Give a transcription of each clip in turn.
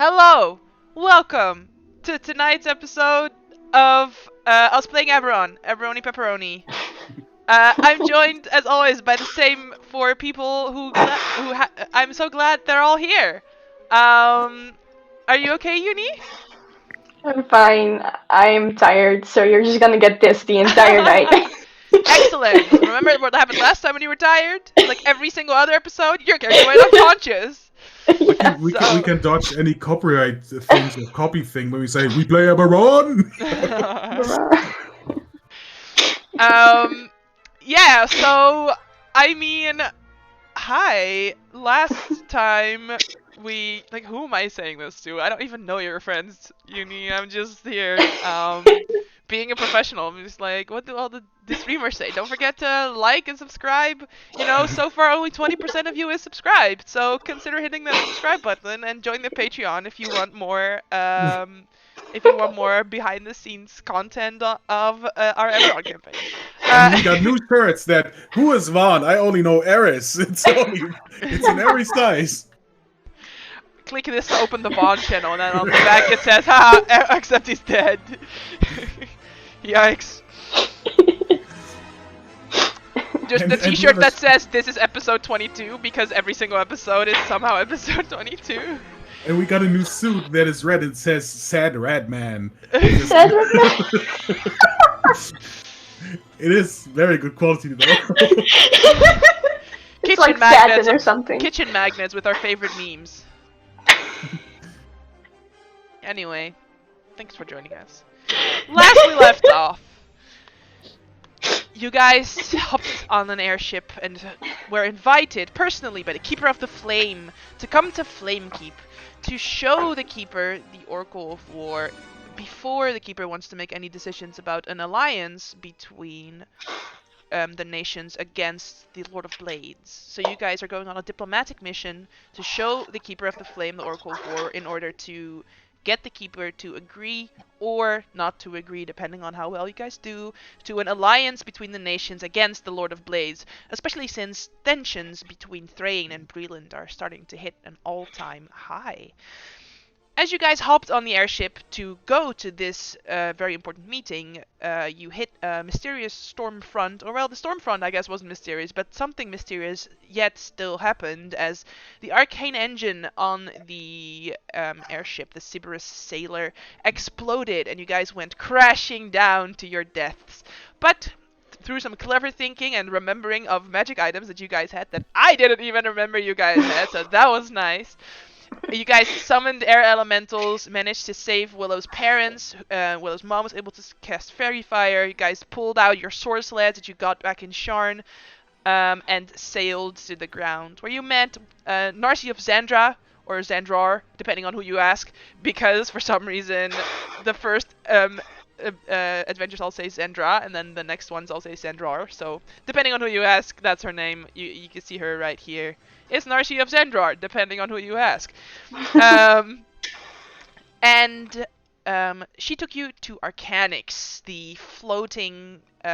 Hello! Welcome to tonight's episode of us playing Eberron, Eberoni Pepperoni. I'm joined, as always, by the same four people I'm so glad they're all here. Are you okay, Uni? I'm fine. I'm tired, so you're just gonna get this the entire night. Excellent! Remember what happened last time when you were tired? Like every single other episode, your character went unconscious. We can Yes. we can we can dodge any copyright things or copy thing when we say we play Eberron. um, yeah, so, I mean, hi. Last time who am I saying this to? I don't even know your friends, Uni. I'm just here, being a professional. I'm just like, what do all the streamers say? Don't forget to like and subscribe. So far only 20% of you is subscribed, so consider hitting that subscribe button and join the Patreon if you want more, behind the scenes content of our Eberron campaign. And we got new shirts that who is Vaughn? I only know Eris. It's in every size. Click this to open the Vaughn channel, and then on the back it says, haha, except he's dead. Yikes. Just the And t-shirt whoever- that says, this is episode 22, because every single episode is somehow episode 22. And we got a new suit that is red. It says "Sad Rat Man." Sad Rat It is very good quality though. It's like satin or something. Kitchen magnets with our favorite memes. Anyway, thanks for joining us. Last we left off, you guys hopped on an airship and were invited personally by the Keeper of the Flame to come to Flamekeep to show the Keeper the Oracle of War before the Keeper wants to make any decisions about an alliance between the nations against the Lord of Blades. So you guys are going on a diplomatic mission to show the Keeper of the Flame the Oracle of War in order to get the Keeper to agree or not to agree, depending on how well you guys do, to an alliance between the nations against the Lord of Blades, especially since tensions between Thrain and Breland are starting to hit an all-time high. As you guys hopped on the airship to go to this very important meeting, you hit a mysterious storm front, or well, the storm front I guess wasn't mysterious, but something mysterious yet still happened as the arcane engine on the airship, the Sybaris Sailor, exploded and you guys went crashing down to your deaths. But through some clever thinking and remembering of magic items that you guys had that I didn't even remember you guys had, so that was nice. You guys summoned air elementals, managed to save Willow's parents. Willow's mom was able to cast fairy fire. You guys pulled out your sword sleds that you got back in Sharn, and sailed to the ground, where you met Narcy of Zandra, or Zandrar, depending on who you ask, because for some reason the first adventures I'll say Zandra, and then the next ones I'll say Zandrar. So depending on who you ask, that's her name. You can see her right here. It's Narcy of Zandrar, depending on who you ask. And she took you to Arcanix, the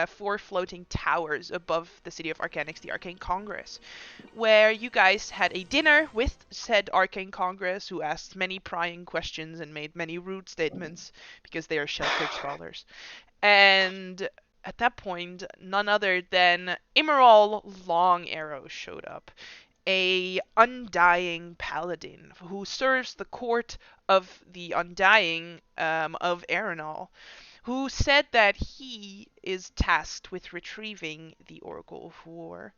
four floating towers above the city of Arcanix, the Arcane Congress, where you guys had a dinner with said Arcane Congress, who asked many prying questions and made many rude statements, because they are sheltered scholars. And at that point, none other than Emerald Long Arrow showed up, a undying paladin who serves the court of the undying of Erenal, who said that he is tasked with retrieving the Oracle of War.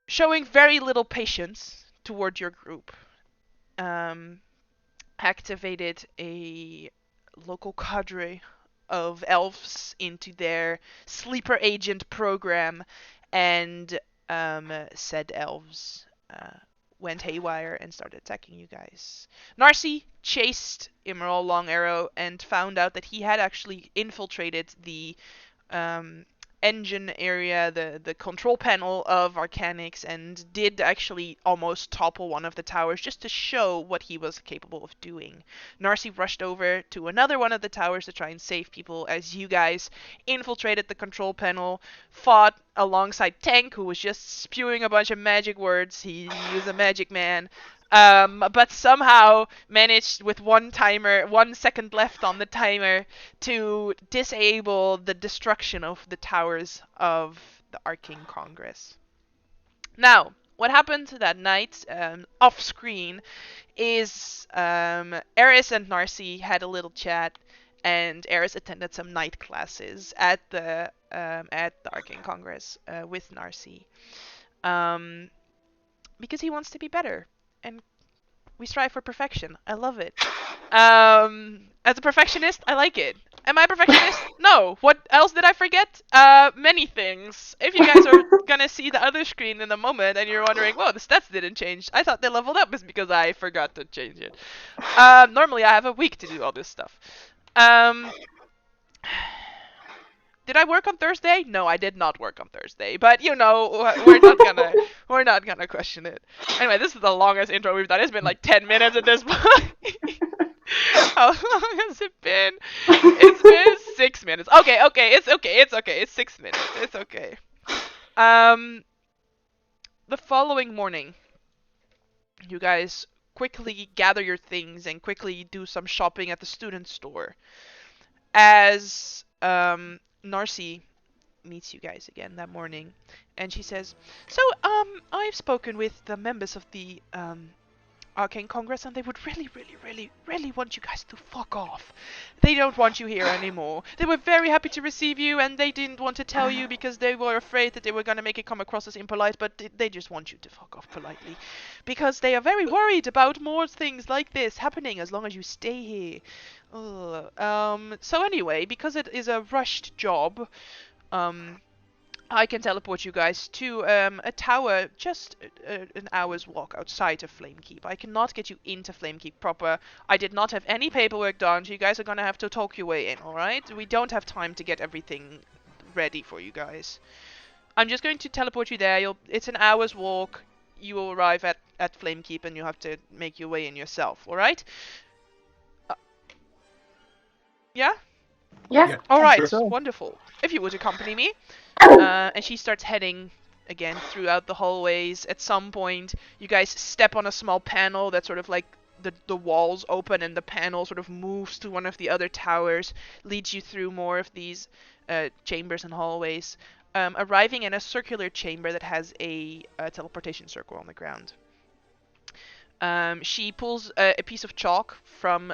Showing very little patience toward your group, activated a local cadre of elves into their sleeper agent program, and said elves went haywire and started attacking you guys. Narcy chased Emerald Long Arrow and found out that he had actually infiltrated the engine area, the control panel of Arcanix, and did actually almost topple one of the towers just to show what he was capable of doing. Narcy rushed over to another one of the towers to try and save people as you guys infiltrated the control panel, fought alongside Tank, who was just spewing a bunch of magic words. He was a magic man. but somehow managed with 1 second left on the timer, to disable the destruction of the towers of the Arcane Congress. Now, what happened that night, off screen, is Eris and Narcy had a little chat, and Eris attended some night classes at the Arcane Congress with Narcy, because he wants to be better, and we strive for perfection. I love it. As a perfectionist, I like it. Am I a perfectionist? No. What else did I forget? Many things. If you guys are gonna see the other screen in a moment and you're wondering, whoa, the stats didn't change, I thought they leveled up, is because I forgot to change it. Normally I have a week to do all this stuff. Did I work on Thursday? No, I did not work on Thursday. But we're not gonna question it. Anyway, this is the longest intro we've done. It's been like 10 minutes at this point. How long has it been? It's been 6 minutes. Okay, it's okay. It's 6 minutes. It's okay. The following morning, you guys quickly gather your things and quickly do some shopping at the student store. As Narcy meets you guys again that morning, and she says, "So, I've spoken with the members of the Arcane Congress, and they would really, really, really, really want you guys to fuck off. They don't want you here anymore. They were very happy to receive you, and they didn't want to tell you because they were afraid that they were gonna make it come across as impolite, but they just want you to fuck off politely, because they are very worried about more things like this happening as long as you stay here. So anyway, because it is a rushed job, I can teleport you guys to a tower just an hour's walk outside of Flamekeep. I cannot get you into Flamekeep proper. I did not have any paperwork done, so you guys are gonna have to talk your way in, alright? We don't have time to get everything ready for you guys. I'm just going to teleport you there. It's an hour's walk. You will arrive at Flamekeep, and you'll have to make your way in yourself, alright? Yeah? Yeah. Alright, Sure. wonderful. If you would accompany me. And she starts heading again throughout the hallways. At some point, you guys step on a small panel that sort of like the walls open, and the panel sort of moves to one of the other towers, leads you through more of these chambers and hallways, arriving in a circular chamber that has a teleportation circle on the ground. She pulls a piece of chalk from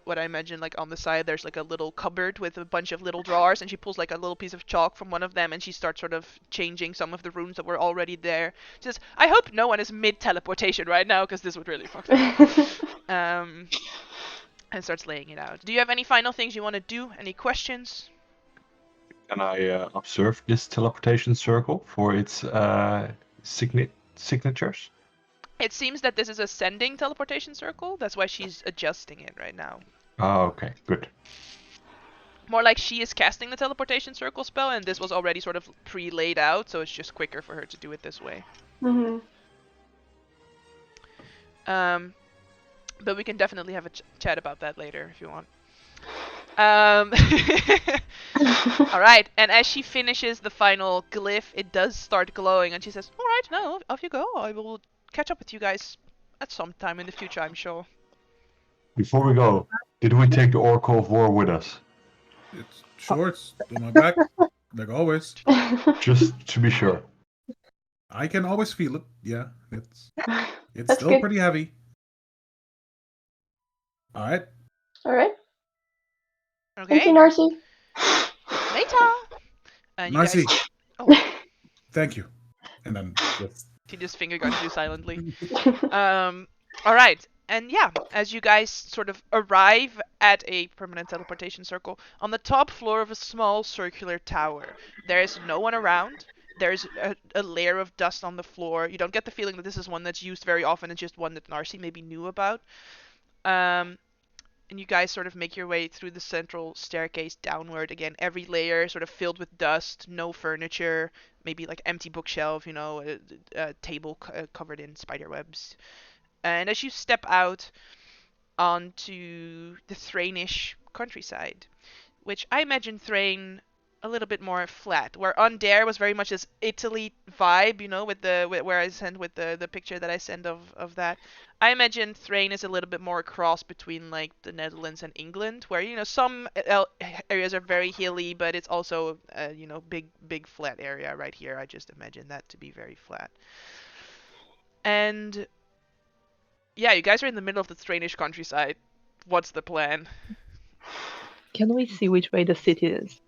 what I imagine, like on the side there's like a little cupboard with a bunch of little drawers, and she pulls like a little piece of chalk from one of them, and she starts sort of changing some of the runes that were already there. She says, I hope no one is mid-teleportation right now, because this would really fuck them up. And starts laying it out. Do you have any final things you want to do? Any questions? Can I observe this teleportation circle for its signatures? It seems that this is a sending teleportation circle. That's why she's adjusting it right now. Oh, okay, good. More like she is casting the teleportation circle spell, and this was already sort of pre-laid out, so it's just quicker for her to do it this way. Mm-hmm. But we can definitely have a chat about that later if you want. Alright, and as she finishes the final glyph, it does start glowing, and she says, alright, now off you go. I will catch up with you guys at some time in the future, I'm sure. Before we go, did we take the Oracle of War with us? It's shorts on my back, like always. Just to be sure. I can always feel it. Yeah, it's That's still good. pretty heavy. All right. All right. Okay. Thank you, Narcy. Later! And you Narcy, guys... Oh, thank you. And then just she just finger guns you silently. Alright, and yeah, as you guys sort of arrive at a permanent teleportation circle, on the top floor of a small circular tower, there is no one around. There's a layer of dust on the floor. You don't get the feeling that this is one that's used very often. It's just one that Narcy maybe knew about. And you guys sort of make your way through the central staircase downward. Again, every layer sort of filled with dust, no furniture, maybe like empty bookshelf, you know, a table covered in spider webs. And as you step out onto the Thrainish countryside, which I imagine Thrain a little bit more flat. Where on there was very much this Italy vibe, where I sent with the picture that I sent of that. I imagine Thrain is a little bit more a cross between like the Netherlands and England, where some areas are very hilly, but it's also big flat area right here. I just imagine that to be very flat. And yeah, you guys are in the middle of the Thrainish countryside. What's the plan? Can we see which way the city is?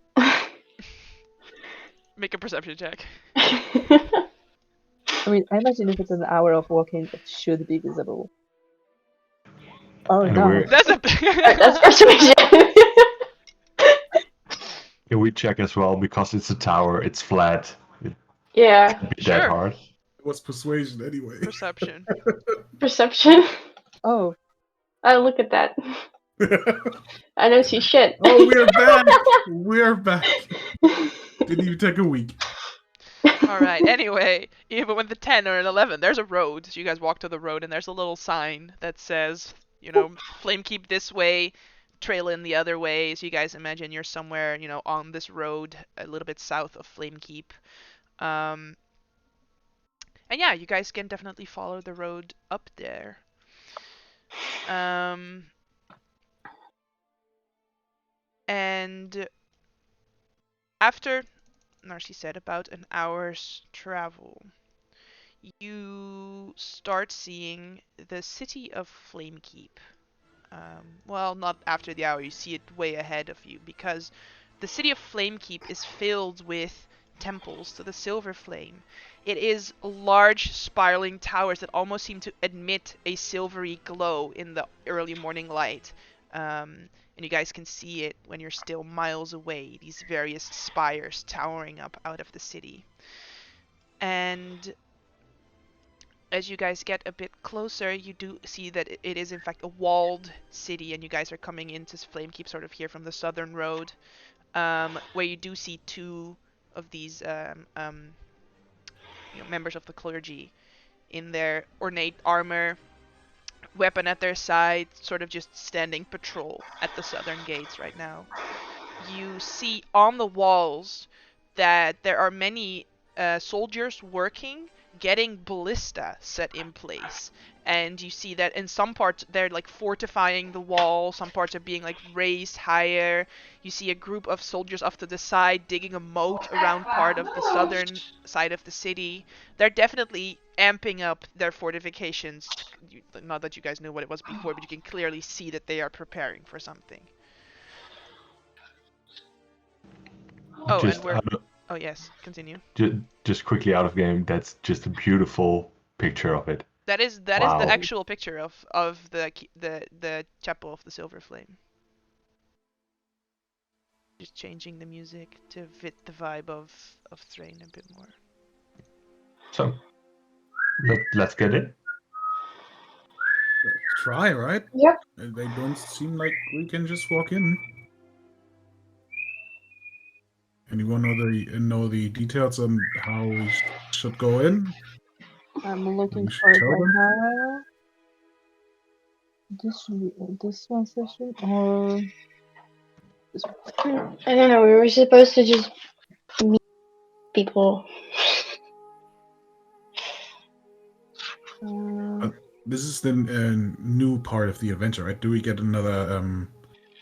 Make a perception check. I mean, I imagine if it's an hour of walking, it should be visible. Oh And no. That's a That's persuasion. Can we check as well, because it's a tower, it's flat. Yeah. Can't be Sure. that hard. It was persuasion anyway. perception. Perception. Oh, Oh, look at that. I don't see shit. Oh, we're back. We're back. Didn't even take a week. All right. Anyway, even with the 10 or an 11, there's a road. So you guys walk to the road, and there's a little sign that says, Flame Keep this way, Trail in the other way. So you guys imagine you're somewhere, on this road, a little bit south of Flame Keep. And yeah, you guys can definitely follow the road up there. And after, Narcy said, about an hour's travel, you start seeing the city of Flamekeep. Well, not after the hour, you see it way ahead of you, because the city of Flamekeep is filled with temples to the Silver Flame. It is large, spiraling towers that almost seem to emit a silvery glow in the early morning light. And you guys can see it when you're still miles away, these various spires towering up out of the city. And as you guys get a bit closer, you do see that it is in fact a walled city, and you guys are coming into Flamekeep sort of here from the southern road, where you do see two of these members of the clergy in their ornate armor, weapon at their side, sort of just standing patrol at the southern gates right now. You see on the walls that there are many soldiers working, getting ballista set in place. And you see that in some parts they're like fortifying the wall, some parts are being like raised higher. You see a group of soldiers off to the side digging a moat around part of the southern side of the city. They're definitely amping up their fortifications. Not that you guys knew what it was before, but you can clearly see that they are preparing for something. Oh, Just and we're... out of- Oh yes, continue. just quickly out of game, that's just a beautiful picture of it. That is Wow. the actual picture of the chapel of the Silver Flame. Just changing the music to fit the vibe of Thrain a bit more. So let's get in. Try, right? Yep. They don't seem like we can just walk in. Anyone know the details on how we should go in? I'm looking We should for it tell right them? now. This one session or this one? I don't know. We were supposed to just meet people. This is the new part of the adventure, right? Do we get another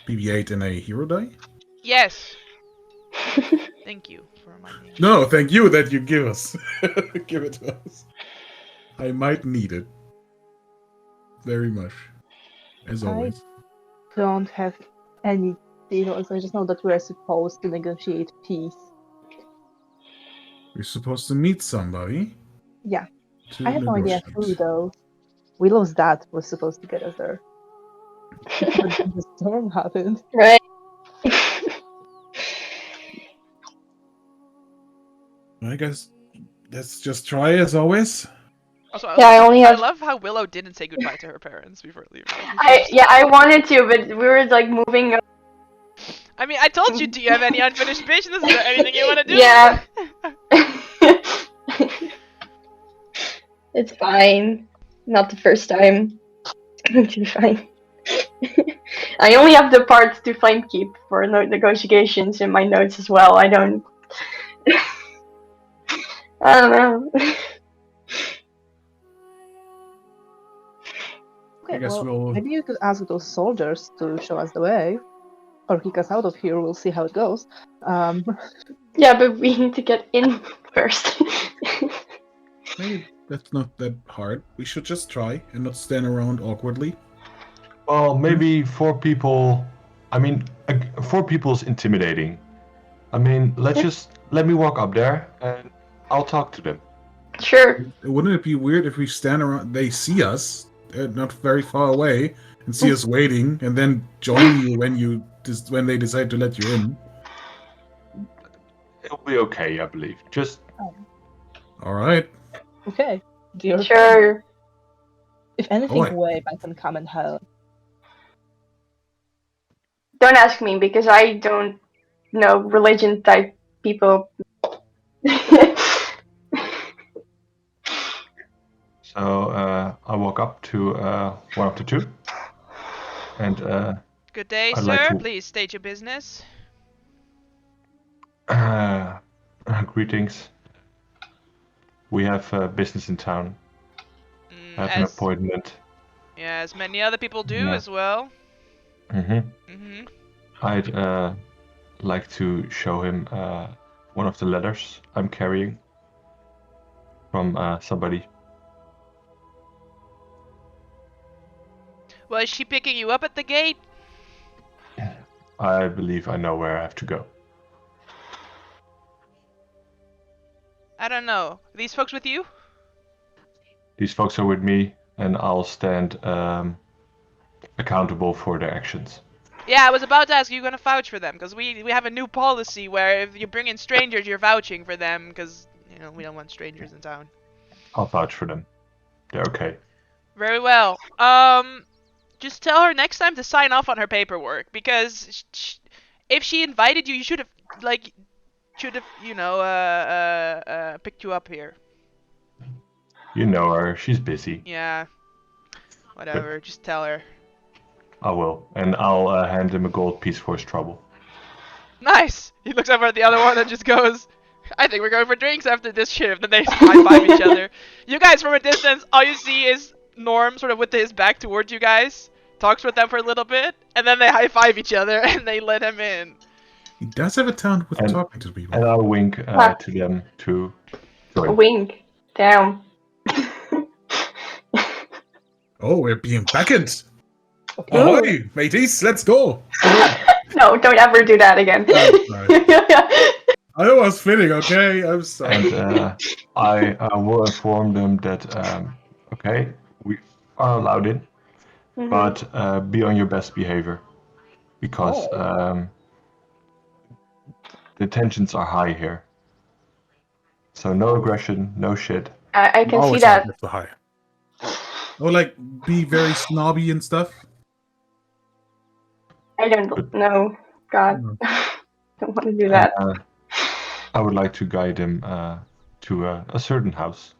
BB-8 and a hero die? Yes. Thank you for reminding me. No, thank you that you give us. Give it to us. I might need it. Very much. As always. Don't have any details. I just know that we're supposed to negotiate peace. We're supposed to meet somebody. Yeah. To I have no idea who negotiate. though. Willow's dad was supposed to get us there. But then the storm happened. Right. I guess let's just try as always. Also, Yeah, I love how Willow didn't say goodbye to her parents before leaving. I wanted to, but we were like moving. I mean, I told you, do you have any unfinished business? Is there anything you want to do? Yeah. It's fine. Not the first time. It's fine. I only have the part to find keep for negotiations in my notes as well. I don't. I don't know. Okay, guess well, we'll- maybe you could ask those soldiers to show us the way, or kick us out of here. We'll see how it goes. Yeah, but we need to get in first. Maybe that's not that hard. We should just try and not stand around awkwardly. Well, maybe 4 people. I mean, 4 people is intimidating. I mean, let me walk up there and I'll talk to them. Sure. Wouldn't it be weird if we stand around, they see us, not very far away, and see us waiting, and then join you when they decide to let you in? It'll be okay, I believe. Just All right. Okay, dear. Sure. If anything, Alright. Wave, I can come and help. Don't ask me because I don't know religion type people. so I walk up to one of the 2, and Good day, I'd sir. like to- Please state your business. greetings. We have business in town. I have an As, appointment. yeah, as many other people do Yeah. as well. Mm-hmm. I'd like to show him one of the letters I'm carrying from somebody. Well, is she picking you up at the gate? I believe I know where I have to go. I don't know. Are these folks with you? These folks are with me, and I'll stand accountable for their actions. Yeah, I was about to ask, you gonna vouch for them? Because we have a new policy where if you bring in strangers, you're vouching for them, because, you know, we don't want strangers in town. I'll vouch for them. They're okay. Very well. Just tell her next time to sign off on her paperwork, because if she invited you, you should have, you know, picked you up here. You know her. She's busy. Yeah. Whatever, just tell her. I will. And I'll hand him a gold piece for his trouble. Nice! He looks over at the other one and just goes, I think we're going for drinks after this shift. And they high five each other. You guys from a distance, all you see is Norm sort of with his back towards you guys, talks with them for a little bit, and then they high five each other and they let him in. He does have a talent with And- talking to people. And I'll wink to them to join. Wink. Down. Oh, we're being beckoned. Okay. Ahoy, mateys, let's go. No, don't ever do that again. I was feeling okay. I'm sorry. And I will inform them that, okay, we are allowed in, Mhm. but be on your best behavior. Because the tensions are high here. So no aggression, no shit. I can see Always that. with the high. Oh, like be very snobby and stuff. I don't know. God. No. Don't want to do that. I would like to guide him to a certain house.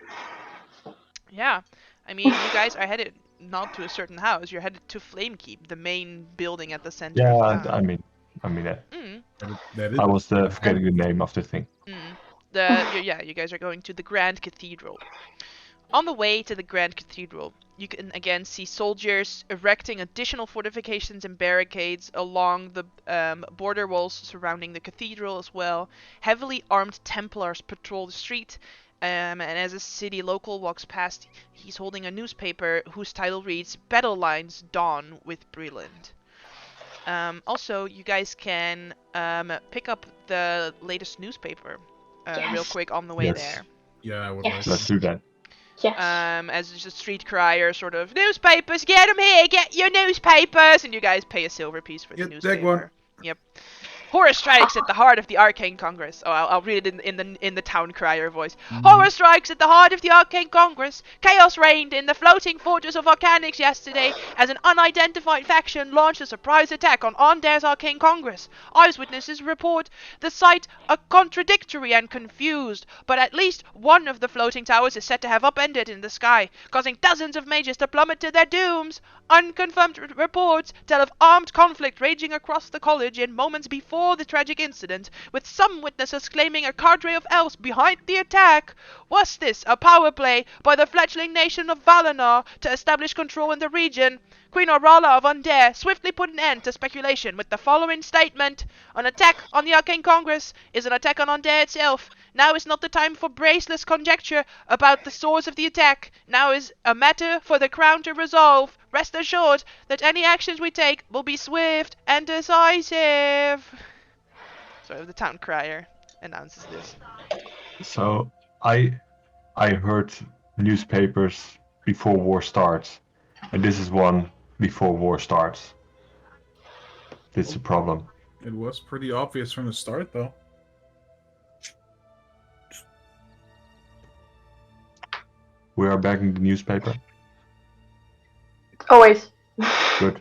Yeah. I mean, you guys are headed not to a certain house, you're headed to Flamekeep, the main building at the center Yeah, of town. I mean that. Mm. That is. I was forgetting the name of the thing. You guys are going to the Grand Cathedral. On the way to the Grand Cathedral, you can again see soldiers erecting additional fortifications and barricades along the border walls surrounding the cathedral as well. Heavily armed Templars patrol the street, and as a city local walks past, he's holding a newspaper whose title reads Battle Lines Dawn with Breland. Also, you guys can pick up the latest newspaper real quick on the way Yes. there. Yeah, I would Yes. Let's do that. Yes. As just a street crier sort of, newspapers, get them here, get your newspapers, and you guys pay a silver piece for the Get that newspaper. one. Yep. Horror strikes at the heart of the Arcane Congress. Oh, I'll read it in the town crier voice. Horror strikes at the heart of the Arcane Congress. Chaos reigned in the floating fortress of Arcanix yesterday as an unidentified faction launched a surprise attack on Onder's Arcane Congress. Eyewitnesses report the site are contradictory and confused, but at least one of the floating towers is said to have upended in the sky, causing dozens of mages to plummet to their dooms. Unconfirmed reports tell of armed conflict raging across the college in moments before the tragic incident, with some witnesses claiming a cadre of elves behind the attack. Was this a power play by the fledgling nation of Valinor to establish control in the region? Queen Orala of Under swiftly put an end to speculation with the following statement. An attack on the Arcane Congress is an attack on Under itself. Now is not the time for braceless conjecture about the source of the attack. Now is a matter for the Crown to resolve. Rest assured that any actions we take will be swift and decisive. So the town crier announces this. So I heard newspapers before war starts, and this is one before war starts. This is a problem. It was pretty obvious from the start, though. We are back in the newspaper. Always. Good.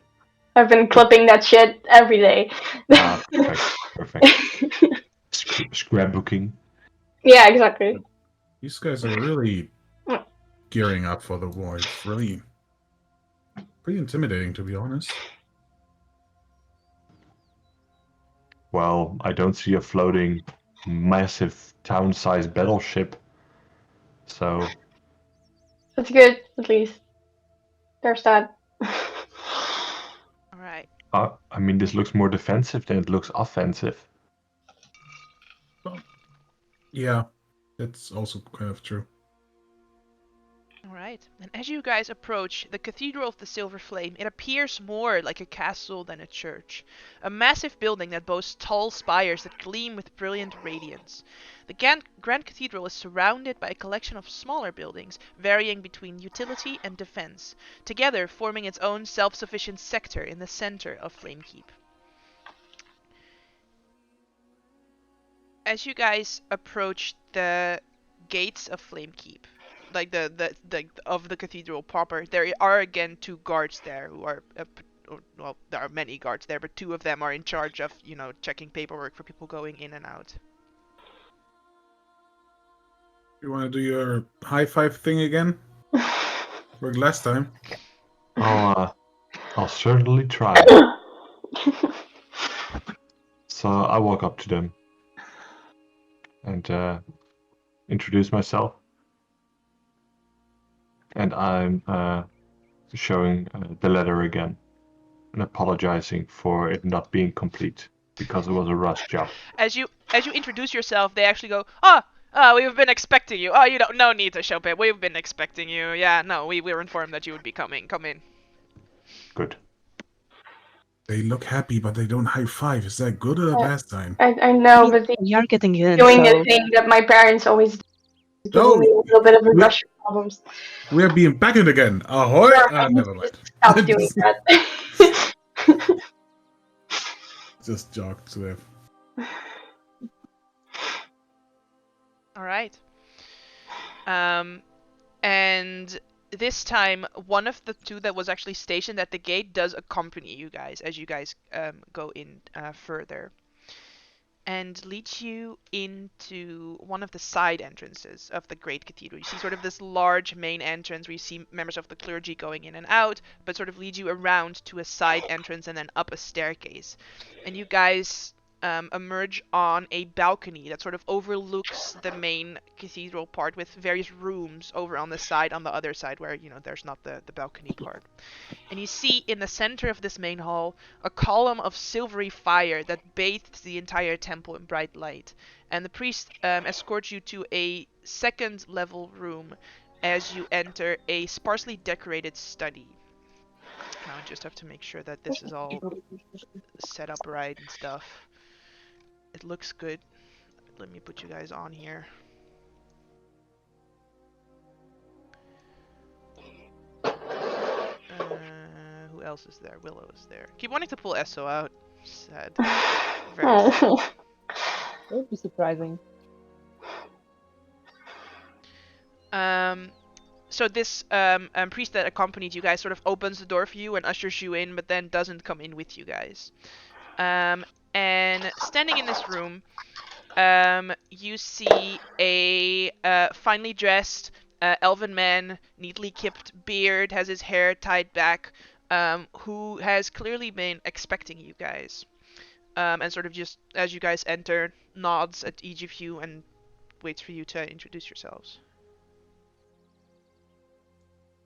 I've been clipping that shit every day. Perfect. Scrapbooking. Yeah, exactly. These guys are really gearing up for the war. It's really pretty intimidating, to be honest. Well, I don't see a floating, massive town-sized battleship. So That's good, at least. There's that. Alright. I mean, this looks more defensive than it looks offensive. Yeah, that's also kind of true. Alright, and as you guys approach the Cathedral of the Silver Flame, it appears more like a castle than a church. A massive building that boasts tall spires that gleam with brilliant radiance. The Grand Cathedral is surrounded by a collection of smaller buildings, varying between utility and defense, together forming its own self-sufficient sector in the center of Flamekeep. As you guys approach the gates of Flamekeep, like the of the cathedral proper, there are again two guards there who are well, there are many guards there, but two of them are in charge of, you know, checking paperwork for people going in and out. You want to do your high five thing again? Worked last time. I'll certainly try. So I walk up to them and introduce myself. And I'm showing the letter again and apologizing for it not being complete because it was a rush job. As you introduce yourself, they actually go, we've been expecting you. Oh, you don't, no need to show it. We've been expecting you. Yeah, no, we were informed that you would be coming. Come in. Good. They look happy, but they don't high five. Is that good or a bad sign? I know, but We are getting in, doing so the thing that my parents always do. Oh, Giving me a little bit of regression problems. We are being back in again. Ahoy! Never mind. Stop doing that. Just jogged to it. All right. And this time, one of the two that was actually stationed at the gate does accompany you guys as you guys go in further, and leads you into one of the side entrances of the Great Cathedral. You see sort of this large main entrance where you see members of the clergy going in and out, but sort of leads you around to a side entrance and then up a staircase. And you guys emerge on a balcony that sort of overlooks the main cathedral part, with various rooms over on the side, on the other side where, you know, there's not the balcony part. And you see in the center of this main hall a column of silvery fire that bathes the entire temple in bright light. And the priest escorts you to a second level room as you enter a sparsely decorated study. Now I just have to make sure that this is all set up right and stuff. It looks good. Let me put you guys on here. Who else is there? Willow is there. Keep wanting to pull Esso out. Sad. Very sad. Oh. That would be surprising. So this priest that accompanied you guys sort of opens the door for you and ushers you in, but then doesn't come in with you guys. And standing in this room, you see a finely dressed elven man, neatly kept beard, has his hair tied back, who has clearly been expecting you guys. And sort of just as you guys enter, nods at each of you and waits for you to introduce yourselves.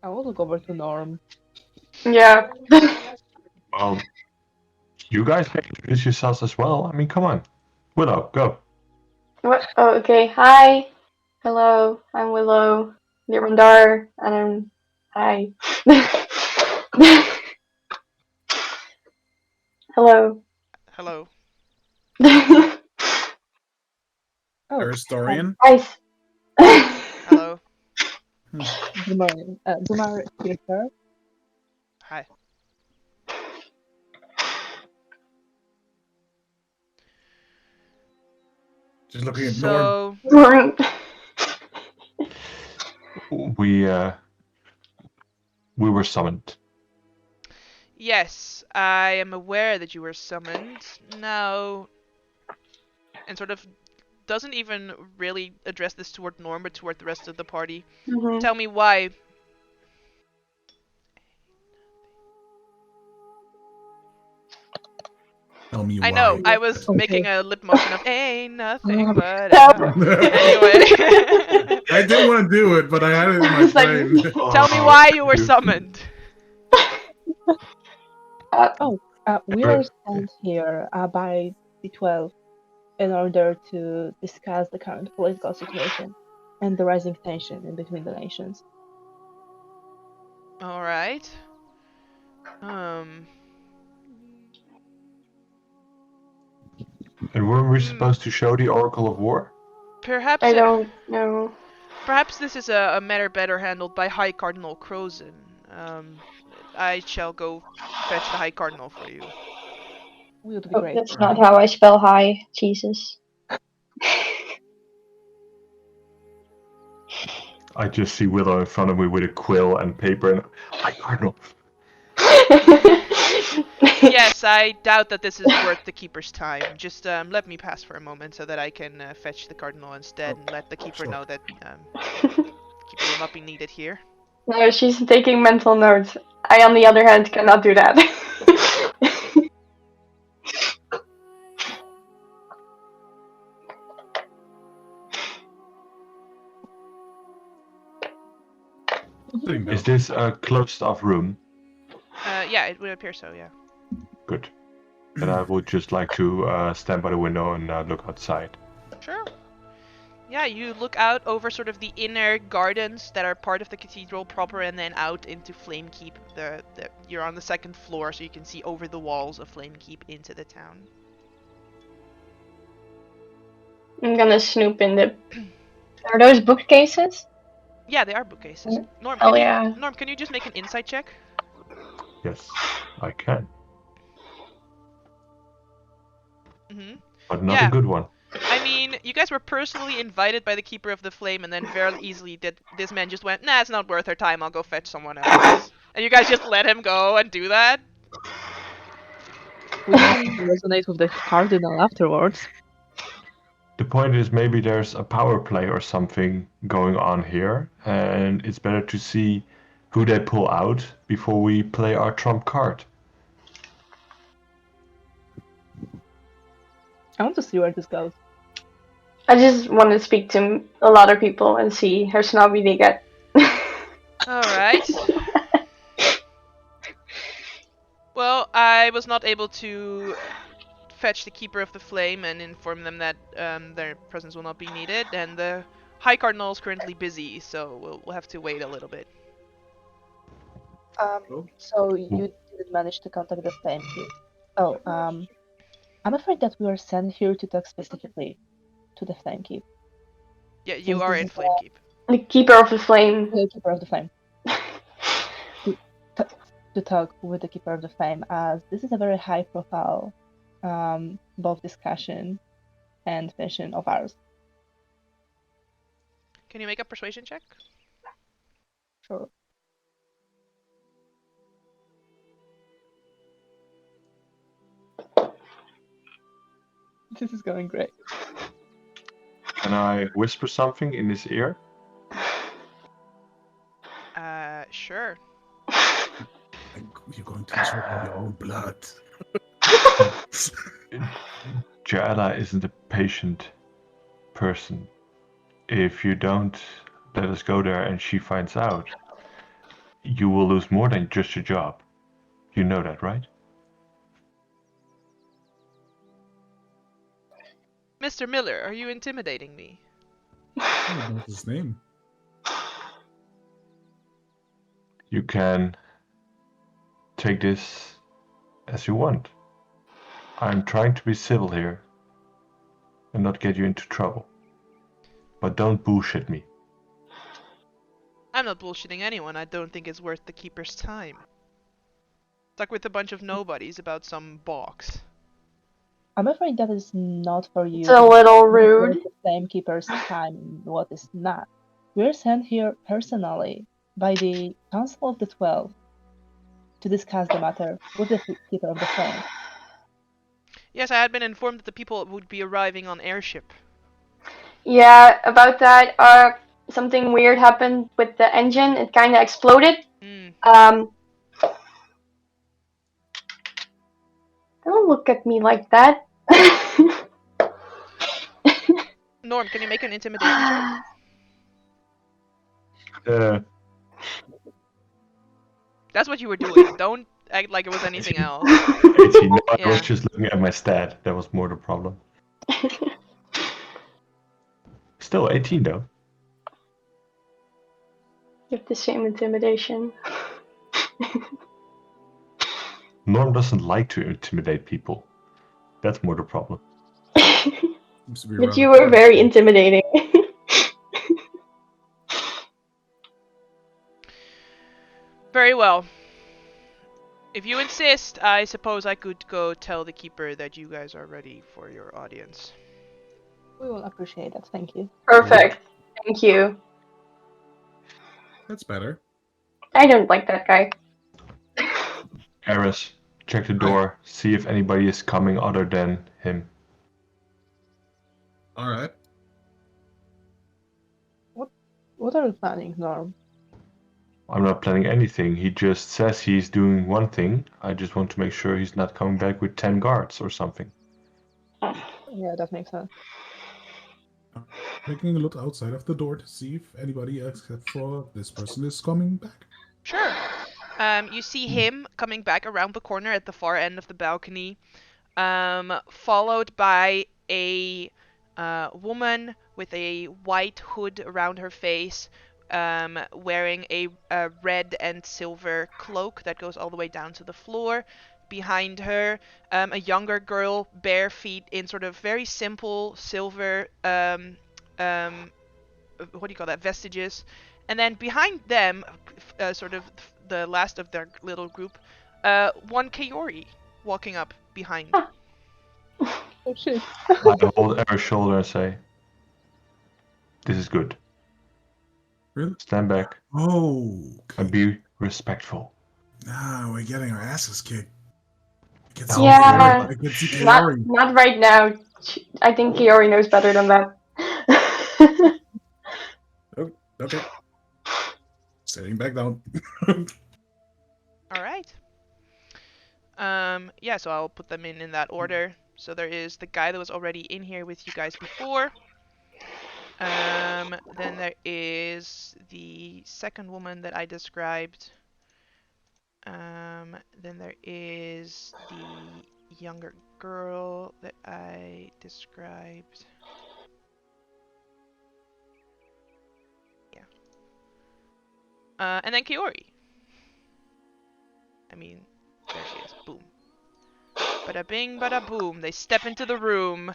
I will look over to Norm. Yeah. Well, you guys can introduce yourselves as well. I mean, come on. Willow, go. What? Oh, okay. Hi. Hello. I'm Willow. Nirmandar. And I'm. Hi. Hello. Hello. Oh, Your historian. Guys. Hello. Dumar here, sir. Hi. Just looking at Norm. So, We were summoned. yes, I am aware that you were summoned. Now, and sort of doesn't even really address this toward Norm, but toward the rest of the party. Mhm. Tell me why. Tell me I why. know, I was Okay. making a lip motion of ain't nothing but Tell- anyway. I didn't want to do it, but I had it in my It's like- brain. Tell me why you were summoned. We are sent here by the 12 in order to discuss the current political situation and the rising tension in between the nations. All right. And weren't we supposed to show the Oracle of War? Perhaps I don't know. perhaps this is a matter better handled by High Cardinal Crozen. I shall go fetch the High Cardinal for you. Would be Oh, great. that's not how I spell hi. Jesus. I just see Willow in front of me with a quill and paper and I Cardinal. Yes, I doubt that this is worth the Keeper's time. Just let me pass for a moment so that I can fetch the Cardinal instead and let the Keeper sure. know that Keeper will not be needed here. No, she's taking mental notes. I, on the other hand, cannot do that. Is this a closed-off room? Yeah, it would appear so, yeah. Good. Then I would just like to stand by the window and look outside. Sure. Yeah, you look out over sort of the inner gardens that are part of the cathedral proper and then out into Flamekeep. You're on the second floor, so you can see over the walls of Flamekeep into the town. I'm gonna snoop in the. Are those bookcases? Yeah, they are bookcases. Norm, Hell can you, yeah. Norm, can you just make an insight check? Yes, I can. Mm-hmm. But not Yeah. a good one. I mean, you guys were personally invited by the Keeper of the Flame, and then very easily this man just went, nah, it's not worth our time, I'll go fetch someone else. And you guys just let him go and do that? We didn't resonate with the cardinal afterwards. The point is maybe there's a power play or something going on here, and it's better to see who they pull out before we play our trump card. I want to see where this goes. I just want to speak to a lot of people and see how snobby they get. Alright. Well, I was not able to fetch the Keeper of the Flame and inform them that their presence will not be needed, and the High Cardinal is currently busy, so we'll have to wait a little bit. So you didn't manage to contact the Flame Keep. Oh, I'm afraid that we were sent here to talk specifically to the Flame Keep. Yeah, you Since are this in is Flamekeep. The Keeper of the Flame. The Keeper of the Flame. To talk with the Keeper of the Flame, as this is a very high-profile both discussion and mission of ours. Can you make a persuasion check? Sure. This is going great. Can I whisper something in his ear? Sure. You're going to drink your own blood. Joanna isn't a patient person. If you don't let us go there and she finds out, you will lose more than just your job. You know that, right? Mr. Miller, are you intimidating me? Oh, what's his name? You can take this as you want. I'm trying to be civil here and not get you into trouble. But don't bullshit me. I'm not bullshitting anyone. I don't think it's worth the Keeper's time. Stuck with a bunch of nobodies about some box. I'm afraid that is not for you. It's a little rude. Waste the same keeper's time in what is not. We're sent here personally by the Council of the 12 to discuss the matter with the keeper of the flame. Yes, I had been informed that the people would be arriving on airship. Yeah, about that, something weird happened with the engine. It kind of exploded. Don't look at me like that. Norm, can you make an intimidation check? That's what you were doing. Don't act like it was anything else. 18. No, I Yeah. was just looking at my stat. That was more the problem. Still 18 though. You have the same intimidation. Norm doesn't like to intimidate people. That's more the problem. But you were very intimidating. Very well. If you insist, I suppose I could go tell the Keeper that you guys are ready for your audience. We will appreciate that, thank you. Perfect. Thank you. That's better. I don't like that guy. Eris, check the door. See if anybody is coming other than him. Alright. What are you planning, Norm? I'm not planning anything. He just says he's doing one thing. I just want to make sure he's not coming back with 10 guards or something. Yeah, that makes sense. Taking a look outside of the door to see if anybody except for this person is coming back. Sure. You see him coming back around the corner at the far end of the balcony, followed by a woman with a white hood around her face, wearing a red and silver cloak that goes all the way down to the floor. Behind her, a younger girl, bare feet in sort of very simple silver, what do you call that, vestiges. And then behind them, sort of the last of their little group, one Kaori walking up behind. Oh shit. I hold Eris' shoulder and say, "This is good. Really? Stand back Oh. and be respectful." Nah, we're getting our asses kicked. I can Yeah. I can see Not, Kaori. not right now. I think Kiori knows better than that. Oh, okay. Sitting back down. All right. Yeah, so I'll put them in that order. So there is the guy that was already in here with you guys before. Then there is the second woman that I described. Then there is the younger girl that I described. Yeah. And then Kiori. I mean, there she is. Boom. Bada bing, bada boom. They step into the room.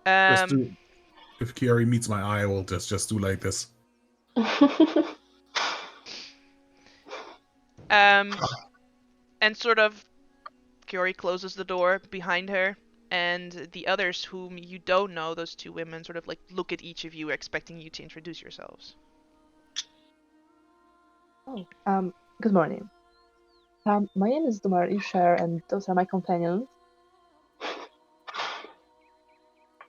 If Kiori meets my eye, I will just do like this. And sort of Kiori closes the door behind her, and the others whom you don't know, those two women, sort of like look at each of you, expecting you to introduce yourselves. Oh, good morning. My name is Dumar Ishar, and those are my companions.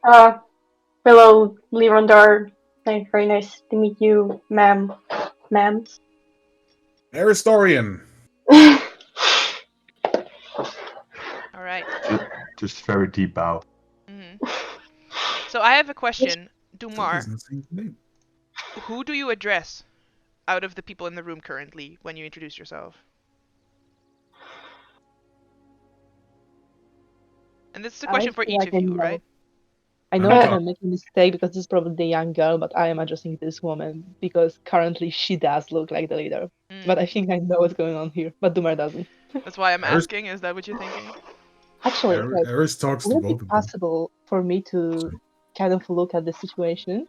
Hello, Lirondar. Very nice to meet you, ma'am. Ma'ams. Aristorian. All right. Just very deep bow. So I have a question, That Dumar. isn't the same name. Who do you address out of the people in the room currently when you introduce yourself? And this is a question for feel each like of I you, know. right? I know Okay. that I'm making a mistake because this is probably the young girl, but I am addressing this woman because currently she does look like the leader. But I think I know what's going on here, but Dumar doesn't. That's why I'm Aris- asking. Is that what you're thinking? Actually, Eris talks to would it be both of them. possible for me to Sorry. kind of look at the situation?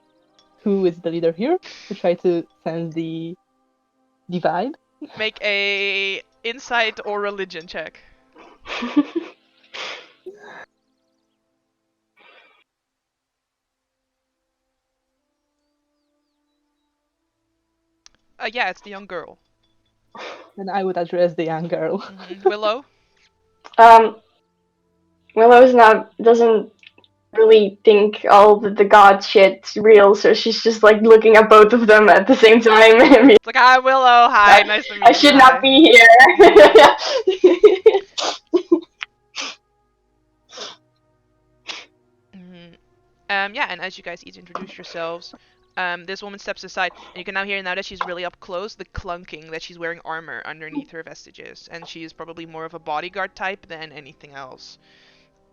Who is the leader here? To try to sense the vibe? Make a insight or religion check. Yeah, it's the young girl. Then I would address the young girl. Willow? Willow's doesn't really think all the god shit's real, so she's just like looking at both of them at the same time. It's like, hi, Willow. Hi, nice to meet you. I should Hi. not be here. Yeah, and as you guys each introduce yourselves, this woman steps aside, and you can now hear, now that she's really up close, the clunking that she's wearing armor underneath her vestiges, and she is probably more of a bodyguard type than anything else.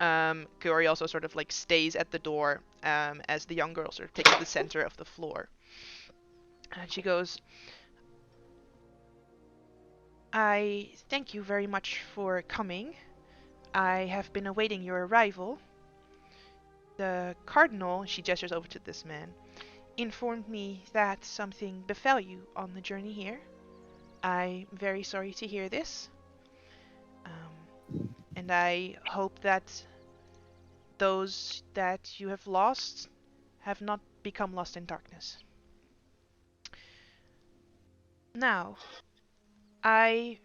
Kiori also sort of like stays at the door as the young girl sort of takes the center of the floor. And she goes, I thank you very much for coming. I have been awaiting your arrival. The Cardinal, she gestures over to this man, informed me that something befell you on the journey here. I'm very sorry to hear this. And I hope that those that you have lost have not become lost in darkness. Now, I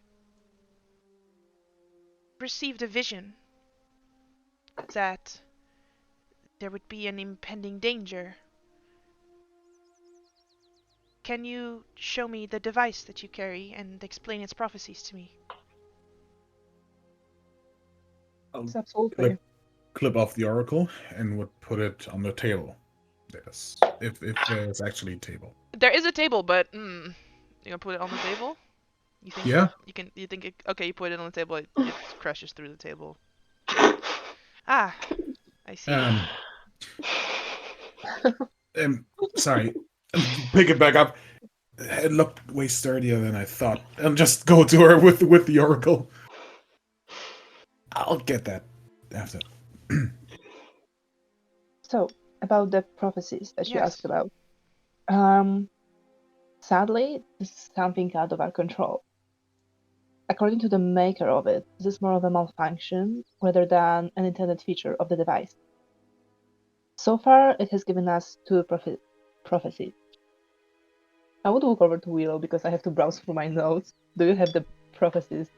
received a vision that there would be an impending danger. Can you show me the device that you carry and explain its prophecies to me? Yes, absolutely. Clip off the oracle and would put it on the table. Yes, if there's actually a table. There is a table, but you gonna put it on the table? You think? Yeah. You think it? Okay, you put it on the table. It crashes through the table. Ah, I see. Sorry. Pick it back up. It looked way sturdier than I thought. And just go to her with the oracle. I'll get that after. So, about the prophecies that you Yes. asked about. Sadly, this is something out of our control. According to the maker of it, this is more of a malfunction rather than an intended feature of the device. So far, it has given us two prophecies. I would walk over to Willow because I have to browse through my notes. Do you have the prophecies?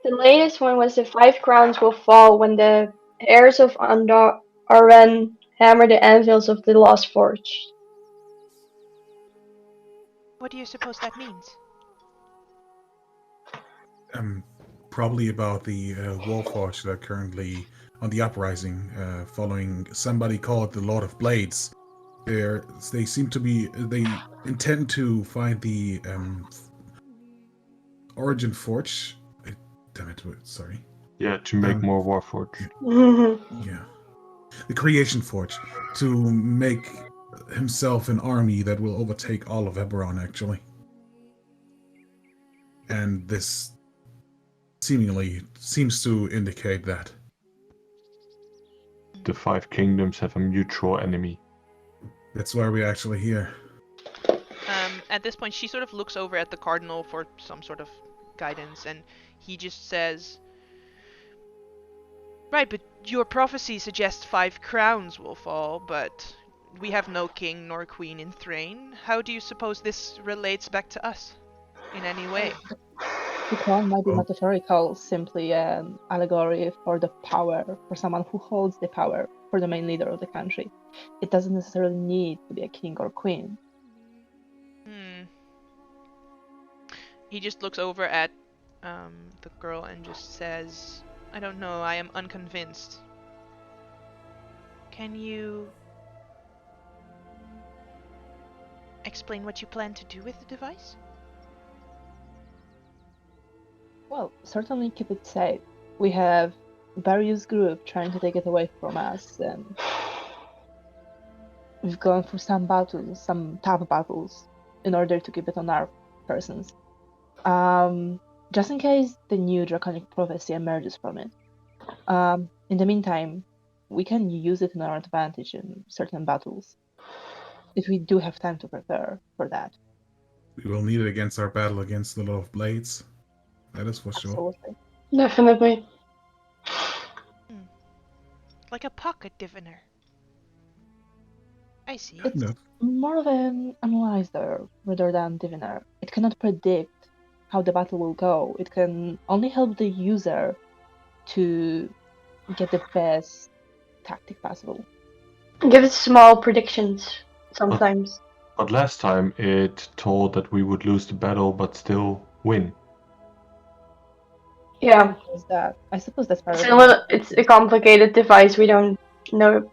The latest one was the 5 crowns will fall when the heirs of Aren hammer the anvils of the Lost Forge. What do you suppose that means? Probably about the Warforged that are currently on the uprising, following somebody called the Lord of Blades. They seem to be. They intend to find the Origin Forge. Damn it! Sorry. Yeah, to make more Warforged. Yeah, the Creation Forge to make himself an army that will overtake all of Eberron, actually. And this seemingly seems to indicate that. The 5 kingdoms have a mutual enemy. That's why we're actually here. At this point, she sort of looks over at the cardinal for some sort of guidance, and he just says, "Right, but your prophecy suggests 5 crowns will fall, but we have no king nor queen in Thrain. How do you suppose this relates back to us in any way?" The crown might be Oh. metaphorical, simply an allegory for the power, for someone who holds the power, for the main leader of the country. It doesn't necessarily need to be a king or queen. He just looks over at the girl and just says, "I don't know, I am unconvinced. Can you explain what you plan to do with the device?" Well, certainly keep it safe. We have various groups trying to take it away from us, and we've gone through some battles, some tough battles, in order to keep it on our persons. Just in case the new draconic prophecy emerges from it. In the meantime, we can use it in our advantage in certain battles, if we do have time to prepare for that. We will need it against our battle against the Lord of Blades. That is for sure. Absolutely. Definitely. Like a pocket diviner. I see. It's No. more of an analyzer rather than diviner. It cannot predict how the battle will go. It can only help the user to get the best tactic possible. Give it small predictions sometimes. But last time it told that we would lose the battle but still win. Yeah. I suppose that's part It's a complicated device. We don't know.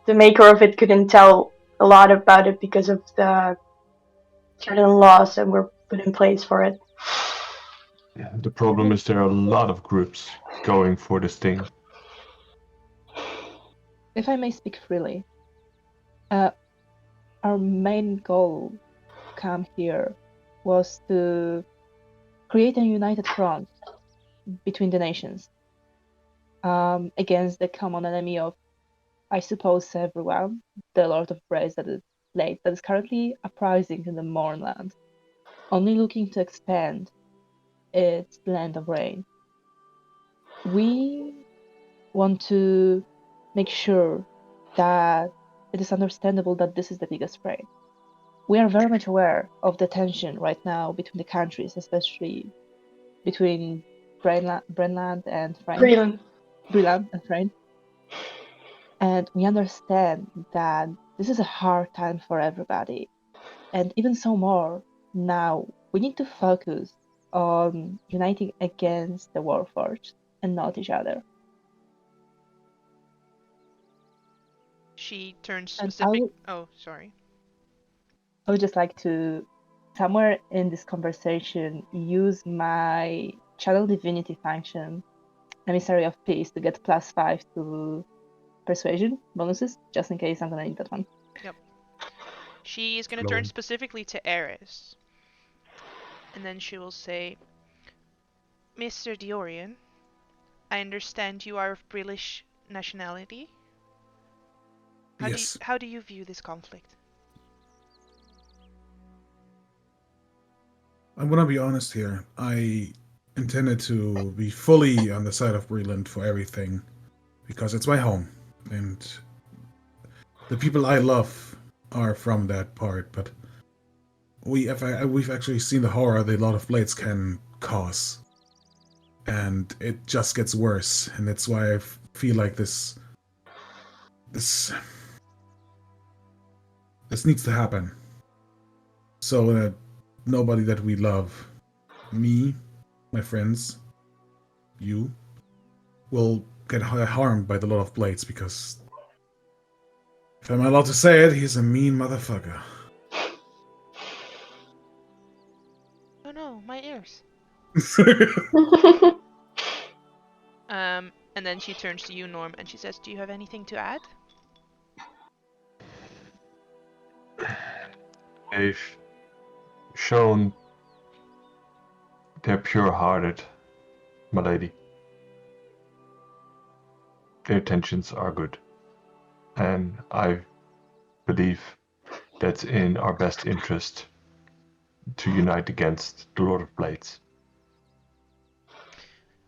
The maker of it couldn't tell a lot about it because of the certain laws that were put in place for it. Yeah, the problem is there are a lot of groups going for this thing. If I may speak freely, our main goal to come here was to create a united front between the nations against the common enemy of, I suppose, everyone, the Lord of Brace that is currently uprising in the Mournland, only looking to expand its land of reign. We want to make sure that it is understandable that this is the biggest threat. We are very much aware of the tension right now between the countries, especially between Brenland and Thrain. Brilliant and Thrain. And we understand that this is a hard time for everybody. And even so more, now we need to focus on uniting against the Warforged and not each other. She turns And specific. Oh, sorry. I would just like to, somewhere in this conversation, use my Channel Divinity function, Emissary of Peace, to get +5 to persuasion bonuses, just in case I'm gonna need that one. Yep. She is gonna turn specifically to Eris. And then she will say, "Mr. Diorian, I understand you are of British nationality. Yes. How do you view this conflict?" I'm gonna be honest here. I intended to be fully on the side of Breland for everything, because it's my home, and the people I love are from that part. But we've actually seen the horror that a lot of blades can cause, and it just gets worse. And that's why I feel like this needs to happen, so that nobody that we love, me, my friends, you, will get harmed by the Lord of Blades, because if I'm allowed to say it, he's a mean motherfucker. Oh no, my ears. And then she turns to you, Norm, and she says, "Do you have anything to add?" They've shown they're pure-hearted, my lady. Their intentions are good. And I believe that's in our best interest to unite against the Lord of Blades.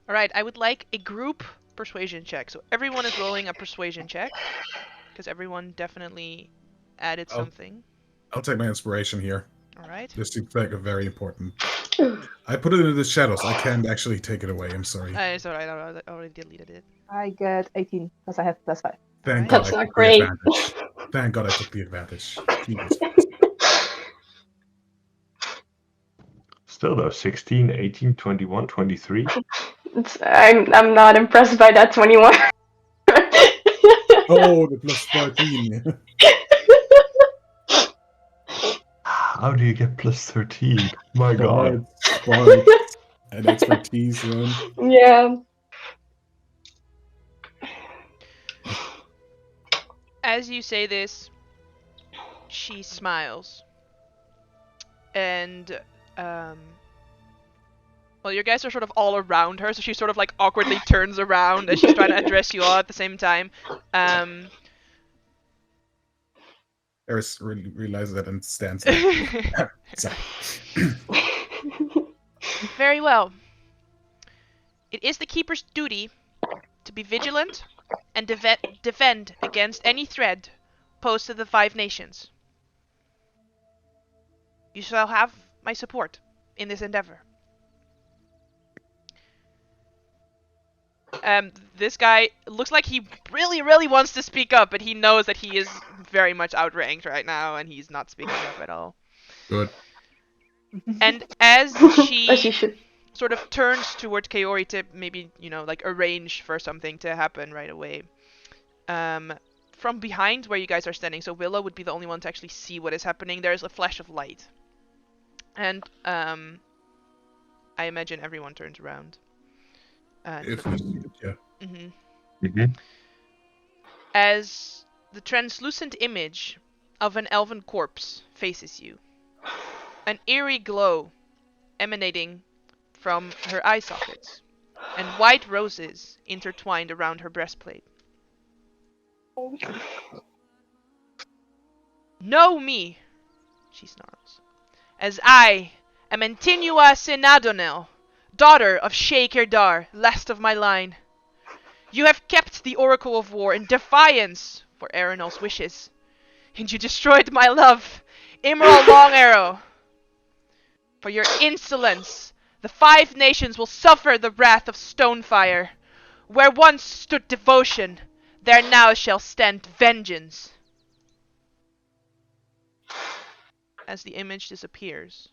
Alright, I would like a group persuasion check. So everyone is rolling a persuasion check. Because everyone definitely added Oh. something. I'll take my inspiration here. Alright. This seems like a very important. I put it into the shadows. I can't actually take it away. I'm sorry. It's alright, I already deleted it. I get 18 because I have +5. Thank Alright. God That's I not took great. the advantage. Thank God I took the advantage. Jesus. Still though, 16, 18, 21, 23. I'm not impressed by that 21. Oh, the plus 13. How do you get +13? My God. Sparks, and expertise then. Yeah. As you say this, she smiles. And, well, your guys are sort of all around her, so she sort of like awkwardly turns around as she's trying to address you all at the same time. Eris realizes that and stands up. Sorry. Very well. It is the Keeper's duty to be vigilant and defend against any threat posed to the Five Nations. You shall have my support in this endeavor. This guy looks like he really, really wants to speak up, but he knows that he is very much outranked right now, and he's not speaking up at all. Good. And as As you she should. sort of turns toward Kaori to maybe, like arrange for something to happen right away, from behind where you guys are standing, so Willow would be the only one to actually see what is happening, there's a flash of light. And, I imagine everyone turns around. If we see it, yeah. Mm-hmm. As the translucent image of an elven corpse faces you, an eerie glow emanating from her eye sockets, and white roses intertwined around her breastplate. Know me, she snarls, as I am Antinua Sinadonel, daughter of Sheikh Irdar, last of my line. You have kept the Oracle of War in defiance for Erenol's wishes, and you destroyed my love, Emerald Long Arrow. For your insolence, the Five Nations will suffer the wrath of Stonefire. Where once stood devotion, there now shall stand vengeance. As the image disappears,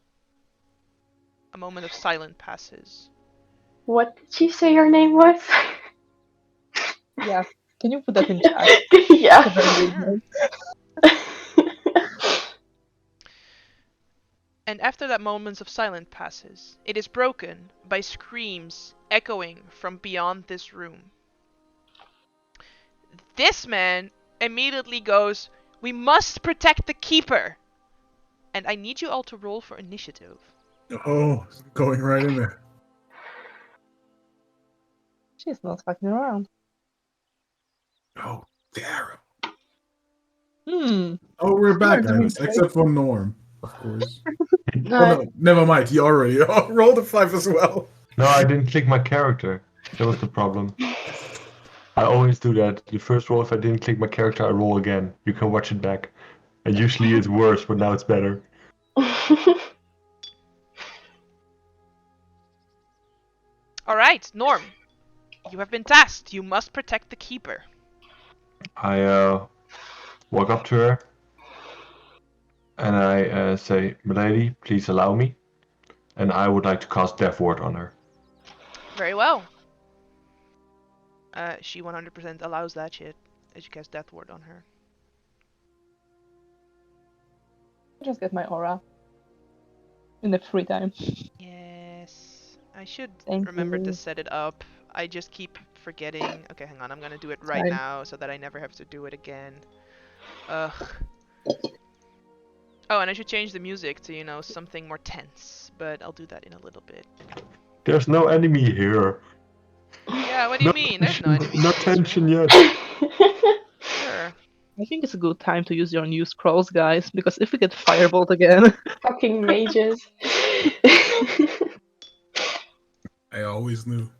a moment of silence passes. What did she say her name was? Yeah. Can you put that in chat? Yeah. Sure. And after that moment of silence passes, it is broken by screams echoing from beyond this room. This man immediately goes, "We must protect the Keeper!" And I need you all to roll for initiative. Oh, going right in there. She's not fucking around. Oh, Daryl. Hmm. Oh, we're back, You're doing guys. great. Except for Norm, of course. No, Oh, no, never mind. He already rolled a 5 as well. No, I didn't click my character. That was the problem. I always do that. The first roll, if I didn't click my character, I roll again. You can watch it back. And usually it's worse, but now it's better. Alright, Norm. You have been tasked. You must protect the Keeper. I walk up to her and I say, "Milady, please allow me. And I would like to cast Death Ward on her." Very well. She 100% allows that shit as you cast Death Ward on her. I just get my aura. In the free time. Yes. I should Thank remember to you. set it up. I just keep forgetting. Okay, hang on. I'm gonna do it right Fine. now so that I never have to do it again. Ugh. Oh, and I should change the music to, something more tense. But I'll do that in a little bit. There's no enemy here. Yeah, what do you mean? There's no enemy. No tension yet. Sure. I think it's a good time to use your new scrolls, guys, because if we get firebolt again, Fucking mages. I always knew.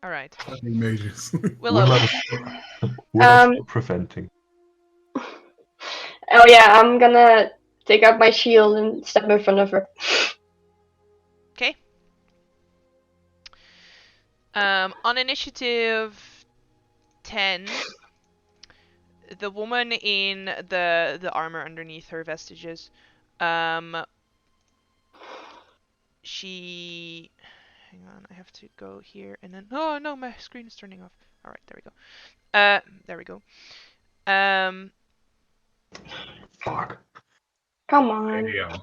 All right. Fucking mages. Willow. Willow's Um, preventing. Oh yeah, I'm gonna take out my shield and step in front of her. Okay. On initiative 10, the woman in the armor underneath her vestiges, she. Hang on, I have to go here and then. Oh no, my screen is turning off. All right, there we go. There we go. Fuck. Come on. Damn.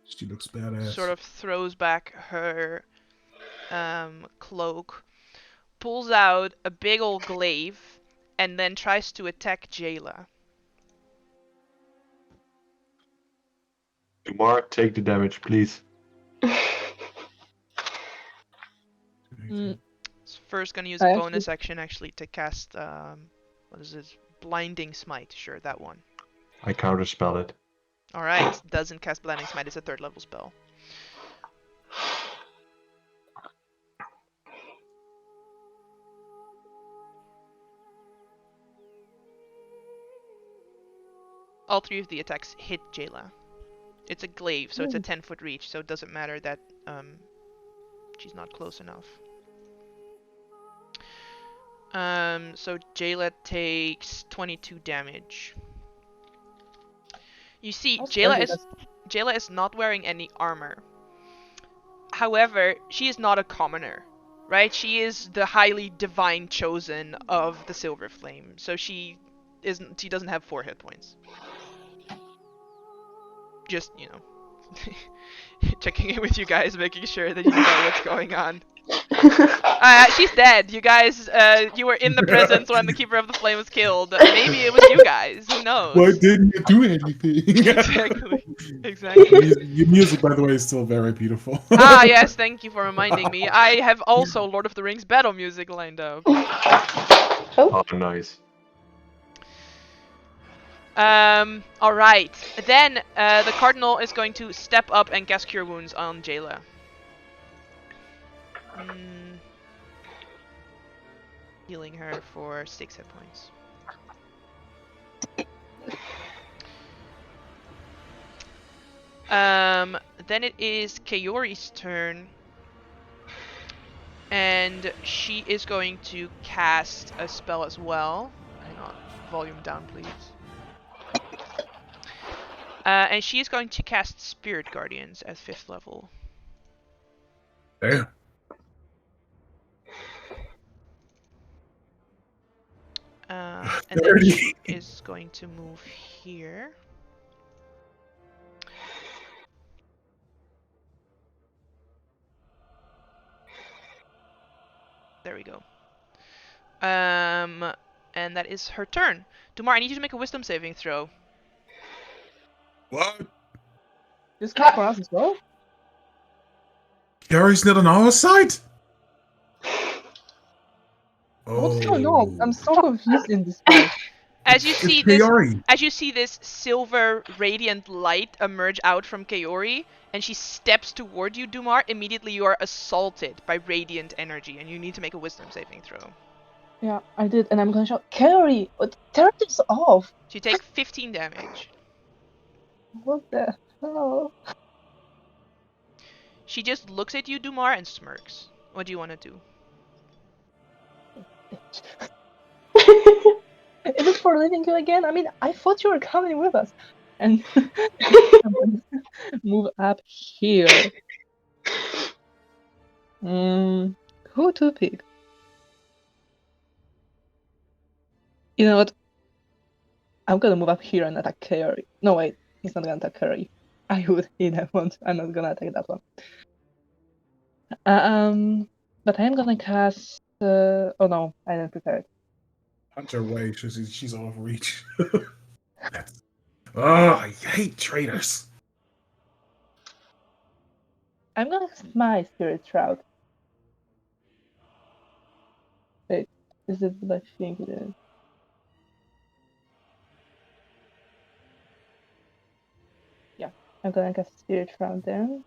She looks badass. Sort of throws back her cloak, pulls out a big old glaive, and then tries to attack Jayla. Dumar, take the damage, please. Mm, First, gonna use I a actually- bonus action actually to cast what is it? Blinding Smite. Sure, that one. I counterspell it. All right, doesn't cast Blinding Smite. It's a 3rd level spell. All 3 of the attacks hit Jayla. It's a glaive, so it's a 10-foot reach, so it doesn't matter that she's not close enough. So Jayla takes 22 damage. You see, That's Jayla pretty Jayla is not wearing any armor. However, she is not a commoner, right? She is the highly divine chosen of the Silver Flame, so she doesn't have 4 hit points. Just, checking in with you guys, making sure that you know what's going on. She's dead. You guys, you were in the presence when the Keeper of the Flame was killed. Maybe it was you guys. Who knows? Why didn't you do anything? Exactly. Your music, by the way, is still very beautiful. Yes, thank you for reminding me. I have also Lord of the Rings battle music lined up. Oh, nice. Alright. Then, the Cardinal is going to step up and cast Cure Wounds on Jayla. Healing her for 6 hit points. Then it is Kaori's turn. And she is going to cast a spell as well. Hang on. Volume down, please. And she is going to cast Spirit Guardians at 5th level. Damn. And then she is going to move here. There we go. And that is her turn. Dumar, I need you to make a Wisdom saving throw. What? This goes for us as well? Gary's not on our side? What's going on? I'm so confused in this part. As you It's see this, Kaori. as you see this silver radiant light emerge out from Kaori, and she steps toward you, Dumar, immediately you are assaulted by radiant energy, and you need to make a Wisdom saving throw. Yeah, I did, and I'm gonna shout, Carrie, turn this off! So you take 15 damage. What the hell? She just looks at you, Dumar, and smirks. What do you want to do? Is it for leaving you again? I mean, I thought you were coming with us. And move up here. Who to pick? You know what? I'm gonna move up here and attack Carrie. No, wait. He's not gonna attack Carrie. I would hit that one. I'm not gonna attack that one. But I am gonna cast... oh no, I didn't prepare it. Hunter way, she's off reach. Oh, I hate traitors. I'm gonna cast my Spirit Shroud. Wait, is it what I think it is? I'm gonna cast Spirit Shroud then.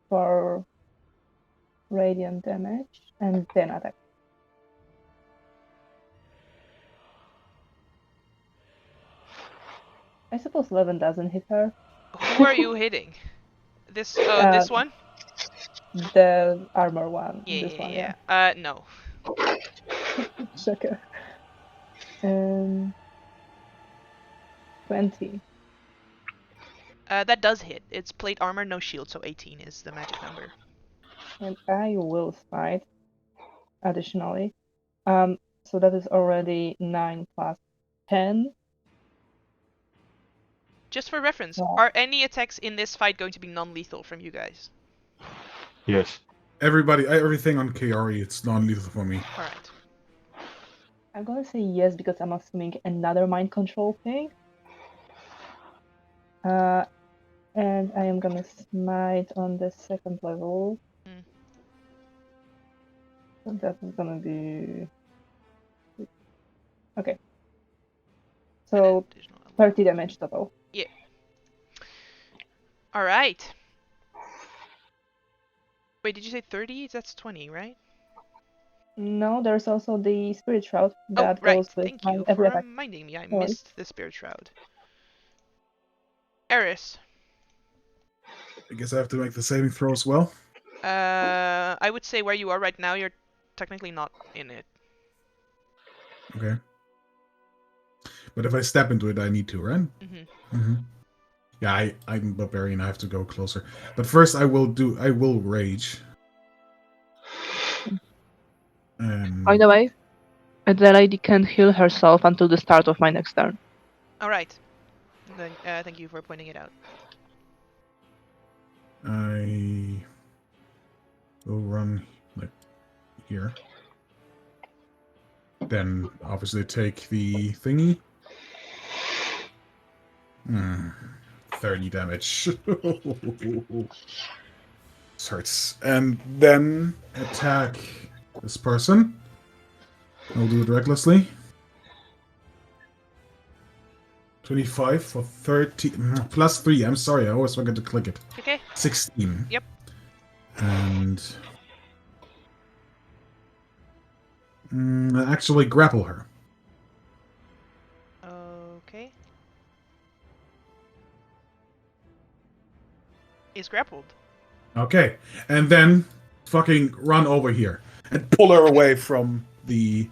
For radiant damage and then attack. I suppose 11 doesn't hit her. Who are you hitting? This this one? The armor one. Yeah, This yeah, one, yeah. No. Shocker. 20. That does hit. It's plate armor, no shield, so 18 is the magic number. And I will smite additionally. So that is already 9 plus 10. Just for reference, Yeah. are any attacks in this fight going to be non-lethal from you guys? Yes. Everything on Kaori, it's non-lethal for me. Alright. I'm gonna say yes because I'm assuming another mind control thing. And I am gonna smite on the second level. Mm. So that is gonna be... Okay. So 30 damage total. Alright. Wait, did you say 30? That's 20, right? No, there's also the Spirit Shroud that right. goes with Thank my you for every attack. reminding me. I Sorry. missed the Spirit Shroud. Eris. I guess I have to make the saving throw as well. I would say where you are right now, you're technically not in it. Okay. But if I step into it, I need to, right? Mm-hmm. Mm-hmm. Yeah, I'm barbarian. I have to go closer. But first, I will rage. By the way, the lady can heal herself until the start of my next turn. Alright. Then, thank you for pointing it out. I will run like here. Then obviously take the thingy. 30 damage. This hurts. And then attack this person. I'll do it recklessly. 25 for 30 plus 3. I'm sorry, I always forget to click it. Okay. 16. Yep. And actually grapple her. Okay. Is grappled. Okay. And then fucking run over here and pull her away from the...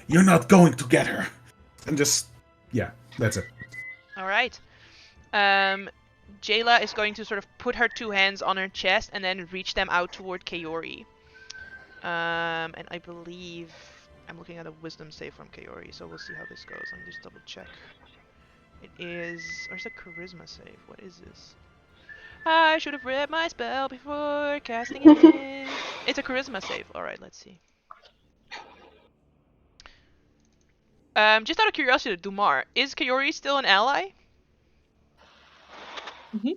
You're not going to get her. And just... Yeah, that's it. Alright. Jayla is going to sort of put her two hands on her chest and then reach them out toward Kaori. And I believe... I'm looking at a wisdom save from Kaori, so we'll see how this goes. Let me just double check. It is... Or is it a charisma save? What is this? I should have read my spell before casting it. It's a charisma save. Alright, let's see. Just out of curiosity, Dumar, is Kaori still an ally? Mhm.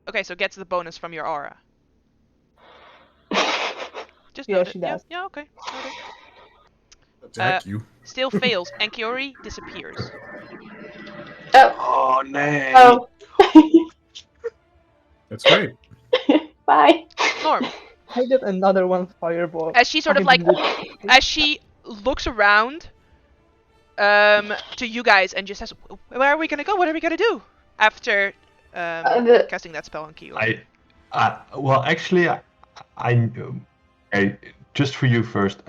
Okay, so gets the bonus from your aura. Just Yeah, note it. she does. Yeah, okay. Noted. Attack you. Still fails, and Kaori disappears. Oh, no. Oh. That's great. Bye. Norm, I get another one fireball. as she sort of like, as she looks around to you guys and just says, where are we gonna go? What are we gonna do? After casting that spell on Kaori. Well, actually, I just for you first.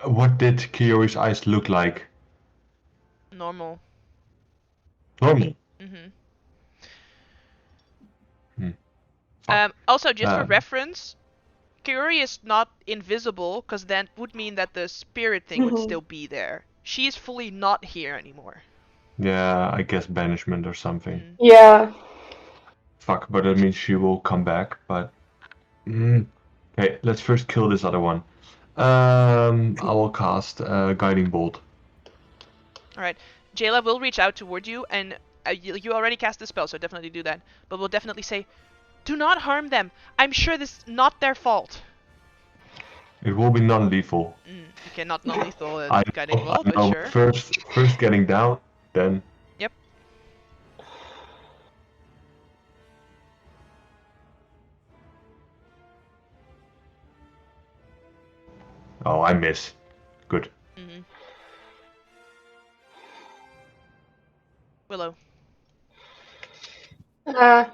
What did Kiori's eyes look like? Normal. Normal. Mm-hmm. Fuck. Also, just for reference, Kaori is not invisible, because that would mean that the spirit thing would still be there. She is fully not here anymore. Yeah, I guess banishment or something. Yeah. Fuck, but that means she will come back, but... Okay, let's first kill this other one. I will cast Guiding Bolt. Alright. Jayla will reach out toward you, and you already cast the spell, so definitely do that. But we'll definitely say, do not harm them. I'm sure this is not their fault. It will be non-lethal. Okay, not non-lethal I guiding know, bolt, I but know. sure. First getting down, then. Yep. Oh, I miss. Good. Willow. Uh,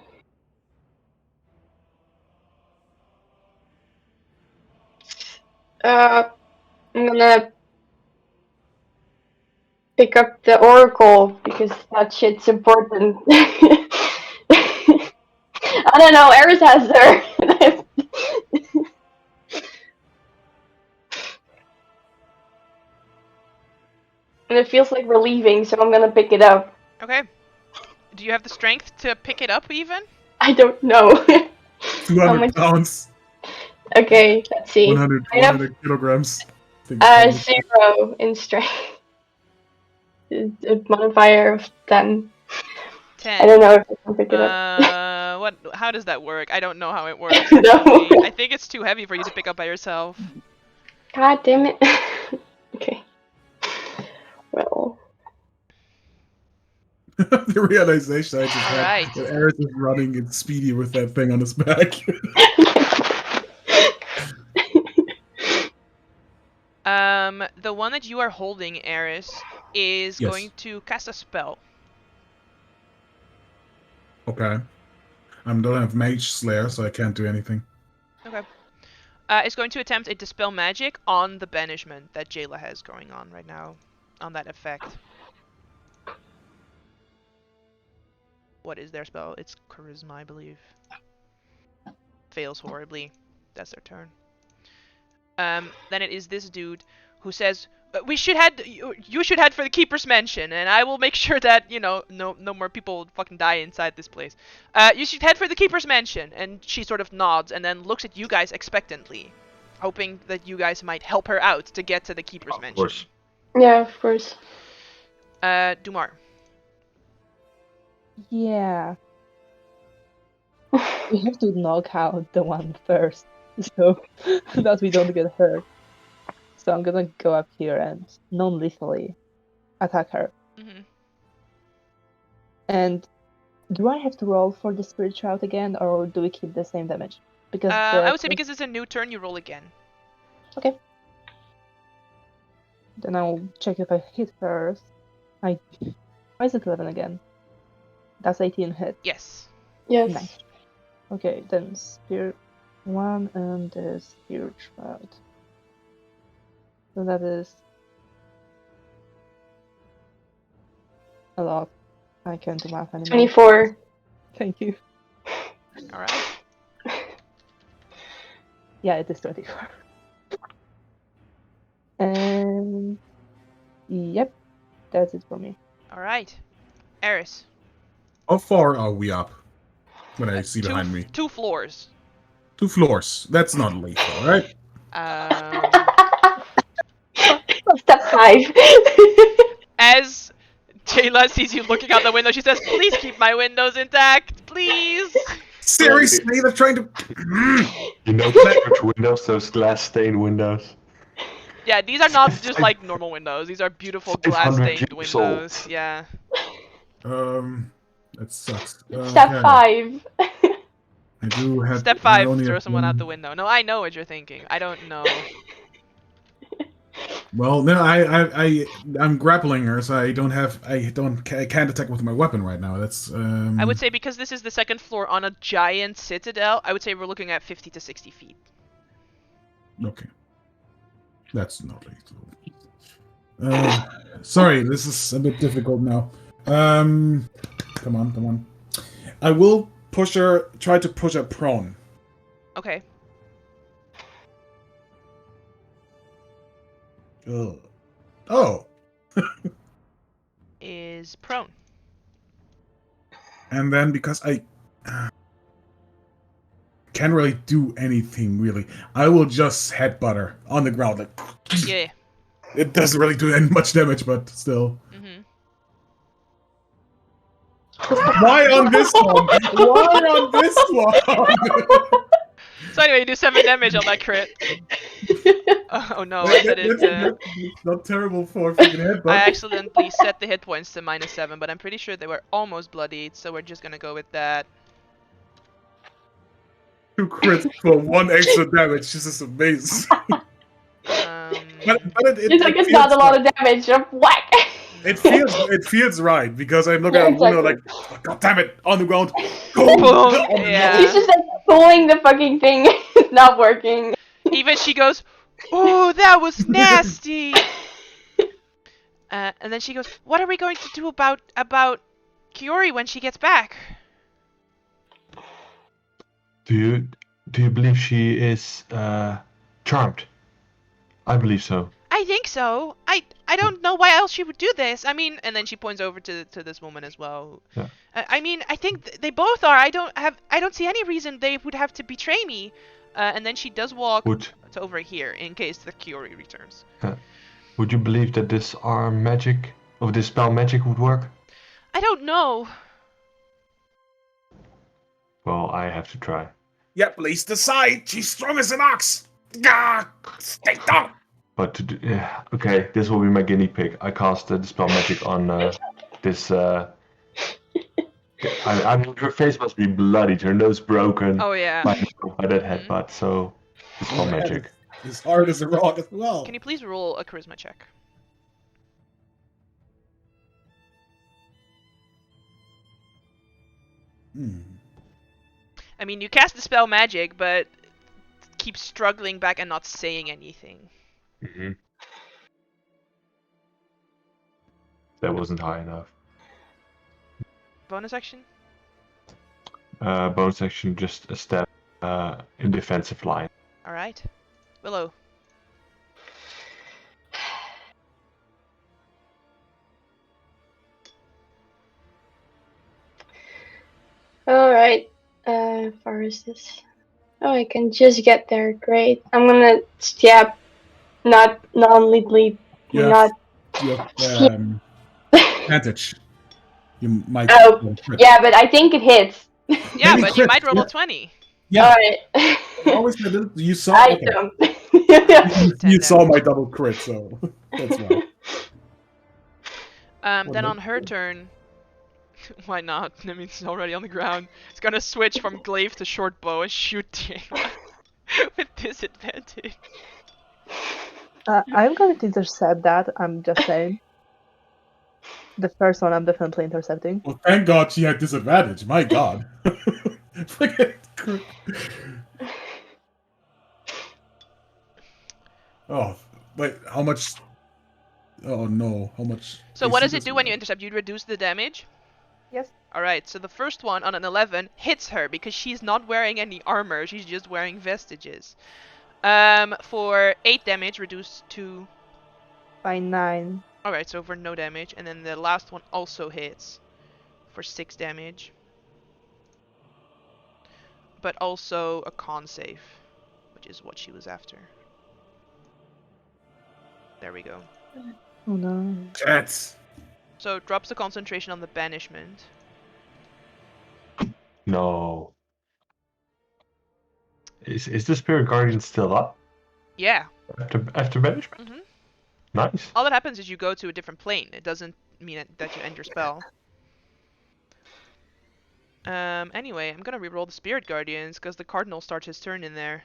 I'm gonna pick up the oracle because that shit's important. I don't know, Eris has her. And it feels like we're leaving, so I'm gonna pick it up. Okay. Do you have the strength to pick it up even? I don't know. 200 pounds. Okay, let's see. 100 kilograms. I have 0 in strength. A modifier of 10. 10. I don't know if I can pick it up. What? How does that work? I don't know how it works. No. Actually. I think it's too heavy for you to pick up by yourself. God damn it. Okay. Well. The realization I just had Alright. that Eris is running and speedy with that thing on his back. The one that you are holding, Eris, is Yes. going to cast a spell. Okay. I don't have Mage Slayer, so I can't do anything. Okay. It's going to attempt a Dispel Magic on the banishment that Jayla has going on right now. On that effect. What is their spell? It's Charisma, I believe. Fails horribly. That's their turn. Then it is this dude who says, "We should head. You should head for the Keeper's Mansion, and I will make sure that no more people fucking die inside this place. You should head for the Keeper's Mansion." And she sort of nods and then looks at you guys expectantly, hoping that you guys might help her out to get to the Keeper's Of Mansion. course. Yeah, of course. Dumar. Yeah. We have to knock out the one first, so that we don't get hurt. So I'm gonna go up here and non-lethally attack her. Mm-hmm. And do I have to roll for the spirit shroud again, or do we keep the same damage? Because I would say because it's a new turn, you roll again. Okay. Then I'll check if I hit first. Why is it 11 again? That's 18 hit. Yes. Yes. Nice. Okay, then Spirit 1 and the Spirit Shroud. So that is a lot. I can't do math anymore. 24. Thank you. Alright. Yeah, it is 24. And yep, that's it for me. Alright. Eris. How far are we up? When I see behind me. 2 floors. 2 floors. That's not lethal, right? Step 5. As Jayla sees you looking out the window, she says, "Please keep my windows intact, please." Seriously, they're trying to. You know those windows, those glass stained windows? Yeah, these are not just like normal windows. These are beautiful glass 500 stained years old. windows. Yeah. That sucks. Step Okay. 5. I do have. Step I 5, only throw have someone out one- the window. No, I know what you're thinking. I don't know. Well, no, I'm grappling her, so I can't attack with my weapon right now. That's. I would say because this is the 2nd floor on a giant citadel, I would say we're looking at 50 to 60 feet. Okay. That's not lethal. Sorry, this is a bit difficult now. Come on. I will try to push her prone. Okay. Ugh. Oh. Is prone. And then because I can't really do anything, really, I will just headbutt her on the ground. Like, Yeah. it doesn't really do any much damage, but still. Mm-hmm. Why on this one? Why on this one? So anyway, you do 7 damage on that crit. Oh no, I said it. That's not terrible for a freaking headbutt. I accidentally set the hit points to -7, but I'm pretty sure they were almost bloodied, so we're just gonna go with that. 2 crits for 1 extra damage. This is amazing. But It's like it's not a lot of damage. Whack. it feels right because I'm looking at Bruno like, oh, God damn it, on the ground. Boom! Boom, On the yeah. She's just like pulling the fucking thing. It's not working. Even she goes, "Oh, that was nasty." And then she goes, "What are we going to do about Kiori when she gets back?" Do you believe she is charmed? I believe so. I think so. I don't know why else she would do this. I mean, and then she points over to this woman as well. Yeah. I mean, I think they both are. I don't see any reason they would have to betray me. And then she does walk to over here in case the Kiori returns. Would you believe that this spell magic would work? I don't know. Well, I have to try. Yeah, please decide. She's strong as an ox. Gah! Stay down. But okay, this will be my guinea pig. I cast the dispel magic on this. I mean, her face must be bloodied, her nose broken. Oh yeah. By that headbutt. So dispel magic. His heart is a rock as well. Can you please roll a charisma check? I mean, you cast the spell magic, but keep struggling back and not saying anything. Mm-hmm. That wasn't high enough. Bonus action? Bonus action, just a step in defensive line. Alright. Willow. Alright. Far is this? Oh, I can just get there. Great. I'm gonna stab, not non-lethally. You have advantage. You might. Oh, yeah, but I think it hits. Yeah, but you might roll a 20. Yeah. Alright. Always you saw. I Okay. don't. You saw my double crit, so that's why. Then on her turn, why not? I mean, it's already on the ground. It's gonna switch from glaive to short bow and shoot Jayla with disadvantage. I'm going to intercept that, I'm just saying. The first one I'm definitely intercepting. Well, thank God she had disadvantage. My God. Oh, wait, how much? Oh no, how much? So what does it do when you intercept? You reduce the damage? Yes. Alright, so the first one on an 11 hits her because she's not wearing any armor, she's just wearing vestiges. For 8 damage, reduced to... By 9. Alright, so for no damage. And then the last one also hits for 6 damage. But also a con save, which is what she was after. There we go. Oh no. Jets. So it drops the concentration on the banishment. No. Is the Spirit Guardian still up? Yeah. After banishment? Mm-hmm. Nice. All that happens is you go to a different plane. It doesn't mean that you end your spell. Anyway, I'm gonna reroll the Spirit Guardians because the Cardinal starts his turn in there.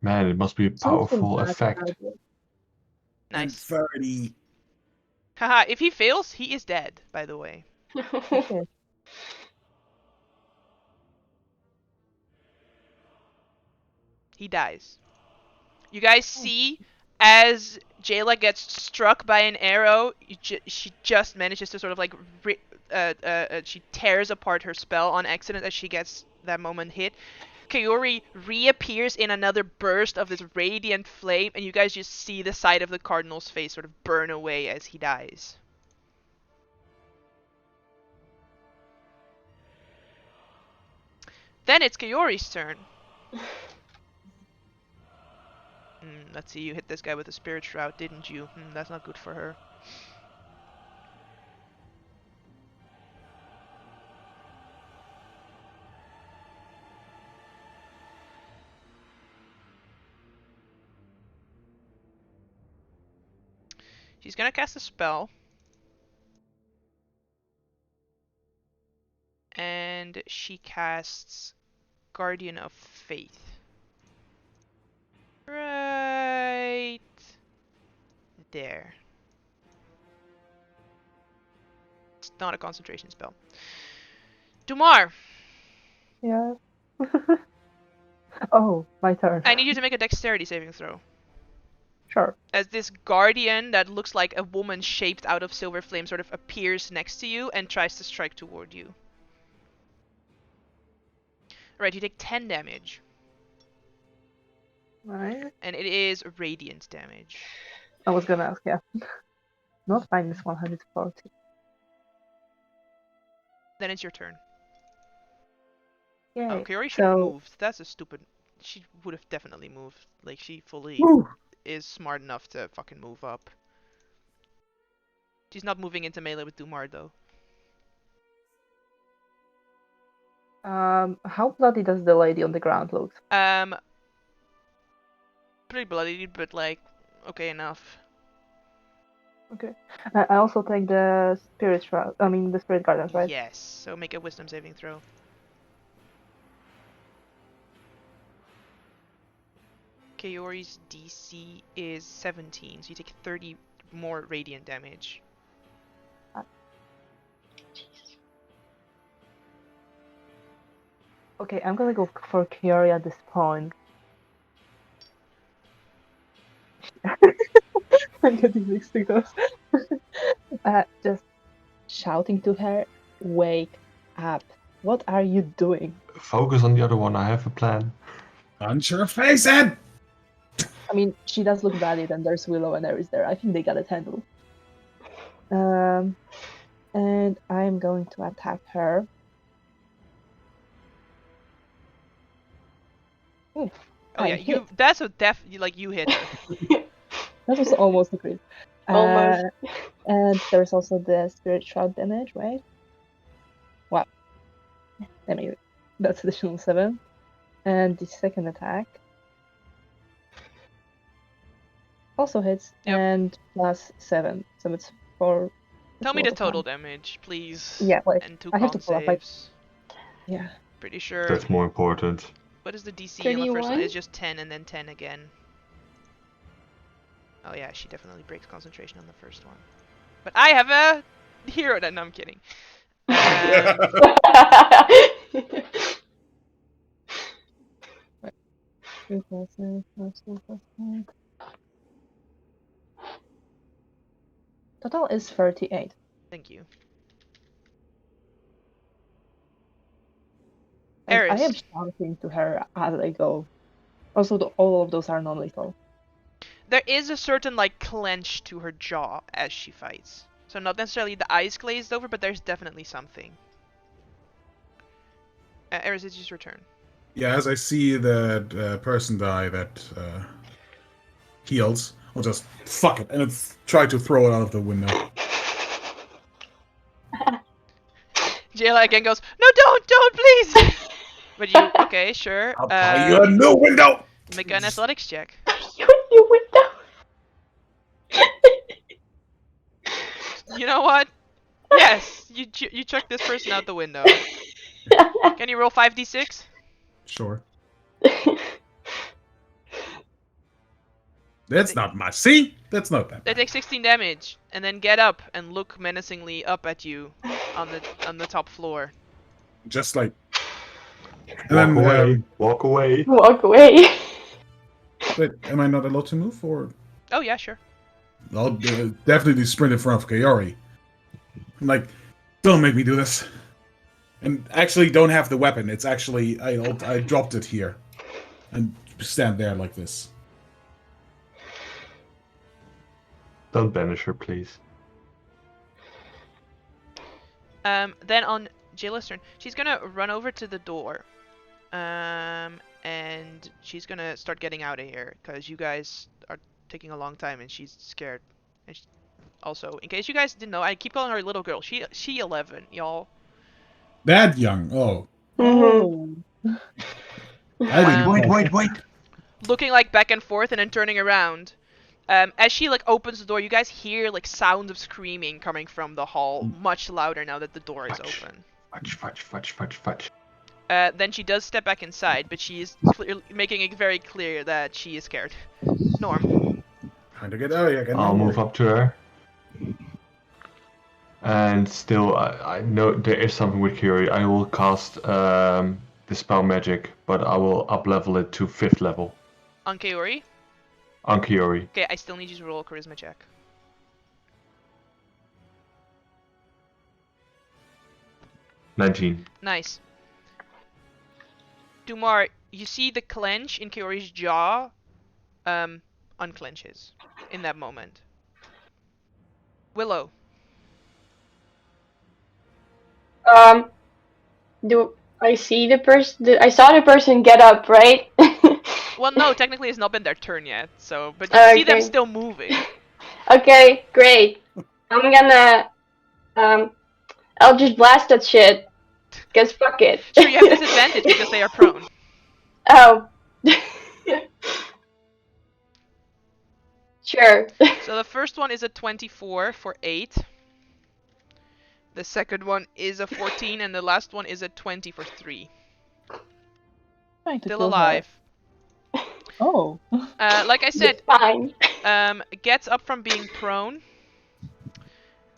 Man, it must be a powerful effect. Nice. 30. Haha, if he fails, he is dead, by the way. Okay. He dies. You guys see as Jayla gets struck by an arrow, she just manages to sort of like she tears apart her spell on accident as she gets that moment hit. Kaori reappears in another burst of this radiant flame, and you guys just see the side of the Cardinal's face sort of burn away as he dies. Then it's Kaori's turn. Let's see, you hit this guy with a Spirit Shroud, didn't you? That's not good for her. She's gonna cast a spell. And she casts Guardian of Faith. Right there. It's not a concentration spell. Dumar, Yeah. Oh, my turn. I need you to make a dexterity saving throw. Sure. As this guardian that looks like a woman shaped out of silver flame sort of appears next to you and tries to strike toward you. Right, you take 10 damage. Right. And it is radiant damage. I was gonna ask, yeah. Not minus 140. Then it's your turn. Yay. Oh, Kiori should have So, moved. That's a stupid... She would have definitely moved. Like, she fully Woo! is smart enough to fucking move up. She's not moving into melee with Dumar, though. how bloody does the lady on the ground look? Pretty bloody, but like, okay enough. Okay. I also take the spirit shroud. I mean, the spirit guardians, right? Yes, so make a wisdom saving throw. Kaori's DC is 17, so you take 30 more radiant damage. Okay, I'm gonna go for Kiori at this point. I'm getting mixed signals. Just shouting to her, wake up. What are you doing? Focus on the other one. I have a plan. Punch her face in! I mean, she does look valid, and there's Willow and Ares there. I think they got it handled. And I'm going to attack her. Ooh, Oh yeah, I you. hit. That's a you hit her. That was almost a crit. Almost. And there's also the spirit shroud damage, right? Wow. Anyway, that's additional 7. And the second attack also hits, Yep. and plus 7. So it's 4. Tell me the multiple total times. damage, please. Yeah, wait. And 2 I have con to pull up, like- saves. Yeah. Pretty sure. That's more important. What is the DC on the first one? 31? It's just 10 and then 10 again. Oh yeah, she definitely breaks concentration on the first one. But I have a hero that. No, I'm kidding. Total is 38. Thank you. And I am Eris. shouting to her as I go. Also, all of those are non-lethal. There is a certain like clench to her jaw as she fights. So not necessarily the eyes glazed over, but there's definitely something. Eris, it's your turn. Yeah, as I see that person die that heals, I'll just fuck it and try to throw it out of the window. Jayla again goes, no, don't, please. But you, okay, sure. I'll buy you a new window! Make an athletics check. You window. You know what? Yes, you chuck this person out the window. Can you roll 5d6? Sure. That's not much. See? That's not that They bad. take 16 damage, and then get up and look menacingly up at you on the top floor. Just like... And Walk then, away. Walk away. Walk away. wait, am I not allowed to move, or... Oh yeah, sure. I'll definitely sprint in front of Kaori. I'm like, don't make me do this. And actually don't have the weapon. It's actually, I dropped it here. And stand there like this. Don't banish her, please. Then on Jayla's turn, she's gonna run over to the door. And she's gonna start getting out of here, because you guys are taking a long time and she's scared. And also, in case you guys didn't know, I keep calling her little girl. She 11, y'all. That young, oh. Mhm. I didn't Um, know. Wait. Looking like back and forth and then turning around. As she like opens the door, you guys hear like sounds of screaming coming from the hall, much louder now that the door is Fudge. open. Fudge. Then she does step back inside, but she is making it very clear that she is scared. Norm. Trying to get out of here. I'll move up to her. And still, I know there is something with Curie. I will cast Dispel Magic, but I will up-level it to 5th level. On Kaori? On Curie. Okay, I still need you to roll a charisma check. 19. Nice. Dumar, you see the clench in Kaori's jaw unclenches in that moment. Willow. Do I see the person? I saw the person get up, right? Well, no, technically it's not been their turn yet, so... But you see them Okay. still moving. Okay, great. I'm gonna, I'll just blast that shit. Cause fuck it. Sure, you have disadvantage because they are prone. Oh. Sure. So the first one is a 24 for 8. The second one is a 14, and the last one is a 20 for 3. Trying to Still kill her. alive. Oh. Like I said, Fine. gets up from being prone,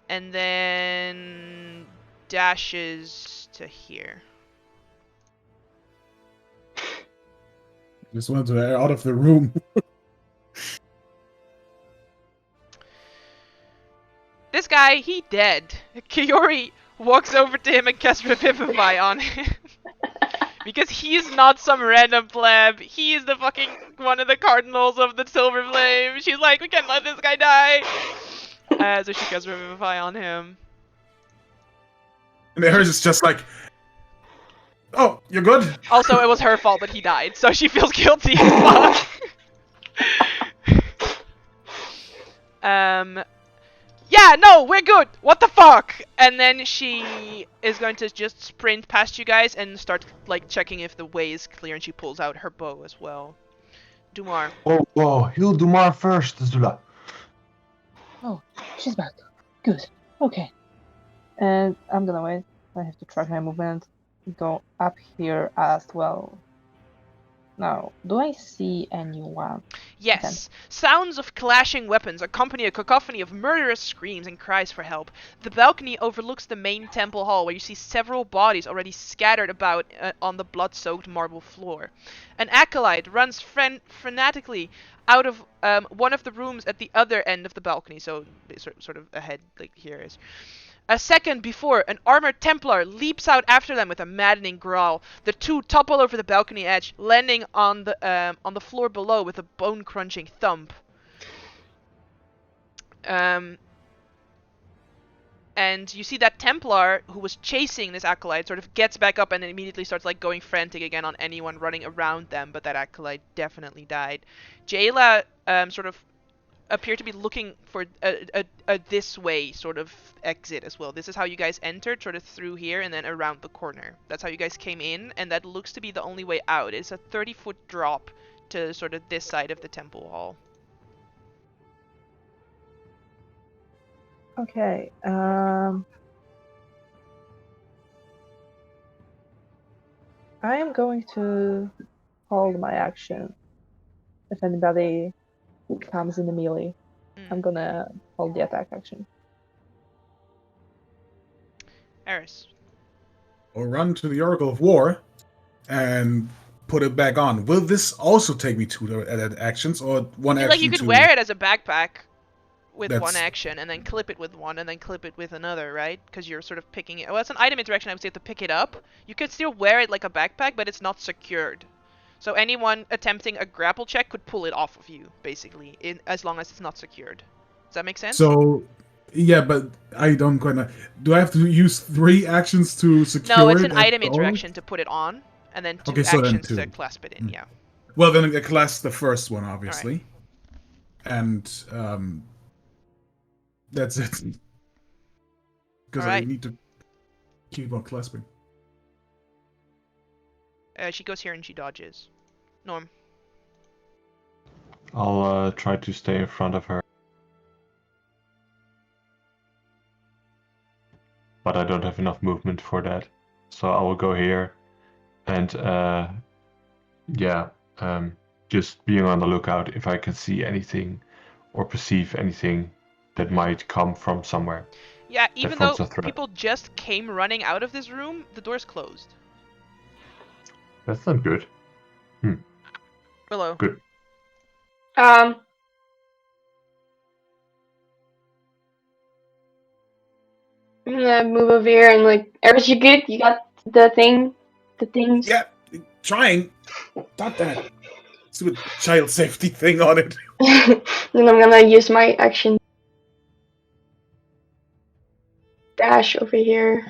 and then dashes to here. Just wanted to get out of the room. This guy, he dead. Kiori walks over to him and casts Revivify on him. Because he's not some random pleb. He is the fucking one of the cardinals of the Silver Flame. She's like, we can't let this guy die. So she casts Revivify on him. And hers is just like, oh, you're good? Also, it was her fault that he died, so she feels guilty as fuck. Yeah, no, we're good. What the fuck? And then she is going to just sprint past you guys and start like checking if the way is clear, and she pulls out her bow as well. Dumar. Oh, heal Dumar first, Zula. Oh, she's back. Good. Okay. And I'm gonna wait. I have to track my movement. Go up here as well. Now, do I see anyone? Yes. Sounds of clashing weapons accompany a cacophony of murderous screams and cries for help. The balcony overlooks the main temple hall, where you see several bodies already scattered about on the blood-soaked marble floor. An acolyte runs frenetically out of one of the rooms at the other end of the balcony, so sort of ahead, like here is. A second before, an armored Templar leaps out after them with a maddening growl. The two topple over the balcony edge, landing on the floor below with a bone-crunching thump. And you see that Templar, who was chasing this acolyte, sort of gets back up and then immediately starts like going frantic again on anyone running around them, but that acolyte definitely died. Jayla sort of appear to be looking for a this way sort of exit as well. This is how you guys entered, sort of through here and then around the corner. That's how you guys came in, and that looks to be the only way out. It's a 30-foot drop to sort of this side of the temple hall. Okay. I am going to hold my action. If anybody comes in the melee, I'm gonna hold the attack action. Eris. Or run to the Oracle of War and put it back on. Will this also take me to the actions, or one I feel action? like you could wear it as a backpack with That's- one action, and then clip it with one, and then clip it with another, right? Because you're sort of picking it. Well, it's an item interaction. I would say to pick it up. You could still wear it like a backpack, but it's not secured. So anyone attempting a grapple check could pull it off of you, basically, as long as it's not secured. Does that make sense? So, yeah, but I don't quite know. Do I have to use 3 actions to secure it? No, it's an at item all? interaction to put it on, and then 2 Okay, so then actions to 2. clasp it in, yeah. Well, then I class the first one, obviously. And, that's it. Because I Alright. need to keep on clasping. She goes here and she dodges. Norm. I'll try to stay in front of her. But I don't have enough movement for that. So I will go here and just being on the lookout if I can see anything or perceive anything that might come from somewhere. Yeah, even though forms a threat. people just came running out of this room, the door's closed. That's not good. Willow. Good. Um. I'm gonna move over here and like, Eris, you good? You got the thing? The things? Yeah, trying. Stop that. Stupid child safety thing on it. Then I'm gonna use my action dash over here.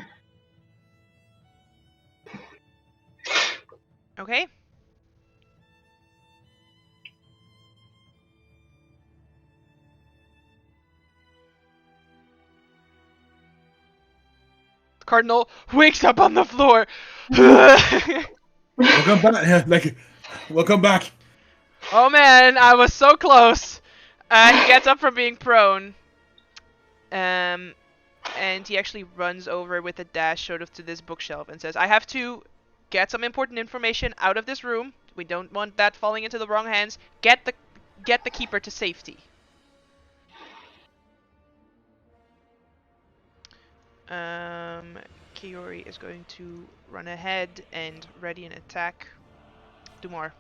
Okay. Cardinal wakes up on the floor. Welcome back. Welcome back. Oh man, I was so close. He gets up from being prone. And he actually runs over with a dash sort of to this bookshelf and says, I have to get some important information out of this room. We don't want that falling into the wrong hands. Get the keeper to safety. Kiori is going to run ahead and ready an attack. Do more.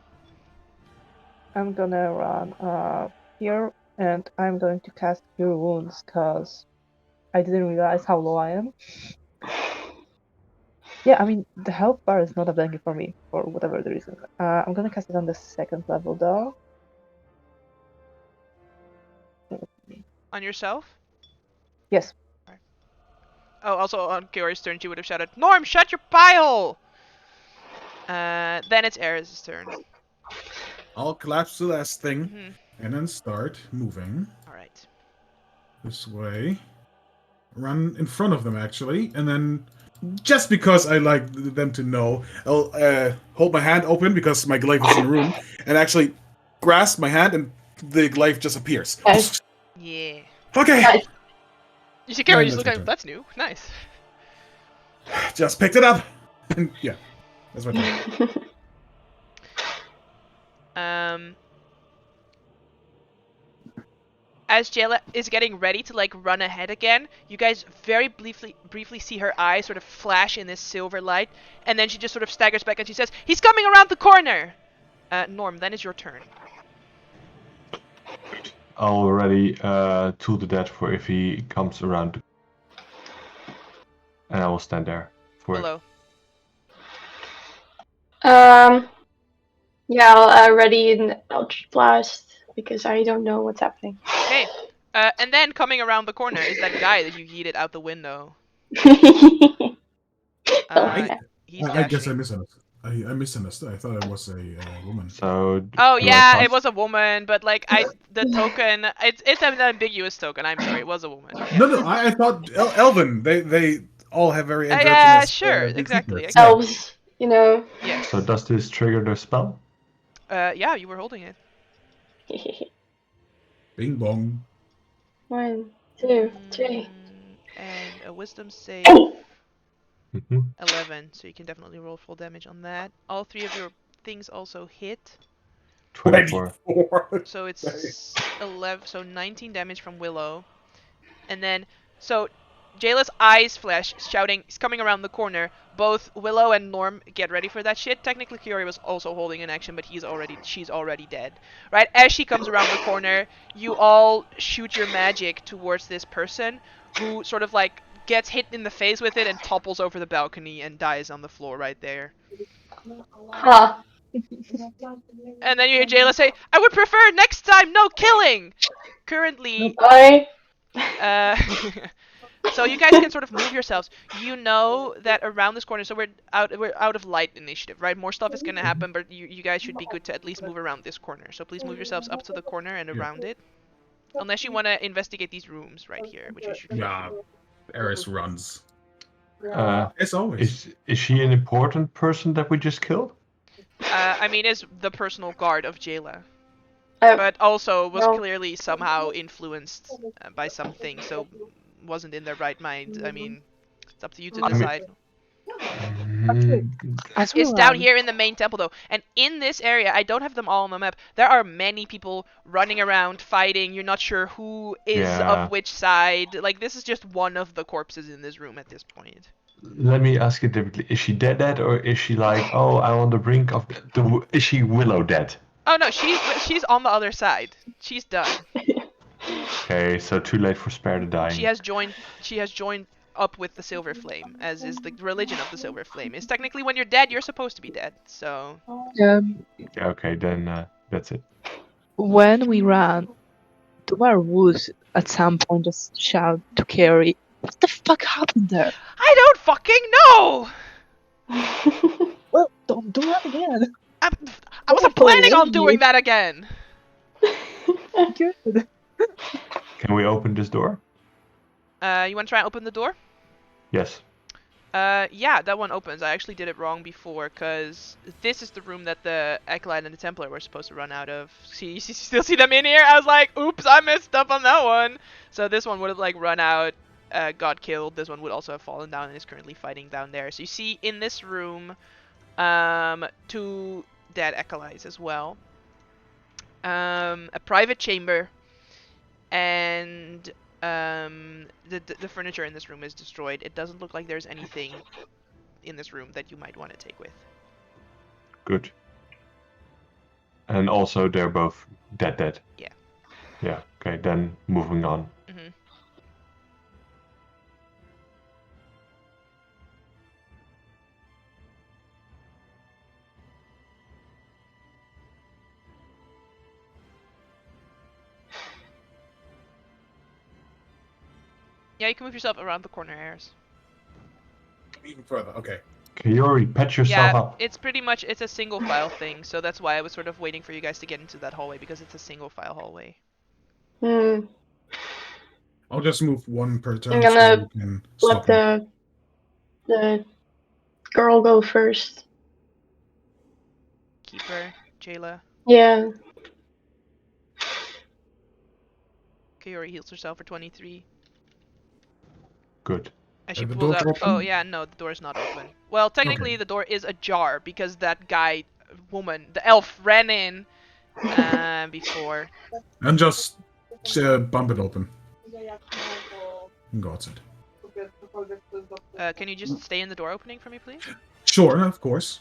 I'm gonna run here, and I'm going to cast Cure Wounds, because I didn't realize how low I am. Yeah, I mean, the health bar is not a blanket for me, for whatever the reason. I'm gonna cast it on the 2nd level, though. On yourself? Yes. Oh, also on Kiori's turn, she would have shouted, Norm, shut your pie hole! Then it's Eris' turn. I'll collapse the last thing Mhm. and then start moving Alright. this way. Run in front of them, actually, and then just because I like them to know, I'll hold my hand open because my glaive is in the room, and actually grasp my hand, and the glaive just appears. Nice. Yeah. Okay, Nice. You see Kiori Yeah, just that's looking, my turn. that's new. Nice. just picked it up. And yeah, that's my turn. As Jayla is getting ready to like run ahead again, you guys very briefly see her eyes sort of flash in this silver light, and then she just sort of staggers back and she says, "He's coming around the corner." Norm, then it's your turn. I'll already tool the dead for if he comes around. And I will stand there for it. Willow. Yeah, I'll ready an Eldritch Blast because I don't know what's happening. Okay. And then coming around the corner is that guy that you yeeted out the window. He's I guess I dashing. misunderstood. I misunderstood. I thought it was a woman. So. Oh do I yeah, cast- it was a woman, but like the token, it's an ambiguous token. I'm sorry, it was a woman. Yeah. No, I thought Elven. They all have very androgynous. Yeah, sure, exactly. features. Elves, you know. Yes. So does this trigger the spell? Yeah, you were holding it. Bing bong. 1, 2, 3. And a wisdom save. Mm-hmm. 11, so you can definitely roll full damage on that. All three of your things also hit. 24. 24. So it's 11, so 19 damage from Willow. And then, so Jayla's eyes flash, shouting, he's coming around the corner. Both Willow and Norm get ready for that shit. Technically, Kiori was also holding an action, but she's already dead. Right? As she comes around the corner, you all shoot your magic towards this person who sort of like gets hit in the face with it and topples over the balcony and dies on the floor right there. Huh. And then you hear Jayla say, I would prefer next time no killing! Currently, Bye. so you guys can sort of move yourselves. You know that around this corner, so we're out of light initiative, right? More stuff is gonna happen, but you guys should be good to at least move around this corner. So please move yourselves up to the corner and around it. Unless you want to investigate these rooms right here, which you should Yeah, Eris runs. Is As always. she an important person that we just killed? I mean, is the personal guard of Jayla. but also was well- clearly somehow influenced by something, so wasn't in their right mind. I mean, it's up to you to I mean- decide. As we It's down ran, here in the main temple though, and in this area, I don't have them all on the map. There are many people running around fighting. You're not sure who is Yeah. of which side. Like, this is just one of the corpses in this room at this point. Let me ask you differently. Is she dead, or is she like, oh, I'm on the brink of is she Willow dead? Oh no, she's on the other side. She's done. Okay, so too late for Spare the Dying. She has joined up with the Silver Flame, as is the religion of the Silver Flame. It's technically when you're dead, you're supposed to be dead. So Yeah, okay, then that's it. when we ran, Dumar would at some point just shout to Carrie, "What the fuck happened there?" I don't fucking know. Well, don't do that again. I wasn't planning on doing that again. Good. Can we open this door? You want to try and open the door? Yes. Yeah, that one opens. I actually did it wrong before, because this is the room that the Acolyte and the Templar were supposed to run out of. See, you still see them in here? I was like, oops, I messed up on that one. So this one would have, like, run out, got killed. This one would also have fallen down and is currently fighting down there. So you see in this room, 2 dead Acolytes as well. A private chamber, and the furniture in this room is destroyed. It doesn't look like there's anything in this room that you might want to take with. Good. And also, they're both dead. Yeah. Yeah, okay, then moving on. Mm-hmm. Yeah, you can move yourself around the corner areas. Even further. Okay. Kiori, patch yourself Yeah, up. it's pretty much, it's a single file thing, so that's why I was sort of waiting for you guys to get into that hallway, because it's a single file hallway. Hmm. I'll just move one per turn I'm so gonna we can Let stop him. the girl go first. Keeper, Jayla. Yeah. Kiori heals herself for 23. Good. And she The pulls door's out. open? Oh yeah, no, the door is not open. Well, technically the door is ajar because that guy, woman, the elf ran in before. And just bump it open. Got it. Can you just stay in the door opening for me, please? Sure, of course.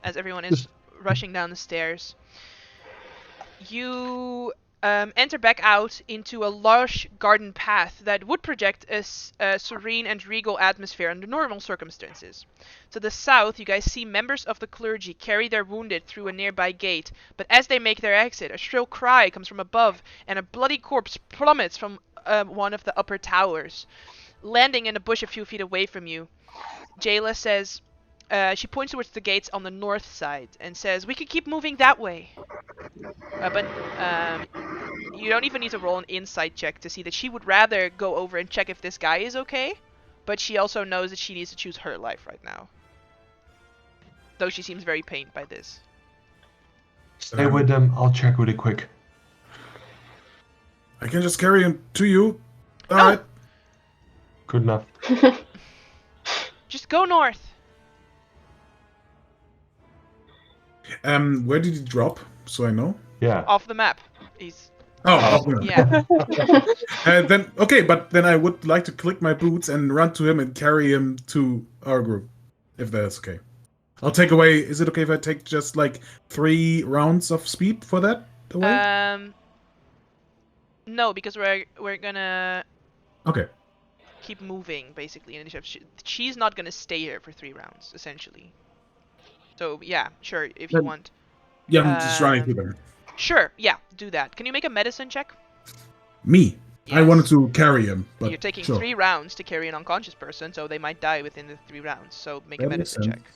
As everyone is rushing down the stairs, you enter back out into a lush garden path that would project a serene and regal atmosphere under normal circumstances. To the south, you guys see members of the clergy carry their wounded through a nearby gate, but as they make their exit, a shrill cry comes from above, and a bloody corpse plummets from one of the upper towers, landing in a bush a few feet away from you. Jayla says, she points towards the gates on the north side and says, "We could keep moving that way." But you don't even need to roll an insight check to see that she would rather go over and check if this guy is okay, but she also knows that she needs to choose her life right now. Though she seems very pained by this. Stay with them, I'll check with it quick. I can just carry him to you. No. Alright. Good enough. Just go north. Where did he drop? So I know. Yeah. Off the map. He's... Oh, Yeah. then okay, but then I would like to click my boots and run to him and carry him to our group, if that's okay. I'll take away. Is it okay if I take just like 3 rounds of speed for that away? No, because we're gonna Okay. keep moving, basically. And she's not gonna stay here for 3 rounds, essentially. So, yeah, sure, if you Then- want. Yeah, I'm just running to them. Sure, yeah, do that. Can you make a medicine check? Me. I Yes. wanted to carry him, but You're taking sure. 3 rounds to carry an unconscious person, so they might die within the 3 rounds. So make a That makes medicine sense. check.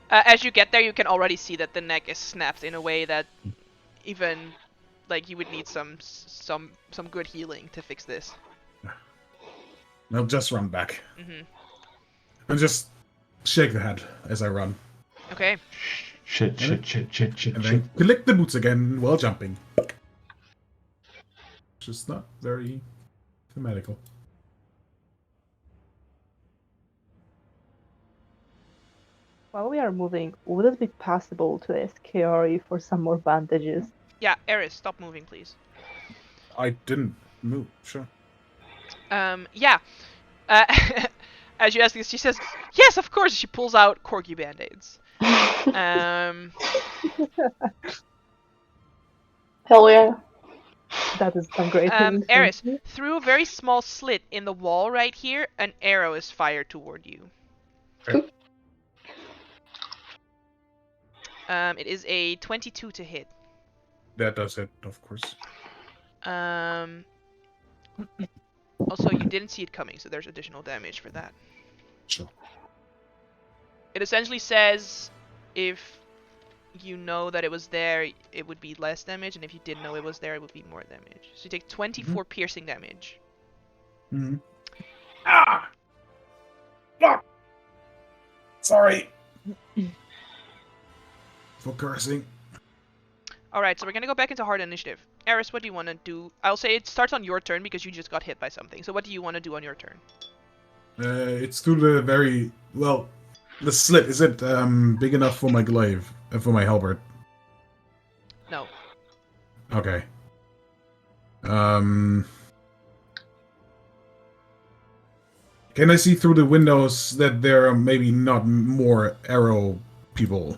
As you get there, you can already see that the neck is snapped in a way that even, like, you would need some good healing to fix this. I'll just run back Hmm. and just shake the head as I run. Okay. Shit. And then collect the boots again while jumping. Just not very thematical. While we are moving, would it be possible to ask Kaori for some more bandages? Yeah, Eris, stop moving, please. I didn't move. Sure. Yeah. Uh, as you ask this, she says, "Yes, of course." She pulls out corgi band-aids. Hell yeah. That is some great news. Eris, through a very small slit in the wall right here, an arrow is fired toward you. Okay. It is a 22 to hit. That does it, of course. Also, you didn't see it coming, so there's additional damage for that. Sure. It essentially says if you know that it was there, it would be less damage, and if you didn't know it was there, it would be more damage. So you take 24 piercing damage. Mm-hmm. Ah! Fuck! Sorry. For cursing. Alright, so we're gonna go back into hard initiative. Eris, what do you want to do? I'll say it starts on your turn because you just got hit by something. So what do you want to do on your turn? It's through the very... Well, the slit, is it big enough for my glaive? For my halberd? No. Okay. Can I see through the windows that there are maybe not more arrow people?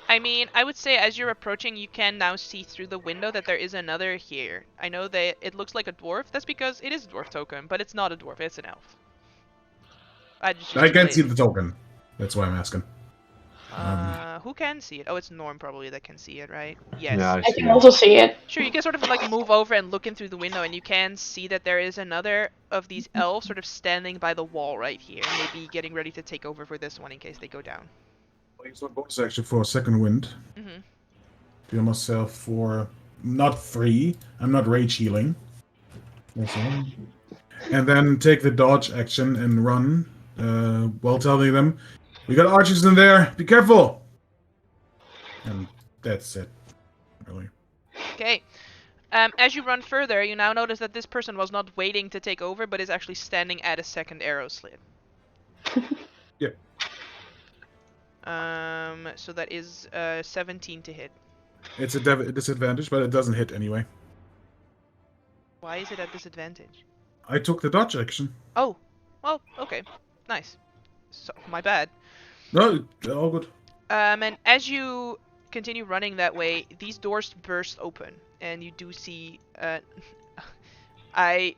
I mean, I would say as you're approaching, you can now see through the window that there is another here. I know that it looks like a dwarf. That's because it is a dwarf token, but it's not a dwarf. It's an elf. I can't see the token. That's why I'm asking. Who can see it? Oh, it's Norm probably that can see it, right? Yes. Yeah, I can also see it. Sure, you can sort of like move over and look in through the window, and you can see that there is another of these elves sort of standing by the wall right here, maybe getting ready to take over for this one in case they go down. Use one bonus action for a second wind. Mm-hmm. Heal myself for not 3. I'm not rage healing. And then take the dodge action and run while telling them, "We got archers in there. Be careful." And that's it. Really. Okay. As you run further, you now notice that this person was not waiting to take over, but is actually standing at a second arrow slit. Yep. So that is 17 to hit. It's a disadvantage, but it doesn't hit anyway. Why is it at disadvantage? I took the dodge action. Oh, well, okay, nice. So my bad. No, all good. And as you continue running that way, these doors burst open, and you do see. I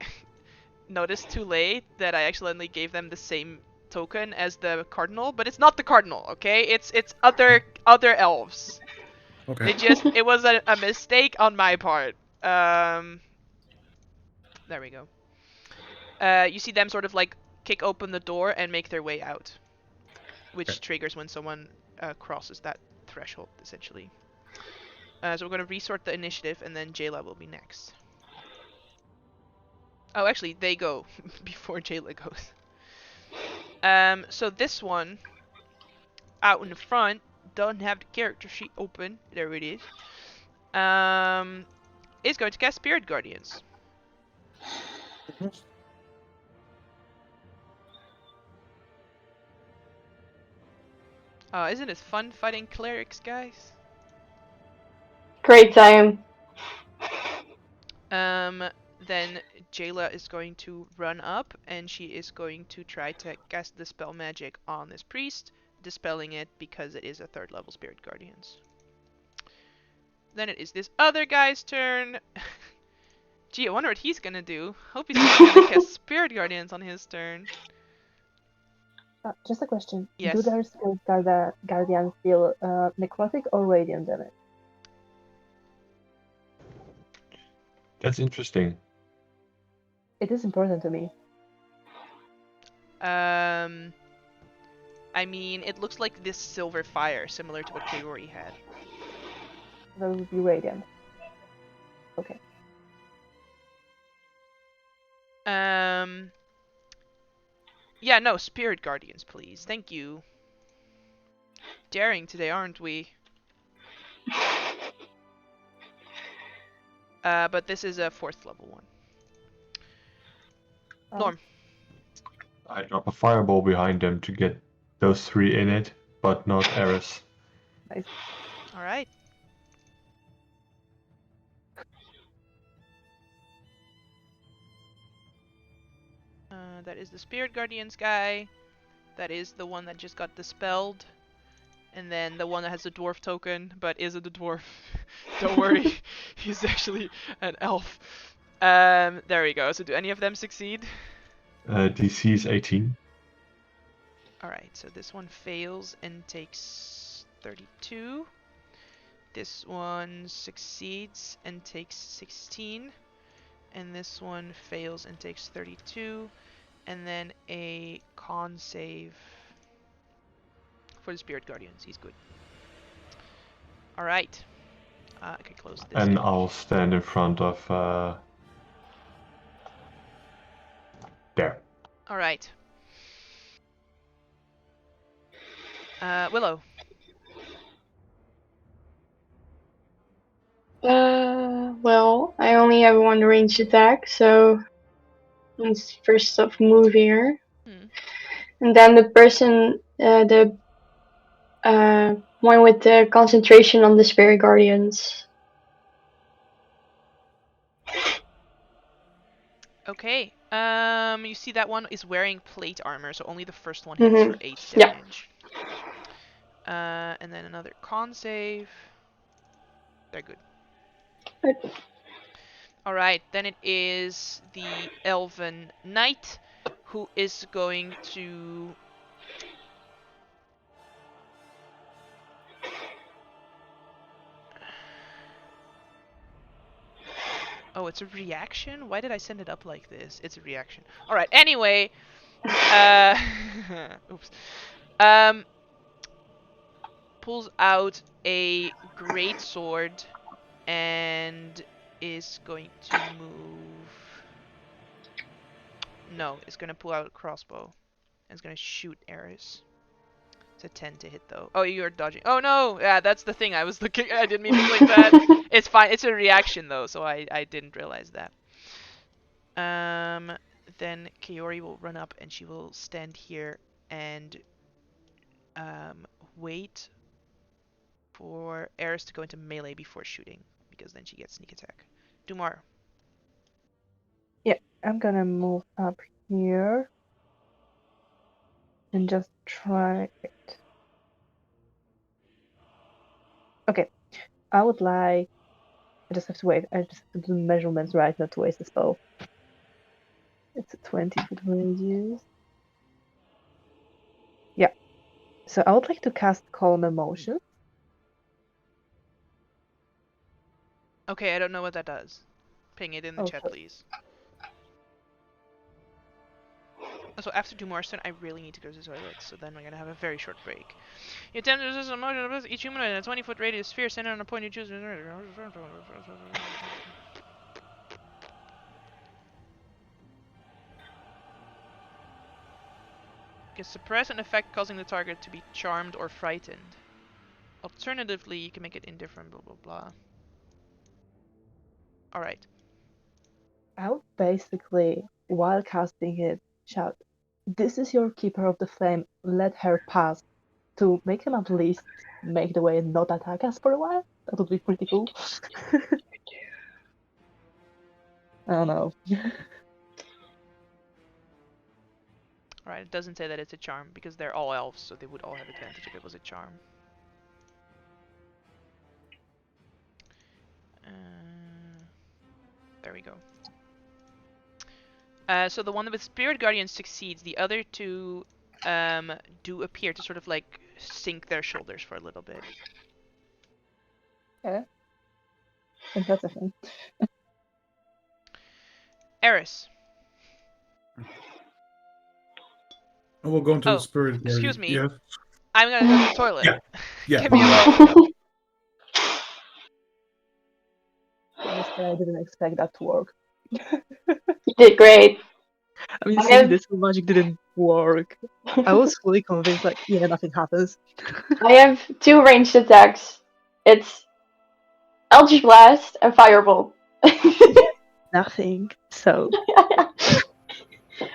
noticed too late that I accidentally gave them the same token as the cardinal, but it's not the cardinal. Okay, it's other elves. Okay. It was a mistake on my part. There we go. You see them sort of like kick open the door and make their way out, which triggers when someone crosses that threshold, essentially. So we're going to resort the initiative, and then Jayla will be next. Oh, actually, they go before Jayla goes. So this one, out in the front, doesn't have the character sheet open. There it is. Is going to cast Spirit Guardians. Isn't it fun fighting clerics, guys? Great time. Then Jayla is going to run up, and she is going to try to cast Dispel Magic on this priest, dispelling it because it is a 3rd level Spirit Guardians. Then it is this other guy's turn. Gee, I wonder what he's gonna do. Hope he's not gonna cast Spirit Guardians on his turn. Just a question. Yes. Do their Spirit Guardians deal necrotic or radiant damage? That's interesting. It is important to me. I mean, it looks like this silver fire, similar to what Kaori had. That would be radiant. Okay. Yeah, no, Spirit Guardians, please. Thank you. daring today, aren't we? But this is a 4th level one. Oh. Norm. I drop a fireball behind them to get those 3 in it, but not Eris. Nice. All right. That is the Spirit Guardians guy. That is the one that just got dispelled. And then the one that has the dwarf token, but isn't a dwarf. Don't worry, he's actually an elf. There we go. So do any of them succeed? DC is 18. Alright, so this one fails and takes 32. This one succeeds and takes 16. And this one fails and takes 32. And then a con save for the Spirit Guardians. He's good. Alright. I can close this. And I'll stand in front of there. Alright. Willow. Well, I only have one ranged attack, so let's first off move here. And then the person, the one with the concentration on the Spirit Guardians. Okay. You see that one is wearing plate armor, so only the first one hits Mhm. for 8 Yeah. damage. And then another con save. They're good. Good. Alright, then it is the Elven Knight who is going to... Oh, it's a reaction? Why did I send it up like this? It's a reaction. Alright, anyway. Oops. Pulls out a great sword and is going to move. No, it's gonna pull out a crossbow. And it's gonna shoot Eris. It's a 10 to hit though. Oh, you're dodging. Oh no! Yeah, that's the thing. I was looking. I didn't mean to click that. It's fine. It's a reaction though, so I didn't realize that. Then Kaori will run up and she will stand here and wait for Eris to go into melee before shooting, because then she gets sneak attack. Dumar. Yeah, I'm gonna move up here and just try it. Okay, I would like. I just have to wait. I just have to do measurements right, not to waste the spell. It's a 20-foot radius. Yeah. So I would like to cast Calm Emotion. Okay, I don't know what that does. Ping it in the chat, Okay. please. Also, after Dumar's turn, I really need to go to the toilet, so then we're gonna have a very short break. You attempt to resist a motion of each humanoid in a 20-foot radius sphere centered on a point you choose. You can suppress an effect causing the target to be charmed or frightened. Alternatively, you can make it indifferent, blah blah blah. Alright. I would basically, while casting it, shout, "This is your keeper of the flame, let her pass," to make him at least make the way and not attack us for a while. That would be pretty cool. I don't know. Alright, it doesn't say that it's a charm, because they're all elves, so they would all have advantage if it was a charm. There we go. So the one with Spirit Guardian succeeds. The other two do appear to sort of like sink their shoulders for a little bit. Okay. I think that's a thing. Eris. Oh, we'll go into Oh, the spirit. excuse me. Yeah. I'm gonna go to the toilet. Yeah. Yeah. Give me a moment. Honestly, I didn't expect that to work. You did great. I mean, I seeing have- this magic didn't work. I was fully convinced, like, yeah, nothing happens. I have 2 ranged attacks. It's Eldritch Blast and Firebolt. Nothing. So,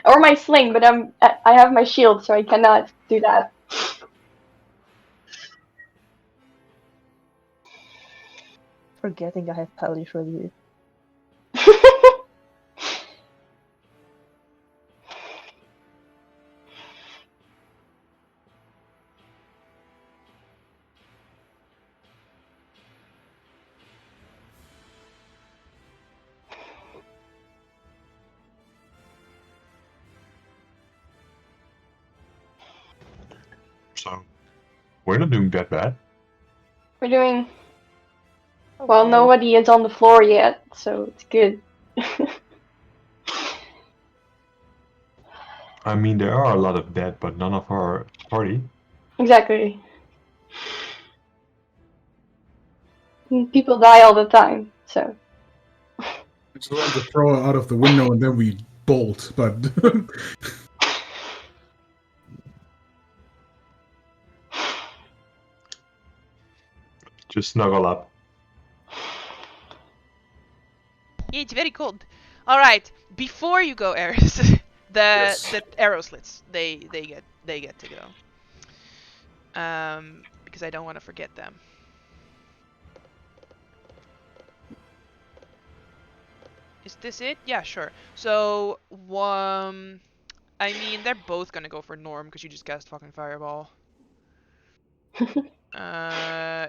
Or my sling, but I have my shield, so I cannot do that. forgetting I have Pelish review. So we're not doing that bad. We're doing well. Okay. Nobody is on the floor yet, so it's good. I mean, there are a lot of dead, but none of our party. Exactly. People die all the time, so. I just want to throw her out of the window and then we bolt, but Just snuggle up. Yeah, it's very cold. All right, before you go, Eris, the arrow slits they get to go. Because I don't want to forget them. Is this it? Yeah, sure. So, I mean, they're both gonna go for Norm because you just cast fucking Fireball.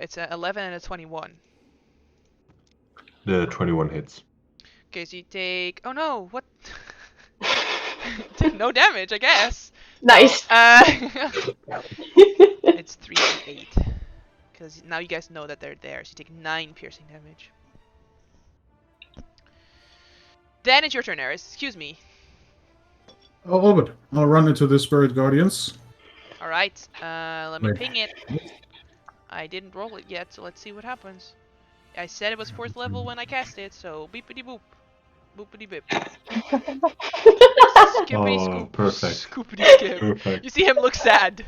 It's a 11 and a 21. The 21 hits. Okay, so you take. Oh no, what? Take no damage, I guess. Nice. It's 3d8. Because now you guys know that they're there, so you take 9 piercing damage. Then it's your turn, Eris. Excuse me. oh, but I'll run into the Spirit Guardians. Alright, let me Wait. ping it. I didn't roll it yet, so let's see what happens. I said it was 4th level when I cast it, so beepity boop. Boopity bip. Skippity Oh, scoop. perfect. Scoopity skip. Perfect. You see him look sad.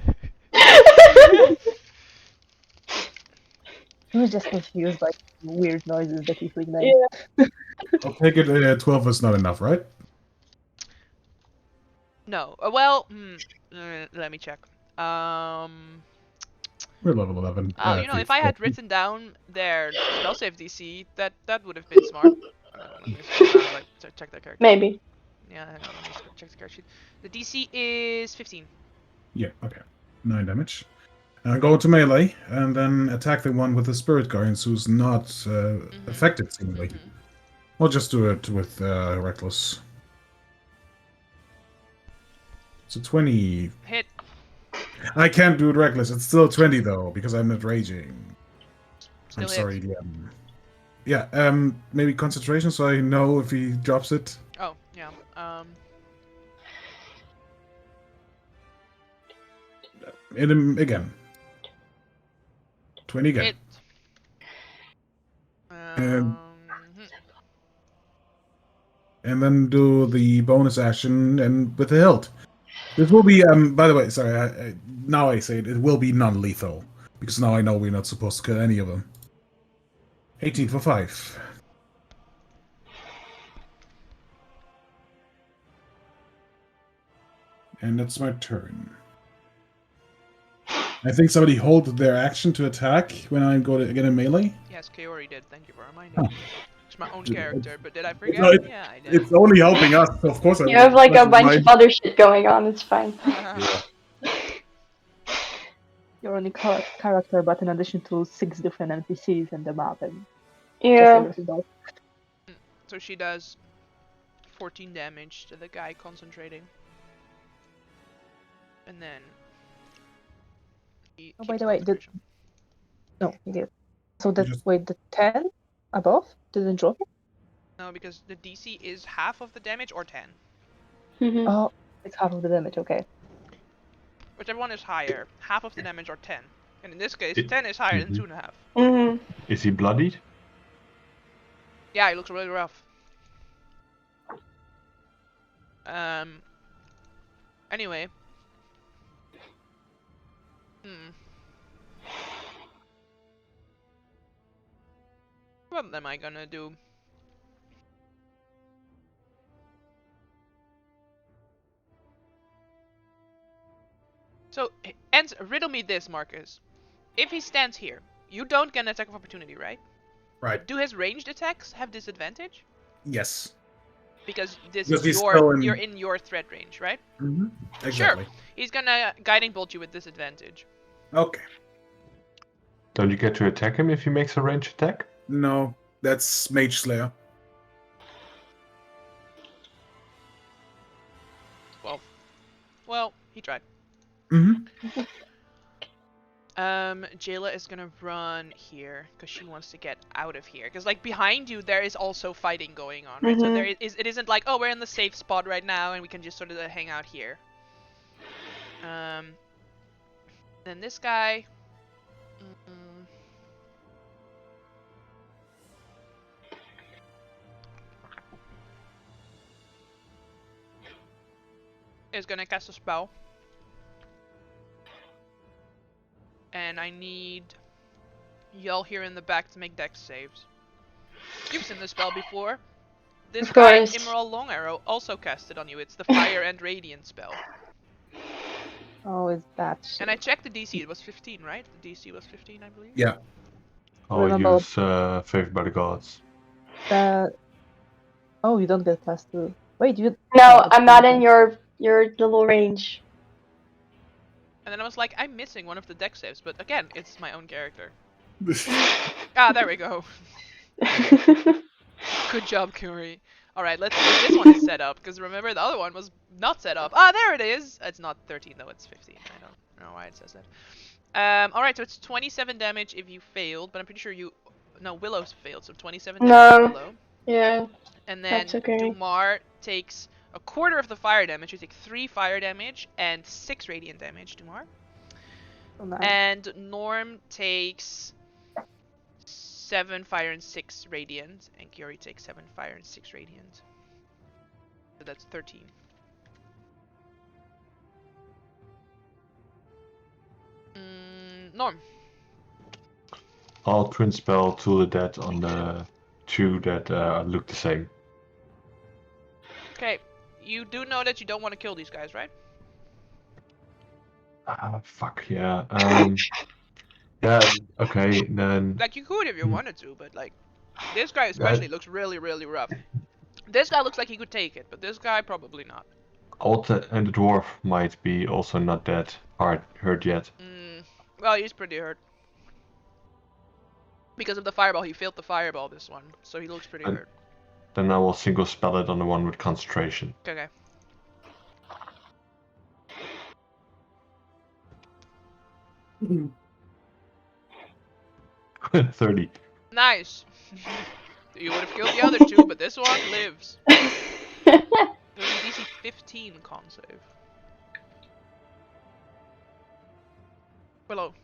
He was just confused by weird noises that he made. Yeah. I'll take it. 12 is not enough, right? No. Well, let me check. We're level 11. You know, if I had written down their spell save DC, that would have been smart. Let me check that character. Maybe. Yeah, hang on, let me just check the character sheet. The DC is 15. Yeah, okay. 9 damage. Go to melee and then attack the one with the Spirit Guardians who's not affected, seemingly. We'll just do it with Reckless. It's a 20. Hit. I can't do it Reckless. It's still 20, though, because I'm not raging. Still I'm hit. sorry, DM. Yeah, maybe concentration so I know if he drops it. Oh, yeah. Hit him again. 20 again. Hit. And then do the bonus action and with the hilt. This will be, by the way, sorry, now I say it, it will be non-lethal. Because now I know we're not supposed to kill any of them. 18 for 5. And that's my turn. I think somebody hold their action to attack when I go to get a melee. Yes, Kaori did. Thank you for reminding me. It's my own character, but did I forget? No, Yeah, I did. It's only helping us, so of course I You have like a bunch of other shit going on, it's fine. You're only character, but in addition to 6 different NPCs in the map, and just Yeah. everything else. So she does 14 damage to the guy concentrating. And then... he Oh, by keeps the way, concentration. No, he did. So the Just- wait, the 10 above didn't drop it? No, because the DC is half of the damage or 10. Mhm. Oh, it's half of the damage, okay. Whichever one is higher. Half of the damage or 10. And in this case, It- 10 is higher than Mhm. 2.5. Mhm. Is he bloodied? Yeah, he looks really rough. Anyway. Hmm. What am I gonna do? So, riddle me this, Marcus. If he stands here, you don't get an attack of opportunity, right? Right. Do his ranged attacks have disadvantage? Yes. Because this Because is he's still in... you're in your threat range, right? Mm-hmm. Exactly. Sure. He's gonna guiding bolt you with disadvantage. Okay. Don't you get to attack him if he makes a range attack? No, that's Mage Slayer. Well, he tried. Mm-hmm. Jayla is gonna run here because she wants to get out of here. Because like behind you, there is also fighting going on, right? So there is. It isn't like, oh, we're in the safe spot right now and we can just sort of hang out here. Then this guy. Is gonna cast a spell. And I need y'all here in the back to make dex saves. You've seen this spell before. This guy, Emerald Long Arrow, also cast it on you. It's the Fire and Radiant spell. Oh, is that shit. And I checked the DC. It was 15, right? The DC was 15, I believe. Yeah. I'll use Favored by the Gods. Oh, you don't get plus 2. Wait, you... No, I'm not in your little range. And then I was like, I'm missing one of the dex saves, but again, it's my own character. Ah, there we go. Good job, Curry. Alright, let's see if this one is set up, because remember the other one was not set up. Ah, there it is! It's not 13 though, it's 15. I don't know why it says that. Alright, so it's 27 damage if you failed, but I'm pretty sure you... No, Willow's failed, so 27 damage for Willow. Yeah. And then Dumar takes a quarter of the fire damage. You take 3 fire damage and 6 radiant damage, Dumar. Oh, nice. And Norm takes 7 fire and 6 radiant, and Kiori takes 7 fire and 6 radiant. So that's 13. Norm. I'll twin spell Tool the Dead on the 2 that look the same. Okay, you do know that you don't want to kill these guys, right? Fuck yeah. Yeah, okay, then... Like, you could if you wanted to, but like, this guy especially looks really, really rough. This guy looks like he could take it, but this guy probably not. Alta and the dwarf might be also not that hurt yet. Well, he's pretty hurt. Because of the fireball, he failed the fireball this one, so he looks pretty hurt. Then I will single spell it on the one with concentration. Okay. Mm-hmm. 30. Nice. You would have killed the other 2, but this one lives. Doing DC 15 con save. Willow.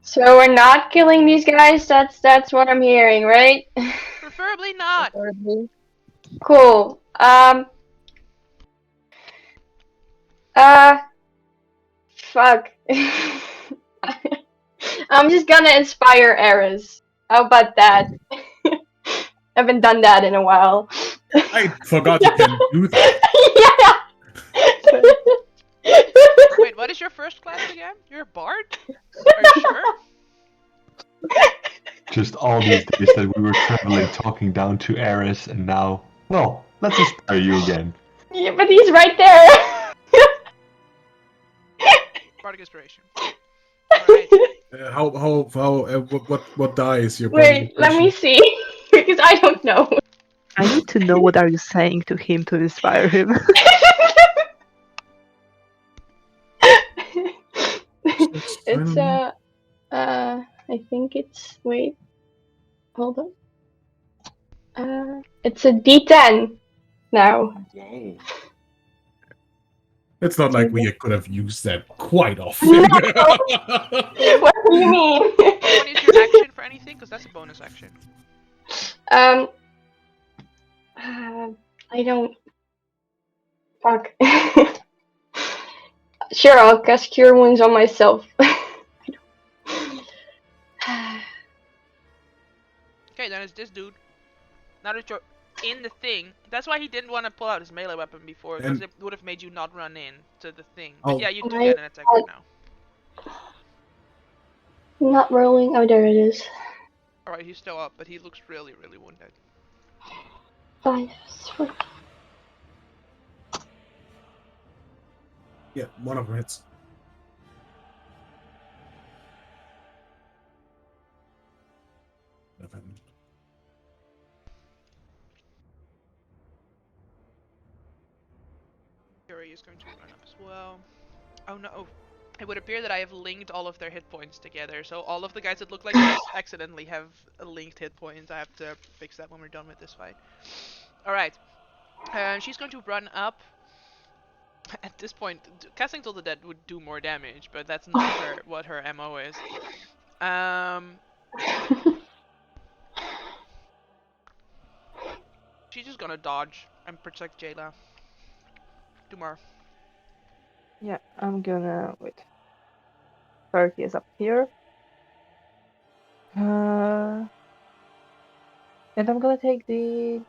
So we're not killing these guys. That's what I'm hearing, right? Preferably not. Cool. Fuck. I'm just gonna inspire Eris. How about that? Haven't done that in a while. I forgot you can do that. Yeah. Wait, what is your first class again? You're a bard? Are you sure? Just all these days that we were traveling, talking down to Eris, and now, well, let's inspire you again. Yeah, but he's right there. Bardic inspiration. Alright. What die is your... Wait, let me see. Because I don't know. I need to know what are you saying to him to inspire him. It's I think it's, wait, hold on. It's a D10 now. It's not like we could have used that quite often. No. What do you mean? What is your action for anything? Because that's a bonus action. I don't. Fuck. Sure, I'll cast Cure Wounds on myself. Okay, then it's this dude. Now that you're in the thing, that's why he didn't want to pull out his melee weapon before, because And it would have made you not run in to the thing. I'll- But yeah, you do get an attack right now. Not rolling. Oh, there it is. Alright, he's still up, but he looks really, really wounded. 5, 4. Yeah, one of them hits. Fury is going to run up as well. Oh no. It would appear that I have linked all of their hit points together, so all of the guys that look like this accidentally have linked hit points. I have to fix that when we're done with this fight. Alright. She's going to run up. At this point, casting Till the Dead would do more damage, but that's not what her MO is. She's just gonna dodge and protect Jayla. Dumar. Yeah, I'm gonna wait. 30 is up here. And I'm gonna take the.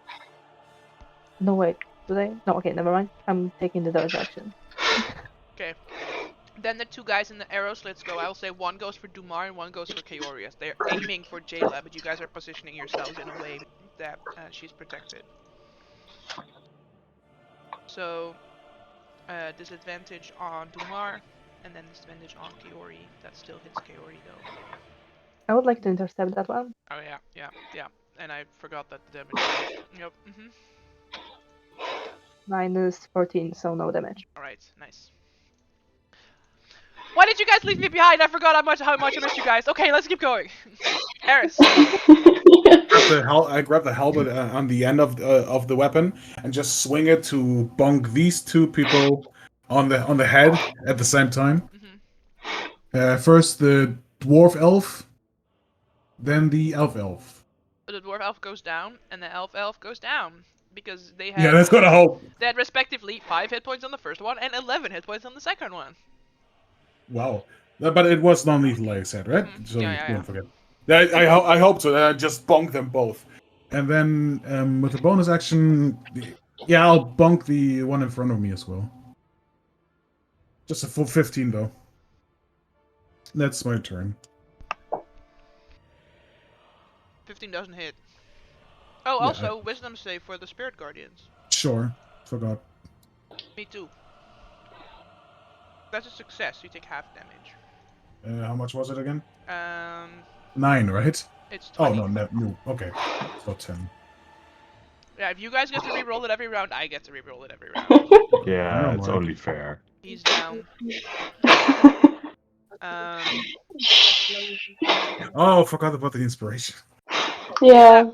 No wait, do they? No, okay, never mind. I'm taking the dodge action. Okay. Then the two guys in the arrow slits go. I'll say one goes for Dumar and one goes for Kaorias. They're aiming for Jayla, but you guys are positioning yourselves in a way that she's protected. So, disadvantage on Dumar, and then disadvantage on Kaori. That still hits Kaori though. I would like to intercept that one. Oh yeah. And I forgot that the damage. Yep. Minus 14, so no damage. Alright, nice. Why did you guys leave me behind? I forgot how much I missed you guys. Okay, let's keep going. Eris. I grab the helmet on the end of the weapon and just swing it to bonk these two people on the head at the same time. First the dwarf elf, then the elf. The dwarf elf goes down, and the elf goes down. Because they had, Yeah, that's gonna help. They had respectively 5 hit points on the first one and 11 hit points on the second one. Wow. But it was non-lethal, like I said, right? So Yeah. don't forget. I hope so. I just bonk them both. And then with the bonus action, yeah, I'll bonk the one in front of me as well. Just a full 15, though. That's my turn. 15 doesn't hit. Oh, Yeah, also, wisdom save for the spirit guardians. Sure. Forgot. Me too. That's a success. You take half damage. How much was it again? 9, right? It's 20. Oh, no. Okay. So 10. Yeah, if you guys get to reroll it every round, I get to reroll it every round. Yeah, it's only fair. He's down. Oh, forgot about the inspiration. Yeah.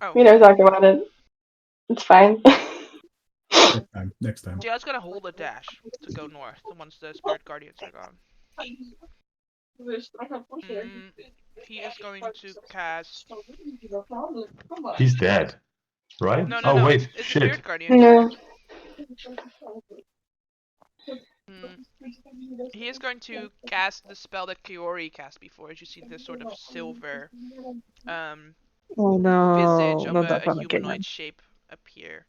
Oh. We don't talk about it. It's fine. Next time. Jayla's gonna hold a dash to go north once the spirit guardians are gone. He is going to cast. He's dead, right? No. Oh wait, It's shit. the spirit guardian. No. He is going to cast the spell that Kaori cast before. As you see this sort of silver Oh no, visage of not that a one again. humanoid shape appear.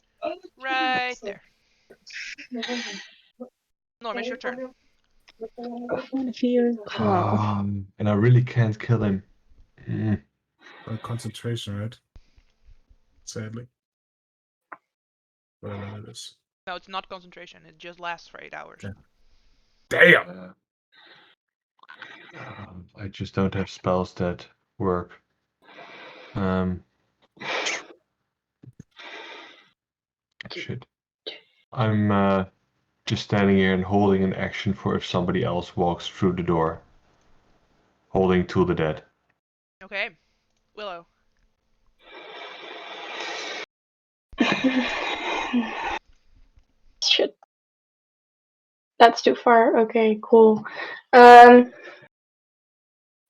Right there. Norm, it's your turn. And I really can't kill him. Concentration, right? Sadly. Whatever it is. No, it's not concentration. It just lasts for 8 hours. Okay. Damn! I just don't have spells that work. Shit. I'm just standing here and holding an action for if somebody else walks through the door. Holding Till the Dead. Okay. Willow. Shit. That's too far. Okay, cool. I'm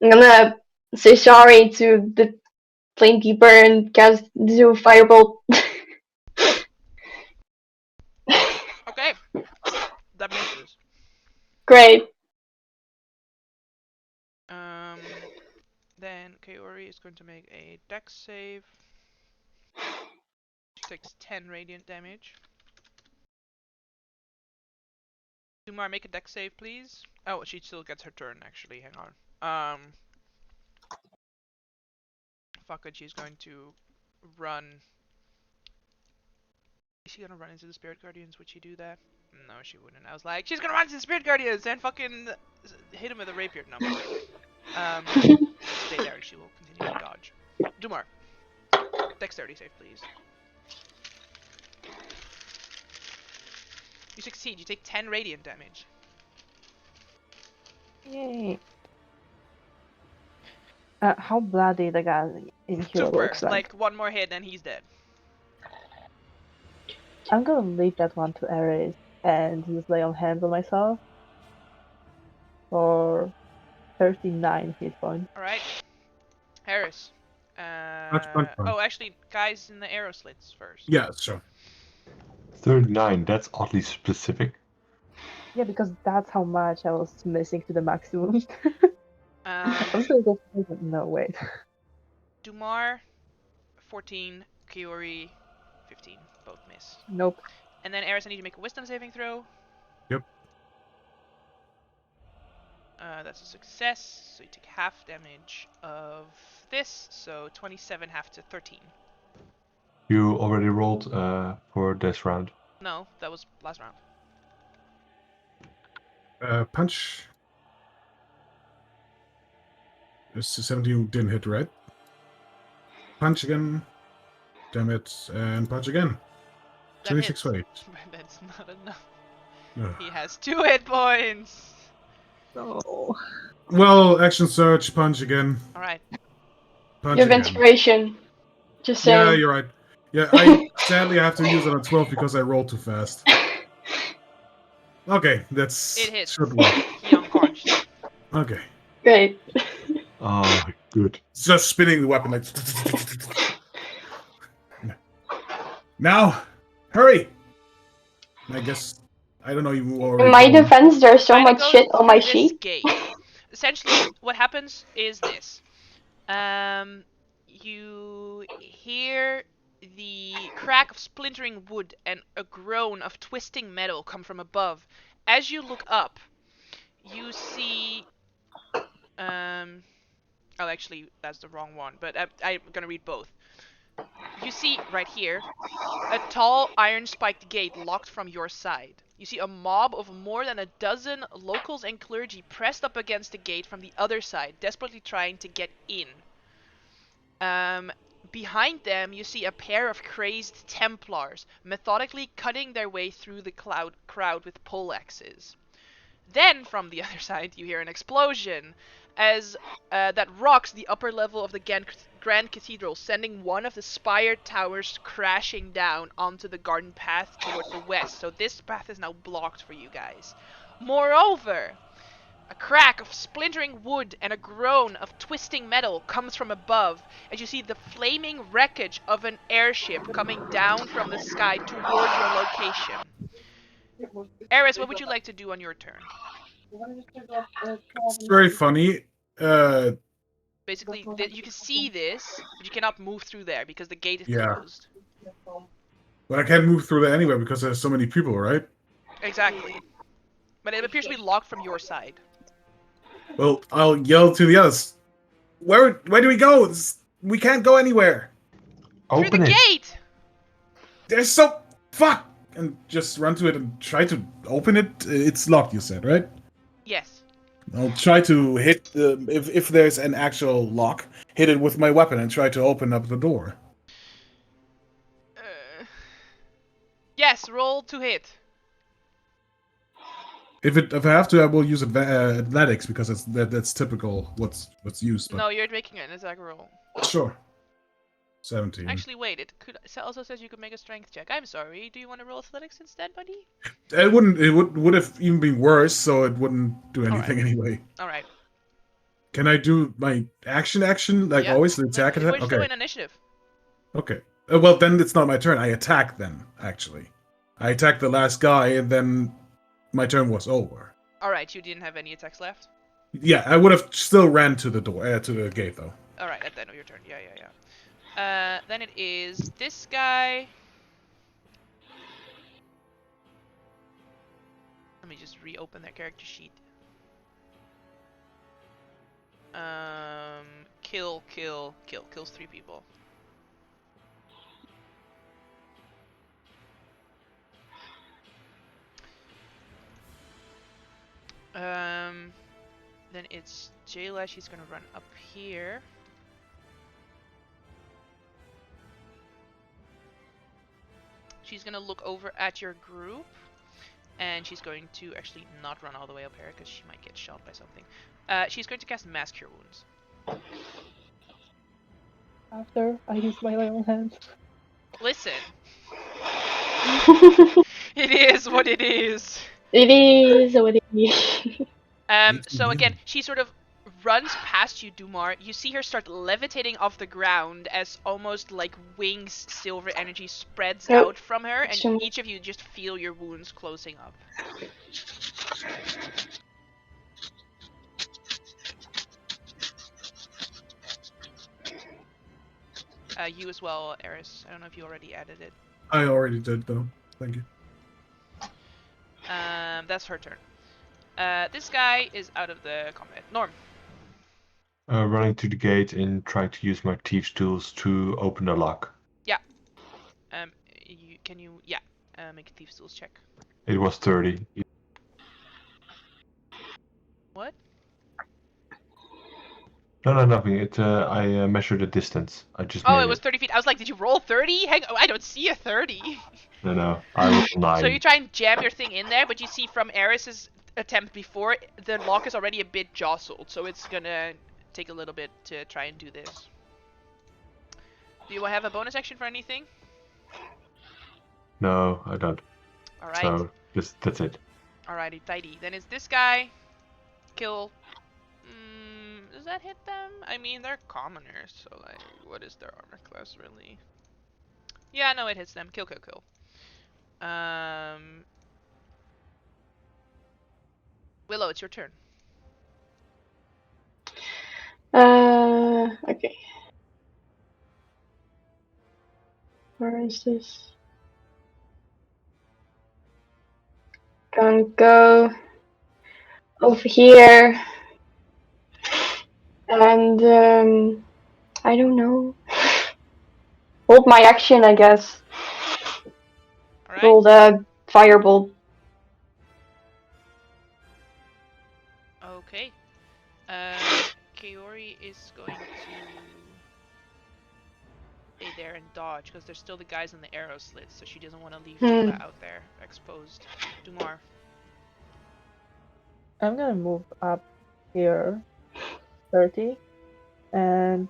gonna say sorry to the Flamekeeper and cast do Firebolt Great. Then Kaori is going to make a dex save. She takes 10 radiant damage. Dumar, make a dex save, please. Oh, she still gets her turn, actually. Hang on. Fuck it, she's going to run. Is she gonna run into the Spirit Guardians? Would she do that? No, she wouldn't. I was like, she's gonna run into the Spirit Guardians and fucking hit him with a rapier. No. Stay there. She will continue to dodge. Dumar. Dexterity save, please. You succeed. You take 10 radiant damage. Yay. How bloody the guy in here Super. looks like. One more hit and he's dead. I'm gonna leave that one to Ares and just lay on hands on myself for 39 hit points. Alright. Harris. Punch. Oh, actually, guys in the arrow slits first. Yeah, sure. 39, that's oddly specific. Yeah, because that's how much I was missing to the maximum. I was gonna go for it, no, wait. Dumar, 14. Kiori, 15. Both miss. Nope. And then Eris, I need to make a wisdom saving throw. Yep. That's a success, so you take half damage of this, so 27 half to 13. You already rolled for this round. No, that was last round. Punch. It's 17 didn't hit, right? Punch again. Damn it. And punch again. That 26 hits. weight. That's not enough. Ugh. He has 2 hit points. No. Well, action surge, punch again. Alright. Punch You have again. inspiration. Just saying. Yeah, you're right. Yeah, I sadly have to use it on 12 because I rolled too fast. Okay, that's It hits. should work. He unconscious. Okay. Great. Oh, good. Just spinning the weapon like. Now, hurry! I guess I don't know you already. In my told me. defense, there's so Kinda much goes shit on my through this sheet. gate. Essentially, what happens is this. You hear the crack of splintering wood and a groan of twisting metal come from above. As you look up, you see... Oh, actually, that's the wrong one, but I'm gonna read both. You see, right here, a tall iron-spiked gate locked from your side. You see a mob of more than a dozen locals and clergy pressed up against the gate from the other side, desperately trying to get in. Behind them, you see a pair of crazed Templars, methodically cutting their way through the crowd with poleaxes. Then, from the other side, you hear an explosion, as that rocks the upper level of the Grand Cathedral, sending one of the spired towers crashing down onto the garden path towards the west. So this path is now blocked for you guys. Moreover, a crack of splintering wood and a groan of twisting metal comes from above, as you see the flaming wreckage of an airship coming down from the sky toward your location. Eris, what would you like to do on your turn? It's very funny. Basically, you can see this, but you cannot move through there because the gate is Yeah. closed. But I can't move through there anyway because there's so many people, right? Exactly. But it appears to be locked from your side. Well, I'll yell to the others. Where do we go? We can't go anywhere. Through Open the it. gate! There's so fuck, and just run to it and try to open it. It's locked, you said, right? Yes. I'll try to hit if there's an actual lock, hit it with my weapon and try to open up the door. Yes, roll to hit. If I have to, I will use athletics because that's typical what's used. But No, you're making an attack roll. sure. 17. Actually, wait, it also says you could make a strength check. I'm sorry, do you want to roll athletics instead, buddy? It wouldn't. It would have even been worse, so it wouldn't do anything Alright. anyway. Alright. Can I do my action like Yeah. always? The attack? We're Okay. still in initiative. Okay. Well, then it's not my turn. I attack then, actually. I attacked the last guy, and then my turn was over. Alright, you didn't have any attacks left? Yeah, I would have still ran to the door, to the gate though. Alright, at the end of your turn. Yeah. Then it is this guy. Let me just reopen their character sheet. Kills 3 people. Then it's Jayla. She's gonna run up here. She's gonna look over at your group, and she's going to actually not run all the way up here because she might get shot by something. She's going to cast Mass Cure Wounds. After I use my own hand. Listen, it is what it is. It is what it is. So again, she sort of runs past you, Dumar. You see her start levitating off the ground as almost like wings silver energy spreads out from her, and each of you just feel your wounds closing up. You as well, Eris. I don't know if you already added it. I already did though. Thank you. That's her turn. This guy is out of the combat. Norm. Running to the gate and trying to use my thieves' tools to open the lock. Yeah. Make a thieves' tools check. It was 30. What? No, nothing. I measured the distance. I just. Oh, it was 30 feet. I was like, did you roll 30? Hang on, I don't see a 30. No. I rolled 9. So you try and jam your thing in there, but you see from Eris's attempt before, the lock is already a bit jostled, so it's gonna take a little bit to try and do this. Do you have a bonus action for anything? No, I don't. Alright. So, that's it. Alrighty, tidy. Then it's this guy. Kill. Does that hit them? I mean, they're commoners, so like, what is their armor class really? Yeah, no, it hits them. Kill. Willow, it's your turn. Okay. Where is this? Gonna go over here. And, I don't know. Hold my action, I guess. Alright. Roll the firebolt. Okay. Kaori is going to stay there and dodge because there's still the guys in the arrow slits, so she doesn't want to leave Jayla out there exposed. Dumar. I'm gonna move up here 30 and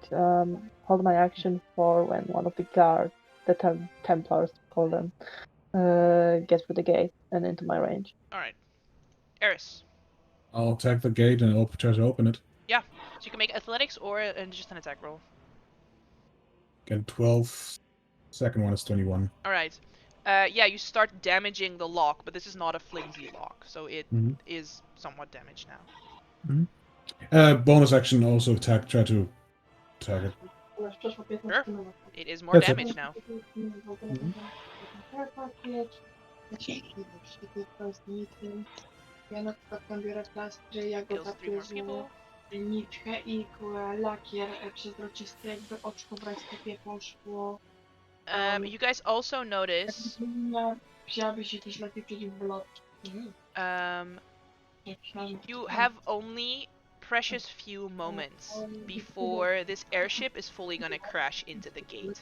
hold my action for when one of the guards, the Templars call them, get through the gate and into my range. Alright. Eris. I'll attack the gate and try to open it. Yeah. So you can make athletics or just an attack roll. Get 12. Second one is 21. Alright. Yeah, you start damaging the lock, but this is not a flimsy lock, so it is somewhat damaged now. Bonus action also try to attack it. Sure. It is more damage now. Ja na przykład tam biorę plastry, ja go Kills 3 more tapię people. nitkę i lakier przezroczysty, jakby oczko w rajstopie poszło. You guys also notice Wzięłaby się też lepiej przeciwbólowy. you have only precious few moments before this airship is fully gonna crash into the gate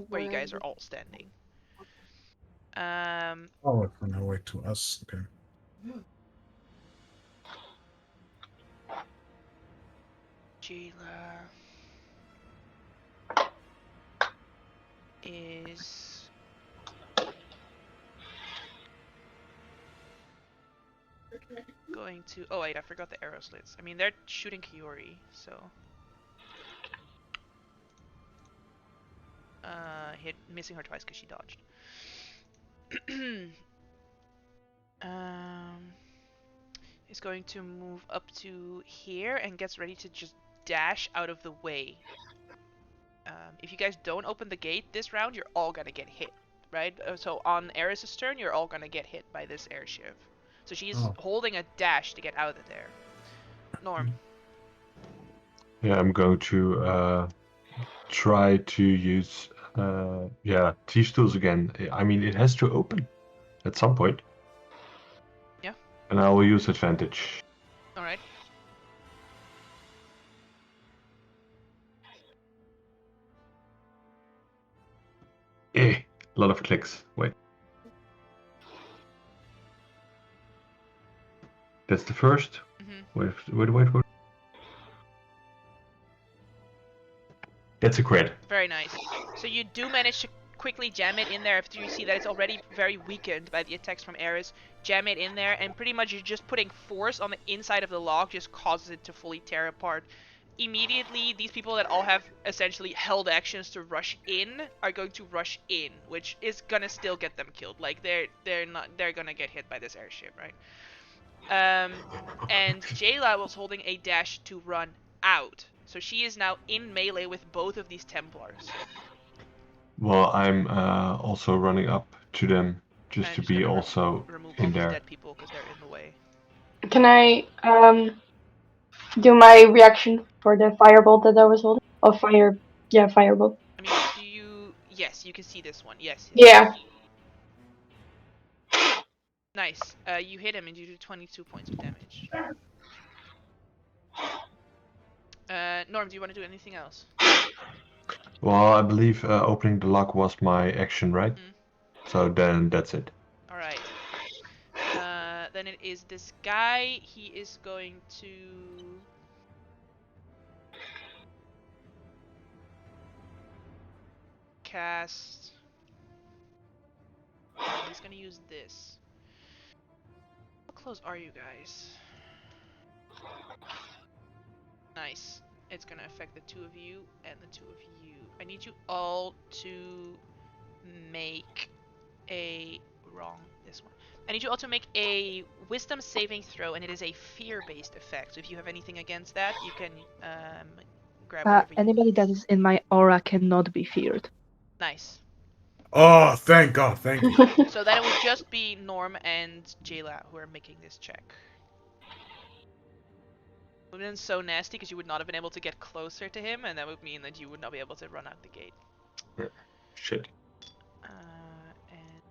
where you guys are all standing. Oh, it's on our way to us. Okay. Jayla is going to. Oh wait, I forgot the arrow slits. I mean, they're shooting Kiori, so missing her twice because she dodged. is going to move up to here and gets ready to just dash out of the way. If you guys don't open the gate this round, you're all gonna get hit, right? So on Eris' turn, you're all gonna get hit by this airship. So she's holding a dash to get out of there. Norm. Yeah, I'm going to try to use thieves tools again. I mean, it has to open at some point. Yeah. And I will use advantage. All right. A lot of clicks. Wait. That's the first. Wait. That's a crit. Very nice. So you do manage to quickly jam it in there after you see that it's already very weakened by the attacks from Eris. Jam it in there, and pretty much you're just putting force on the inside of the lock just causes it to fully tear apart. Immediately, these people that all have essentially held actions to rush in are going to rush in, which is gonna still get them killed. Like they're gonna get hit by this airship, right? And Jayla was holding a dash to run out. So she is now in melee with both of these Templars. Well, I'm also running up to them just to be also remove in all there. these dead people because they're in the way. Can I do my reaction for the firebolt that I was holding? Oh, firebolt. I mean, do you... Yes, you can see this one. Yes. Yeah. Nice. You hit him and you do 22 points of damage. Norm, do you want to do anything else? Well, I believe opening the lock was my action, right? So then that's it. Alright. Then it is this guy. He is going to... cast... he's gonna use this. How close are you guys? Nice. It's gonna affect the two of you and the two of you. I need you all to make a... this one. I need you all to make a wisdom saving throw, and it is a fear-based effect. So if you have anything against that, you can grab whatever you Anybody need. that is in my aura cannot be feared. Nice. Oh, thank God, thank you. So then it would just be Norm and Jayla who are making this check. It would have been so nasty because you would not have been able to get closer to him, and that would mean that you would not be able to run out the gate. Shit. And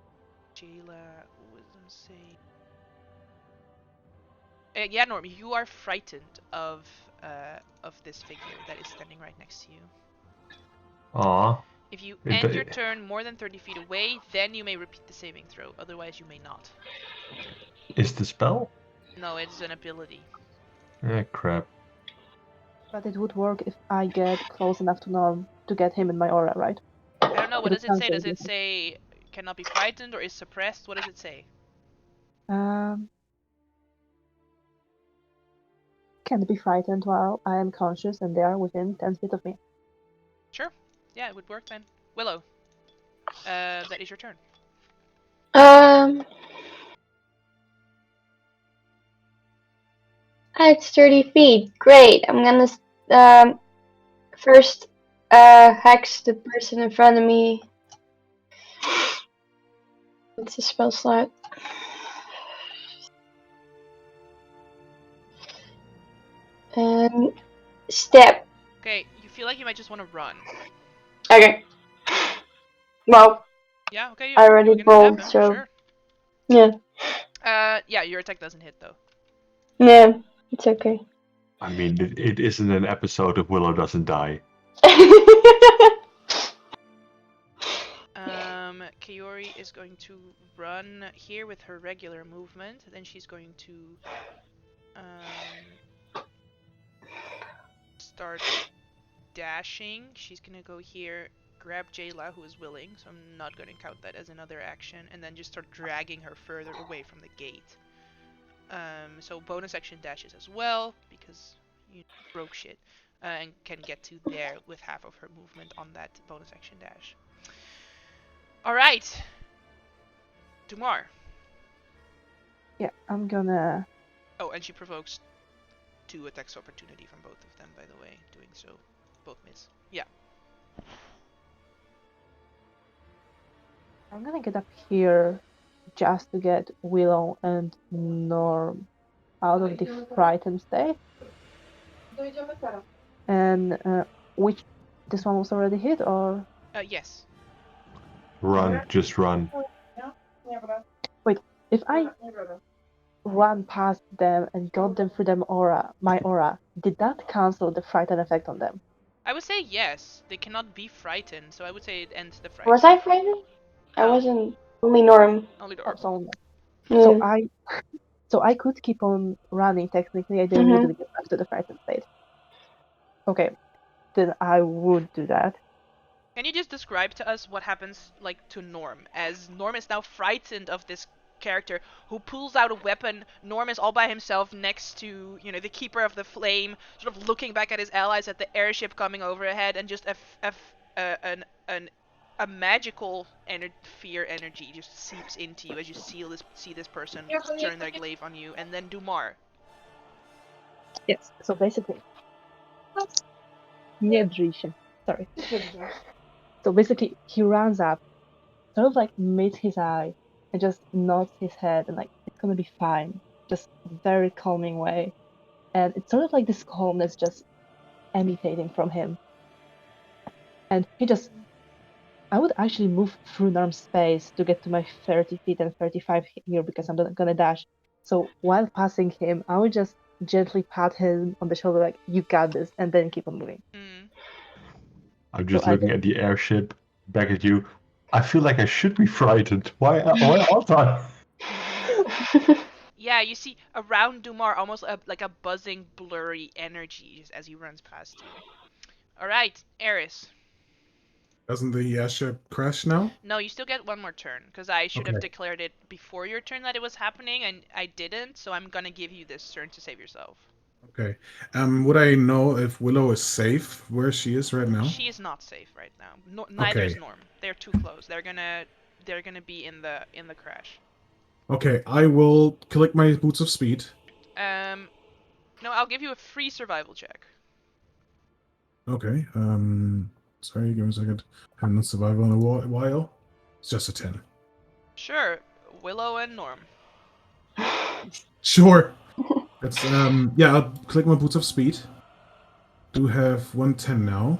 Jayla, wisdom save. Yeah, Norm, you are frightened of this figure that is standing right next to you. Aww. If you end your turn more than 30 feet away, then you may repeat the saving throw. Otherwise, you may not. Is the spell? No, it's an ability. Crap. But it would work if I get close enough to Norm to get him in my aura, right? I don't know. What does it say? Does it say cannot be frightened or is suppressed? What does it say? Can't be frightened while I am conscious and they are within 10 feet of me. Sure. Yeah, it would work then. Willow, that is your turn. It's 30 feet. Great. I'm gonna first hex the person in front of me. What's the spell slot? And step. Okay, you feel like you might just want to run. Okay. Well. Yeah. Okay. I already rolled, so. Sure. Yeah. Yeah, your attack doesn't hit though. Yeah, it's okay. I mean, it isn't an episode of Willow Doesn't Die. Kaori is going to run here with her regular movement. Then she's going to start dashing. She's gonna go here, grab Jayla, who is willing, so I'm not going to count that as another action, and then just start dragging her further away from the gate. So bonus action dashes as well, because you broke shit, and can get to there with half of her movement on that bonus action dash. Alright! Dumar. Yeah, I'm gonna Oh, and she provokes 2 attacks of opportunity from both of them, by the way. Doing so, both miss. Yeah. I'm gonna get up here just to get Willow and Norm out of the frightened state. Dojedziemy teraz. And which this one was already hit, or Yes. Run, just run. Nie brać. if I Nie brać. run past them and got them through them my aura, did that cancel the frightened effect on them? I would say yes. They cannot be frightened, so I would say it ends the fright. Was I frightened? I No. wasn't. Only Norm. Only Oh, Norm. so Yeah. so I could keep on running. Technically, I didn't need to get back to the frightened state. Okay, then I would do that. Can you just describe to us what happens, like, to Norm, as Norm is now frightened of this character who pulls out a weapon. Norm is all by himself next to, you know, the Keeper of the Flame, sort of looking back at his allies, at the airship coming overhead, and just a magical fear energy just seeps into you as you see this person turn their glaive on you, and then Dumar. Yes. So basically, nie drzyj się. Sorry. So basically, he runs up, sort of like meets his eye, and just nods his head, and like, it's gonna be fine. Just very calming way. And it's sort of like this calmness just emanating from him. And I would actually move through Norm's space to get to my 30 feet and 35 here because I'm not gonna dash. So while passing him, I would just gently pat him on the shoulder, like, you got this, and then keep on moving. I'm just looking at the airship, back at you. I feel like I should be frightened. Why aren't I? Yeah, you see around Dumar almost like a buzzing, blurry energy as he runs past you. Alright, Eris. Doesn't the airship crash now? No, you still get one more turn, because I should have Okay. declared it before your turn that it was happening, and I didn't, so I'm gonna give you this turn to save yourself. Okay. Would I know if Willow is safe where she is right now? She is not safe right now. No, neither is Okay. Norm. They're too close. They're gonna be in the crash. Okay, I will collect my boots of speed. No, I'll give you a free survival check. Okay. Sorry, give me a second. I haven't survived in a while. It's just a 10. Sure, Willow and Norm. Sure. That's yeah, I'll click my boots of speed. Do have 110 now.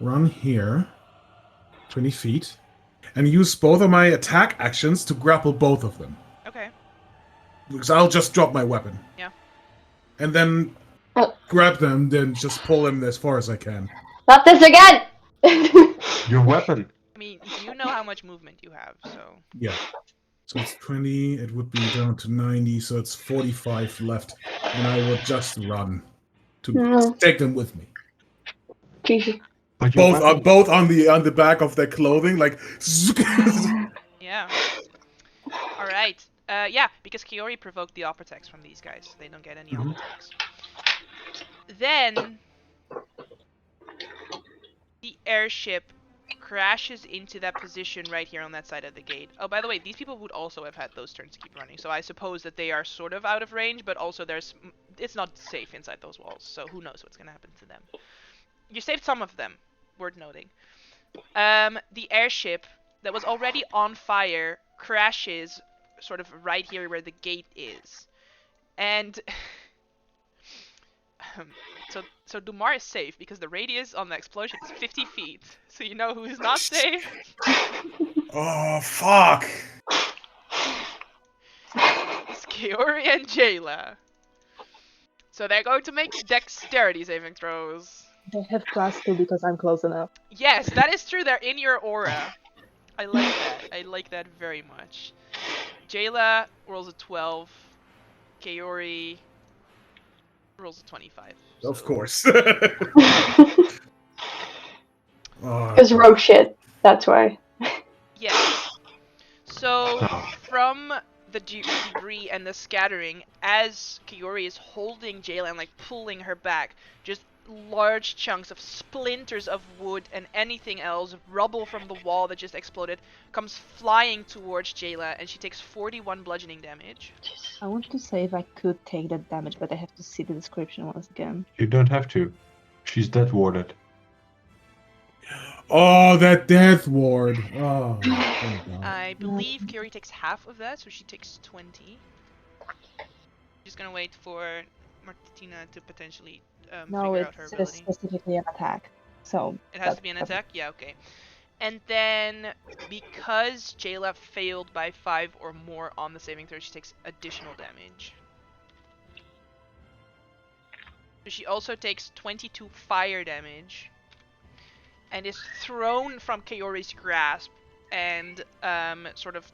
Run here. 20 feet. And use both of my attack actions to grapple both of them. Okay. Because I'll just drop my weapon. Yeah. And then grab them, then just pull them as far as I can. Not this again! Your weapon. I mean, you know how much movement you have, so... Yeah. So it's 20, it would be down to 90, so it's 45 left. And I would just run to take them with me. Jesus. But your weapon... both on the back of their clothing, like... Yeah. Alright. Yeah, because Kiori provoked the op attacks from these guys. They don't get any op attacks. Then... the airship crashes into that position right here on that side of the gate. Oh, by the way, these people would also have had those turns to keep running, so I suppose that they are sort of out of range, but also it's not safe inside those walls, so who knows what's gonna happen to them. You saved some of them, worth noting. The airship that was already on fire crashes sort of right here where the gate is. And... So Dumar is safe because the radius on the explosion is 50 feet. So you know who's not safe? Oh, fuck! It's Kiori and Jayla. So they're going to make dexterity saving throws. They have +2 because I'm close enough. Yes, that is true. They're in your aura. I like that. I like that very much. Jayla rolls a 12. Kiori rolls a 25. So. Of course. It's rogue shit. That's why. Yes. So, from the debris and the scattering, as Kiori is holding Jayla and like pulling her back, just large chunks of splinters of wood and anything else, rubble from the wall that just exploded, comes flying towards Jayla, and she takes 41 bludgeoning damage. I want to say if I could take that damage, but I have to see the description once again. You don't have to. She's dead warded. Oh, that death ward. Oh, thank God. I believe Kiri takes half of that, so she takes 20. Just gonna wait for Martina to potentially No, figure out her it's ability. specifically an attack. So It has to be an attack? Yeah, okay. And then, because Jayla failed by 5 or more on the saving throw, she takes additional damage. So she also takes 22 fire damage, and is thrown from Kaori's grasp, and sort of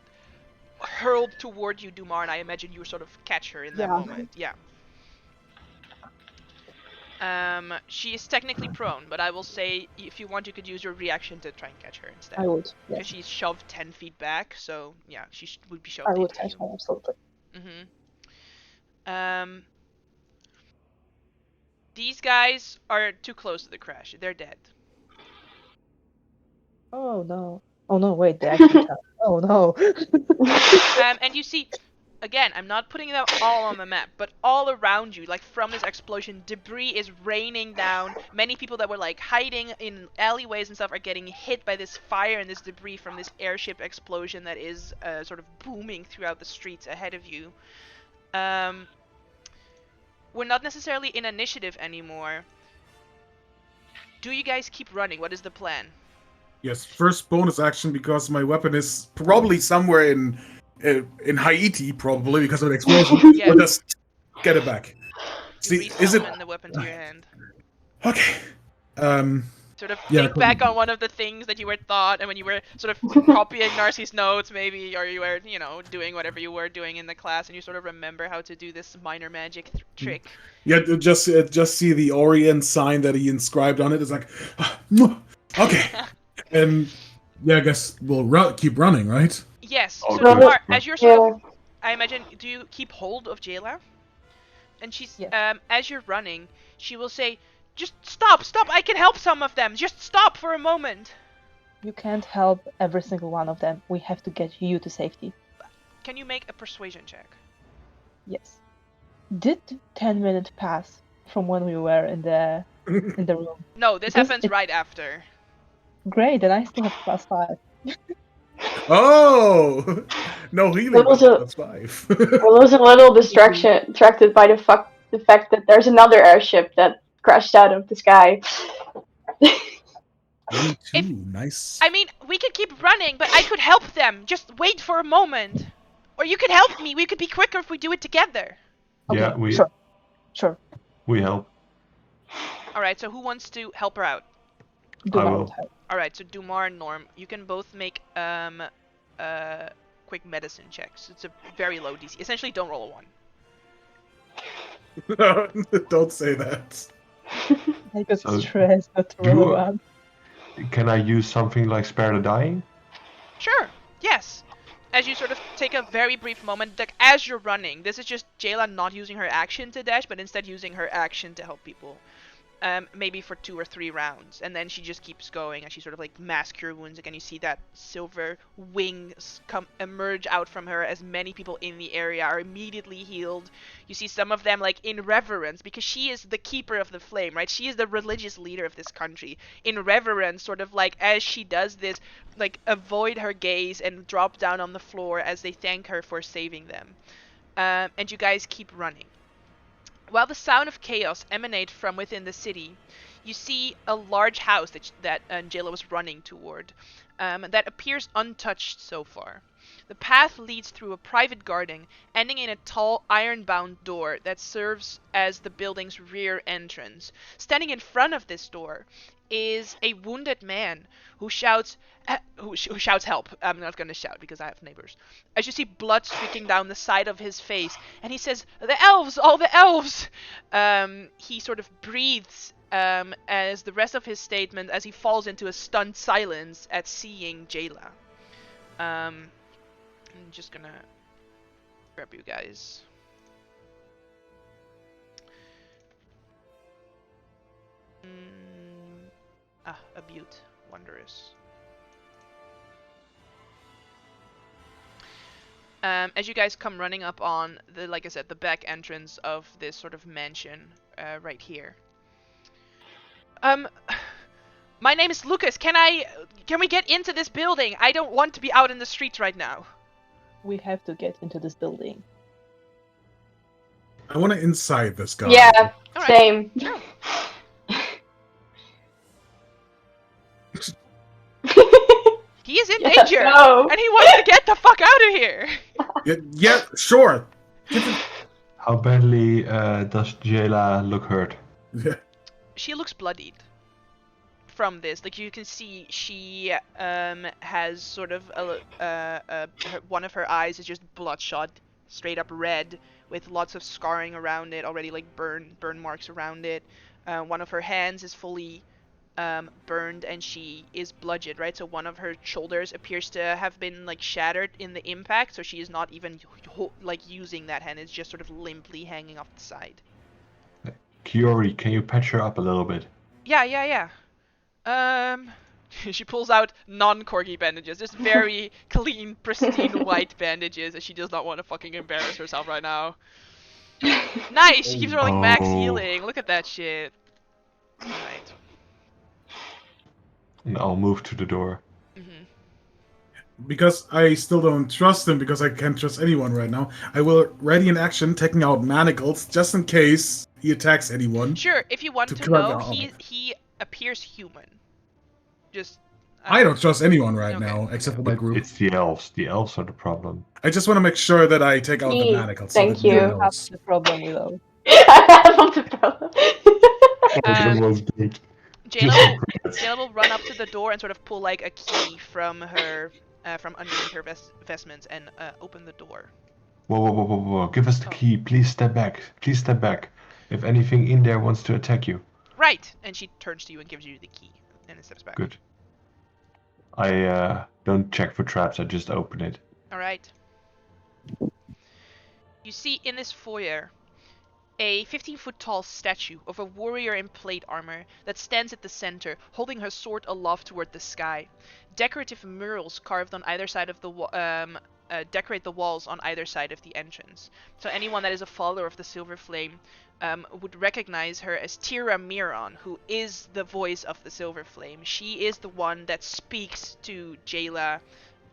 hurled toward you, Dumar, and I imagine you sort of catch her in that moment. Yeah. She is technically prone, but I will say if you want, you could use your reaction to try and catch her instead. I would. Because Yes. she's shoved 10 feet back, so yeah, she would be shoved I would into catch you. her, absolutely. These guys are too close to the crash. They're dead. Oh no. Oh no, wait, they actually tell. Oh no. And you see, again, I'm not putting them all on the map, but all around you, like from this explosion, debris is raining down. Many people that were like hiding in alleyways and stuff are getting hit by this fire and this debris from this airship explosion that is sort of booming throughout the streets ahead of you. We're not necessarily in initiative anymore. Do you guys keep running? What is the plan? Yes, first bonus action because my weapon is probably somewhere in Haiti, probably because of the explosion. Yeah. But just get it back. You See, is it resummon the weapon to your hand. okay? Sort of Yeah, think back on one of the things that you were taught, and when you were sort of copying Narcy's notes, maybe, or you were, you know, doing whatever you were doing in the class, and you sort of remember how to do this minor magic trick. Yeah, just see the Orient sign that he inscribed on it. It's like, okay, and yeah, I guess we'll keep running, right? Yes. Oh, So good. Dumar, as you're sort of, Yeah. I imagine, do you keep hold of Jayla? And she's, Yes. as you're running, she will say, "Just stop, I can help some of them. Just stop for a moment." You can't help every single one of them. We have to get you to safety. Can you make a persuasion check? Yes. Did 10 minutes pass from when we were in the room? No, this Because happens right after. Great, then I still have +5. Oh, no healing. That was a- That's 5. I was a little distracted by the fact that there's another airship that crashed out of the sky. Only 2, nice. I mean, we could keep running, but I could help them. Just wait for a moment. Or you could help me. We could be quicker if we do it together. Okay, Yeah, we Sure. we help. Alright, so who wants to help her out? Dumar will. would help. Alright, so Dumar and Norm, you can both make quick medicine checks. It's a very low DC. Essentially, don't roll a 1. Don't say that. I got So stressed not to you roll are- one. Can I use something like spare the dying? Sure, yes. As you sort of take a very brief moment, like as you're running, this is just Jayla not using her action to dash, but instead using her action to help people. Maybe for 2 or 3 rounds, and then she just keeps going, and she sort of like mass cure wounds. Again, you see that silver wings emerge out from her as many people in the area are immediately healed. You see some of them like in reverence, because she is the keeper of the flame, right? She is the religious leader of this country. In reverence, sort of like as she does this, like avoid her gaze and drop down on the floor as they thank her for saving them. And you guys keep running. While the sound of chaos emanates from within the city, you see a large house that Jayla was running toward, that appears untouched so far. The path leads through a private garden, ending in a tall iron-bound door that serves as the building's rear entrance. Standing in front of this door is a wounded man who shouts help. I'm not gonna shout because I have neighbors. As you see blood streaking down the side of his face, and he says, "The elves! All the elves!" He sort of breathes as the rest of his statement, as he falls into a stunned silence at seeing Jayla. I'm just gonna grab you guys. a beaut. Wondrous. As you guys come running up on the, like I said, the back entrance of this sort of mansion, right here. My name is Lucas. Can we get into this building? I don't want to be out in the streets right now. We have to get into this building. I want to inside this guy. Yeah, All right. same. Sure. He is in Yeah, danger, no. and he wants to get the fuck out of here. Yeah, sure. How badly does Jayla look hurt? Yeah. She looks bloodied. From this, like you can see, she has sort of one of her eyes is just bloodshot, straight up red, with lots of scarring around it already, like burn marks around it. One of her hands is fully burned, and she is bludgeoned, right? So one of her shoulders appears to have been like shattered in the impact, so she is not even like using that hand. It's just sort of limply hanging off the side. Kiori, can you patch her up a little bit? Yeah. She pulls out non-corgi bandages, just very clean, pristine white bandages, as she does not want to fucking embarrass herself right now. Nice! She keeps rolling max healing. Look at that shit. Alright. And I'll move to the door. Because I still don't trust him, because I can't trust anyone right now, I will ready in action, taking out manacles, just in case he attacks anyone. Sure, if you want to climb know, down. he appears human. Just... I don't trust anyone right Okay. now, except for the But group. it's the elves. The elves are the problem. I just want to make sure that I take out the Me. manacles. Thank so that you. no one That's knows. the problem, Willow. I have the problem. Um, was good. Jayla will run up to the door and sort of pull like a key from her, from underneath her vestments and open the door. Whoa. Give us the key. Please step back. Please step back. If anything in there wants to attack you. Right! And she turns to you and gives you the key, and it steps back. Good. I don't check for traps. I just open it. Alright. You see in this foyer a 15-foot tall statue of a warrior in plate armor that stands at the center, holding her sword aloft toward the sky. Decorative murals carved on either side of the decorate the walls on either side of the entrance. So anyone that is a follower of the Silver Flame would recognize her as Tira Miron, who is the voice of the Silver Flame. She is the one that speaks to Jayla,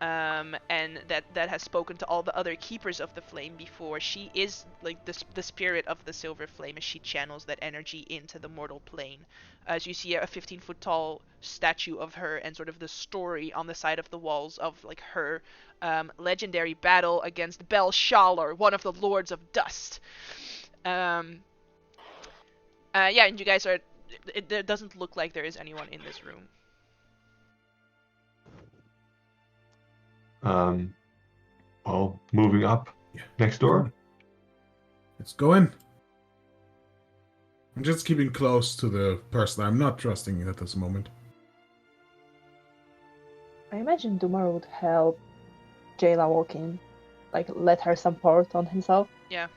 and that has spoken to all the other keepers of the flame before. She is like the spirit of the Silver Flame, as she channels that energy into the mortal plane. As you see a 15-foot tall statue of her, and sort of the story on the side of the walls of like her legendary battle against Belshazzar, one of the Lords of Dust. Yeah, and you guys are... It doesn't look like there is anyone in this room. Well, moving up. Yeah. Next door. Let's go in. I'm just keeping close to the person I'm not trusting at this moment. I imagine Dumar would help Jayla walk in. Like, let her support on himself. Yeah.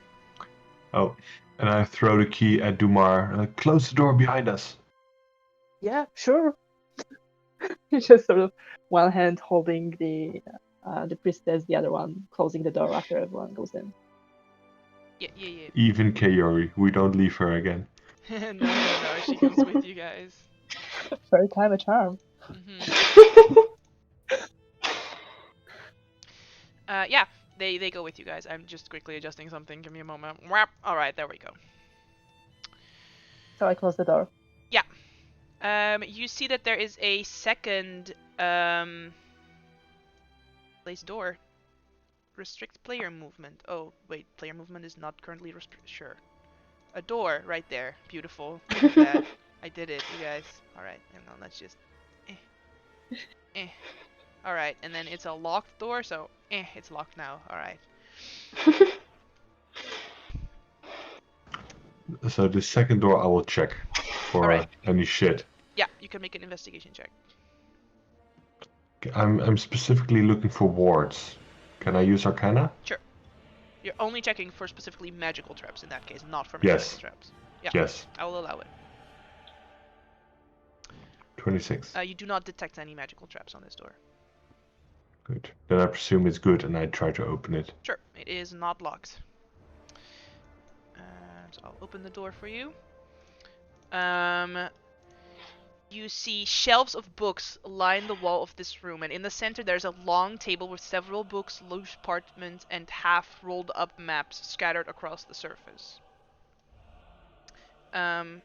Oh, and I throw the key at Dumar. Close the door behind us. Yeah, sure. He's just sort of one hand holding the priestess, the other one closing the door after everyone goes in. Yeah. Even Kaori. We don't leave her again. No, she comes with you guys. Third time a charm. Yeah, they go with you guys. I'm just quickly adjusting something. Give me a moment. Whap. All right, there we go. So I close the door. Yeah. You see that there is a second place door. Restrict player movement. Oh, wait, player movement is not currently restricted. Sure. A door right there. Beautiful. Look at that. I did it, you guys. Alright, hang on, let's just... Alright, and then it's a locked door, so... it's locked now. Alright. So the second door I will check for Alright. any shit. Yeah, you can make an investigation check. I'm specifically looking for wards. Can I use Arcana? Sure. You're only checking for specifically magical traps in that case, not for Yes. mechanical traps. Yeah, Yes. I will allow it. 26. You do not detect any magical traps on this door. Good. Then I presume it's good, and I try to open it. Sure, it is not locked. So I'll open the door for you. You see shelves of books line the wall of this room, and in the center there's a long table with several books, loose parchments, and half rolled up maps scattered across the surface. Don't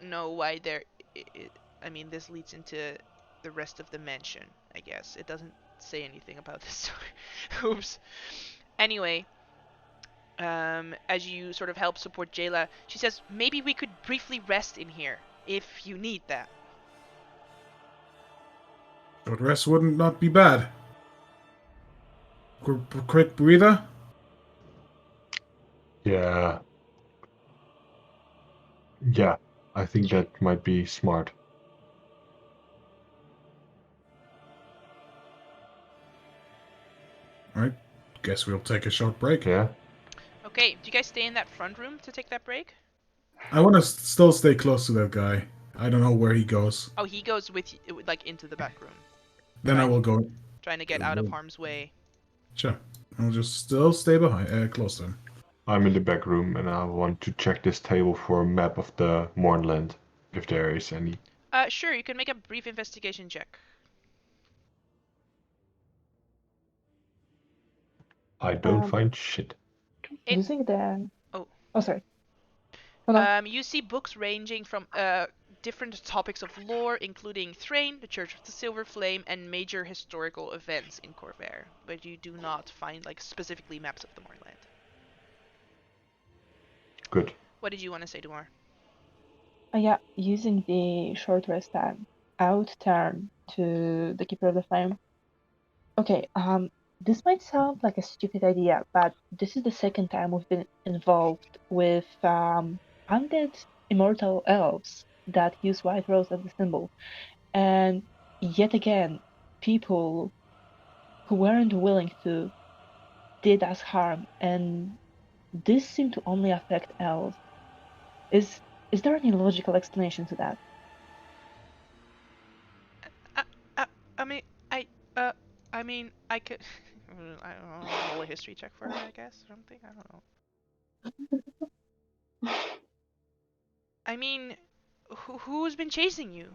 know why there. I mean, this leads into the rest of the mansion, I guess. It doesn't say anything about this. Oops. Anyway, as you sort of help support Jayla, she says, maybe we could briefly rest in here, if you need that. Short rest wouldn't not be bad. Quick breather? Yeah. Yeah, I think that might be smart. Alright, guess we'll take a short break. Yeah. Okay, do you guys stay in that front room to take that break? I want to still stay close to that guy. I don't know where he goes. Oh, he goes with you, like, into the back room. Then I will go. Trying to get out of harm's way. Sure. I'll just still stay behind, close to him. I'm in the back room, and I want to check this table for a map of the Mornland, if there is any. Sure, you can make a brief investigation check. I don't find shit. Using the... Oh. Oh, sorry. Oh, no. You see books ranging from different topics of lore, including Thrain, the Church of the Silver Flame, and major historical events in Corvair, but you do not find, like, specifically maps of the Mornland. Good. What did you want to say, Dumar? Yeah, using the short rest time, I would turn to the Keeper of the Flame. Okay, this might sound like a stupid idea, but this is the second time we've been involved with undead immortal elves that use white rose as a symbol. And yet again, people who weren't willing to did us harm, and this seemed to only affect elves. Is there any logical explanation to that? I mean, I could. I don't know. Roll a history check for her, I guess. Something. I don't know. I mean, who's been chasing you?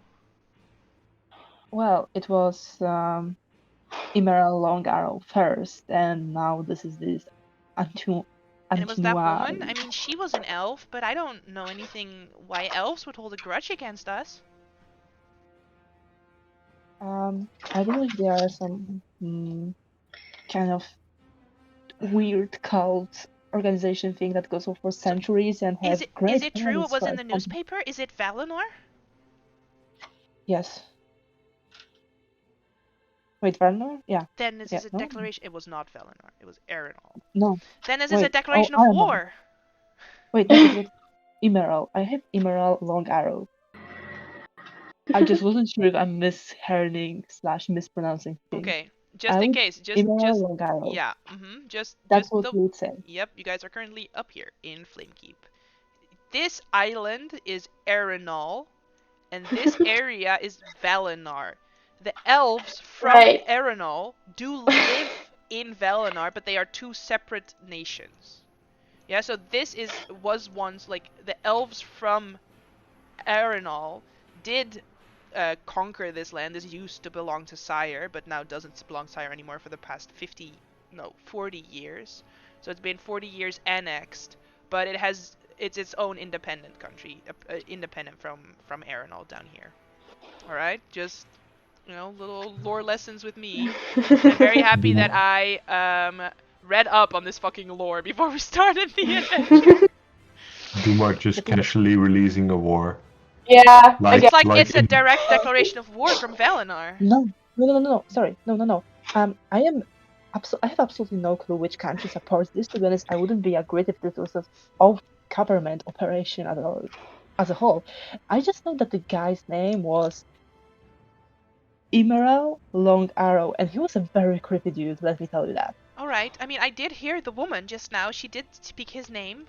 Well, it was Emerald Long Arrow first, and now this is this And it was that woman? I mean, she was an elf, but I don't know anything why elves would hold a grudge against us. I believe there are some kind of weird cult organization thing that goes on for centuries and has great. Is it true it was in the newspaper? Is it Valinor? Yes. Wait, Valinor? Yeah. Then this is a declaration. It was not Valinor. It was Erenol. No. Then this is a declaration of war. Wait, wait. Emerald. I have Emerald Long Arrow. I just wasn't sure if I'm mishearing / mispronouncing things. Okay, just in case, just Long Arrow. Yeah, That's what you would say. Yep, you guys are currently up here in Flamekeep. This island is Erenol, and this area is Valinor. The elves from Erenol do live in Valinor, but they are two separate nations. Yeah, so this was once, like, the elves from Erenol did conquer this land. This used to belong to Sire, but now doesn't belong to Sire anymore for the past 40 years. So it's been 40 years annexed, but it's its own independent country, independent from Erenol down here. All right, just little lore lessons with me. I'm very happy that I read up on this fucking lore before we started the adventure. Dumar just casually releasing a war. Yeah, it's a direct declaration of war from Valinor. No. Sorry, no. I have absolutely no clue which country supports this. To be honest, I wouldn't be agreed if this was an off-government operation as a whole. I just know that the guy's name was Emerald Long Arrow, and he was a very creepy dude. Let me tell you that. All right. I mean, I did hear the woman just now. She did speak his name.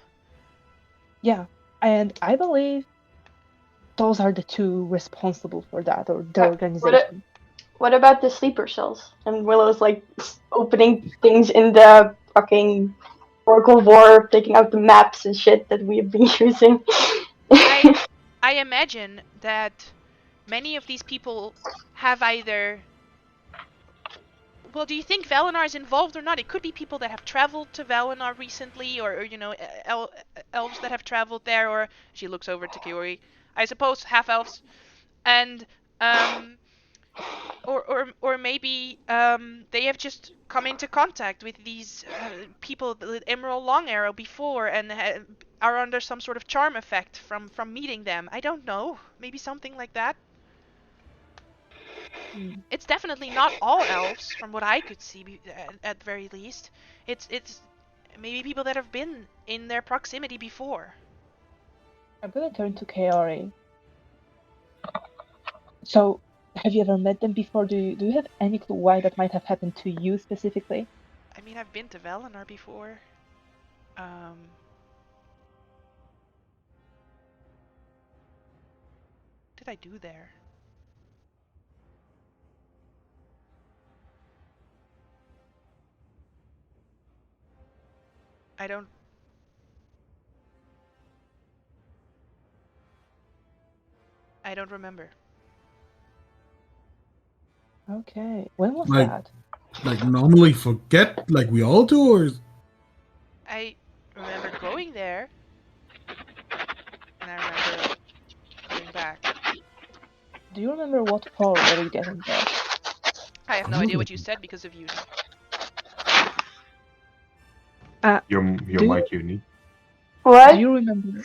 Yeah. And I believe those are the two responsible for that, or the What- organization. What about the sleeper cells? And Willow's like opening things in the fucking Oracle War, taking out the maps and shit that we have been using. I imagine that many of these people have either. Well, do you think Valinor is involved or not? It could be people that have traveled to Valinor recently, or you know, elves that have traveled there. Or she looks over to Kiori. I suppose half elves, and um, or maybe they have just come into contact with these people with Emerald Long Arrow before and are under some sort of charm effect from meeting them. I don't know. Maybe something like that. It's definitely not all elves, from what I could see, at the very least. It's maybe people that have been in their proximity before. I'm gonna turn to Kaori. So, have you ever met them before? Do you have any clue why that might have happened to you specifically? I mean, I've been to Valinor before. What did I do there? I don't. I don't remember. Okay. When was Like- that? Like normally forget, like we all do, or I remember going there, and I remember coming back. Do you remember what for were you getting there? I have no idea what you said because of Uni. Your Do mic, Uni. What? Do you remember?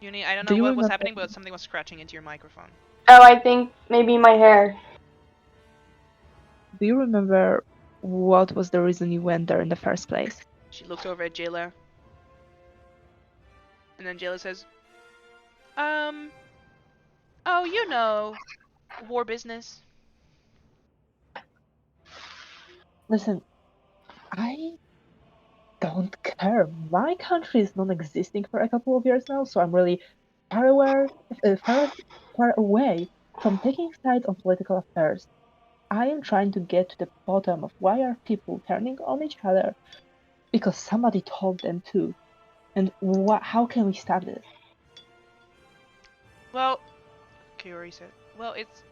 Uni, I don't Do know you what was remember- happening, but something was scratching into your microphone. Oh, I think maybe my hair. Do you remember what was the reason you went there in the first place? She looks over at Jayla. And then Jayla says, oh, you know, war business. Listen, I don't care. My country is non-existing for a couple of years now, so I'm really far away from taking sides on political affairs. I am trying to get to the bottom of why are people turning on each other because somebody told them to, and how can we stop this? Well, Kiori said, well, it's,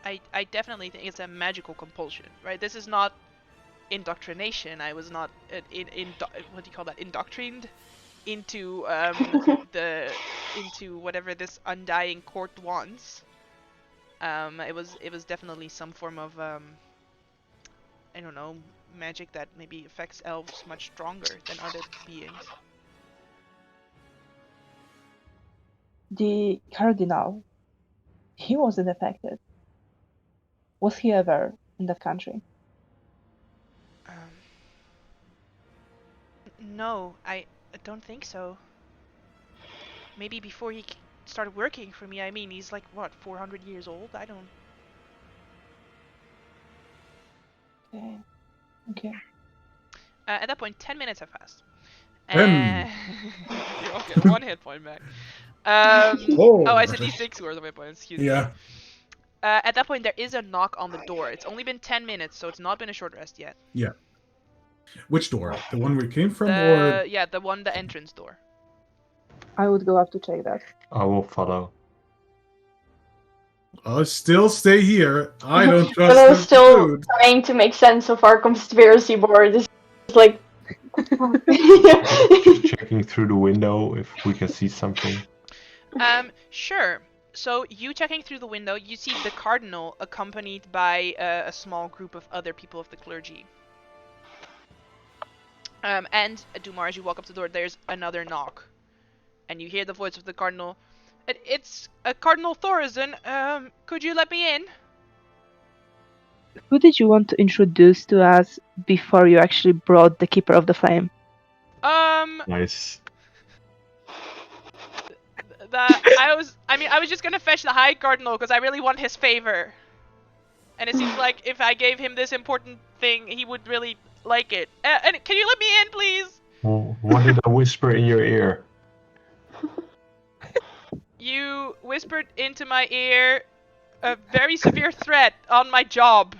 I definitely think it's a magical compulsion, right? This is not indoctrination. I was not what do you call that? Indoctrined into into whatever this undying court wants. It was definitely some form of I don't know, magic that maybe affects elves much stronger than other beings. The cardinal, he wasn't affected. Was he ever in that country? No, I don't think so. Maybe before he started working for me. I mean, he's like, what, 400 years old? I don't... Okay. At that point, 10 minutes have passed. 10. You all get 1 hit point back. Oh, I said okay. D6 worth of hit points, excuse me. Yeah. At that point, there is a knock on the door. It's only been 10 minutes, so it's not been a short rest yet. Yeah. Which door? The one we came from, or Yeah, the entrance door. I would go up to check that. I will follow. I'll still stay here. I don't trust But I was this still dude. trying to make sense of our conspiracy board. It's like. Just checking through the window if we can see something. Sure. So you checking through the window, you see the cardinal accompanied by a small group of other people of the clergy. And Dumar, as you walk up to the door, there's another knock, and you hear the voice of the cardinal. It's Cardinal Thorazin. Could you let me in? Who did you want to introduce to us before you actually brought the Keeper of the Flame? Nice. I was just gonna fetch the High Cardinal because I really want his favor. And it seems like if I gave him this important thing, he would really like it. And can you let me in, please? Well, What did I whisper in your ear? You whispered into my ear a very severe threat on my job.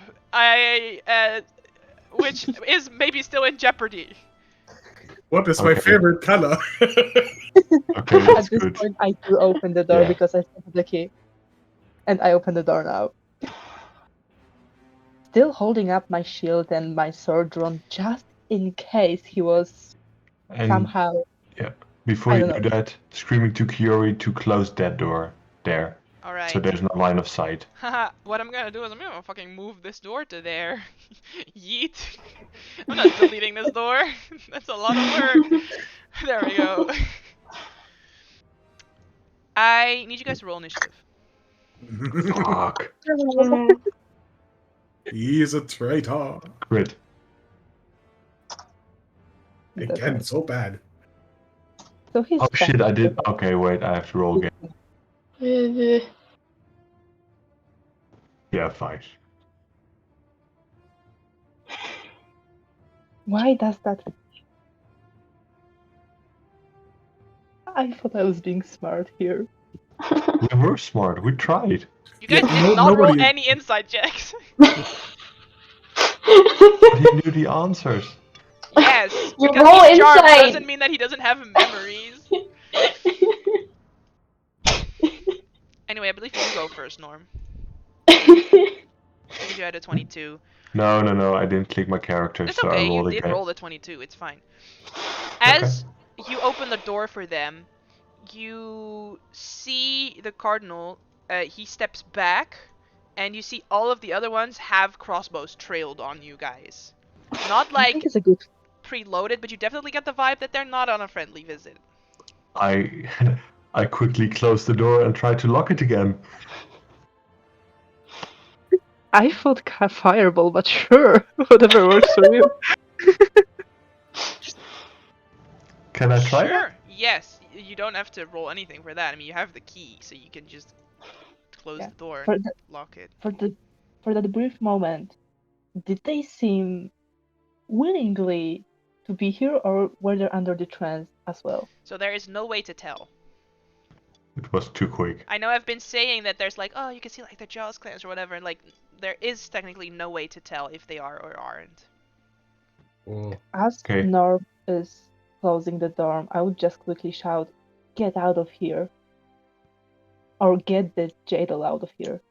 Which is maybe still in jeopardy. What is my Okay. favorite color? Okay, At that's this good. point, I do open the door Yeah. because I still have the key. And I open the door now. Still holding up my shield and my sword drawn just in case he was And somehow... before I you don't do know. that, screaming to Kiori to close that door there. So Alright. there's no line of sight. Haha, what I'm gonna do is I'm gonna fucking move this door to there. Yeet. I'm not deleting this door. That's a lot of work. There we go. I need you guys to roll initiative. Fuck. He's a traitor. Crit. Again, Okay. so bad. So he's Oh shit, I back. did. Okay, wait, I have to roll again. Yeah, 5. Why does that... I thought I was being smart here. We were smart, we tried. You guys Yeah, did not roll nobody- any inside checks. But he knew the answers. Yes, You because roll he's charmed inside. doesn't mean that he doesn't have memories. Anyway, I believe you go first, Norm. Because you had a 22. No, I didn't click my character, It's so I okay, you rolled did again. roll the 22, it's fine. As you open the door for them, you see the cardinal, he steps back, and you see all of the other ones have crossbows trailed on you guys. Not I like think it's a good... preloaded, but you definitely get the vibe that they're not on a friendly visit. I I quickly closed the door and tried to lock it again. I thought fireball, but sure, whatever works for you. Can I try that? Sure, yes. You don't have to roll anything for that. I mean, you have the key, so you can just close Yeah, the door for and the- lock it. For that brief moment, did they seem willingly to be here, or were they under the trance as well? So there is no way to tell. It was too quick. I know I've been saying that there's like, oh, you can see like the Jaws clans or whatever, and like, there is technically no way to tell if they are or aren't. Oh, As Okay. Norm is closing the door, I would just quickly shout, "Get out of here!" Or "Get the Jadal out of here!"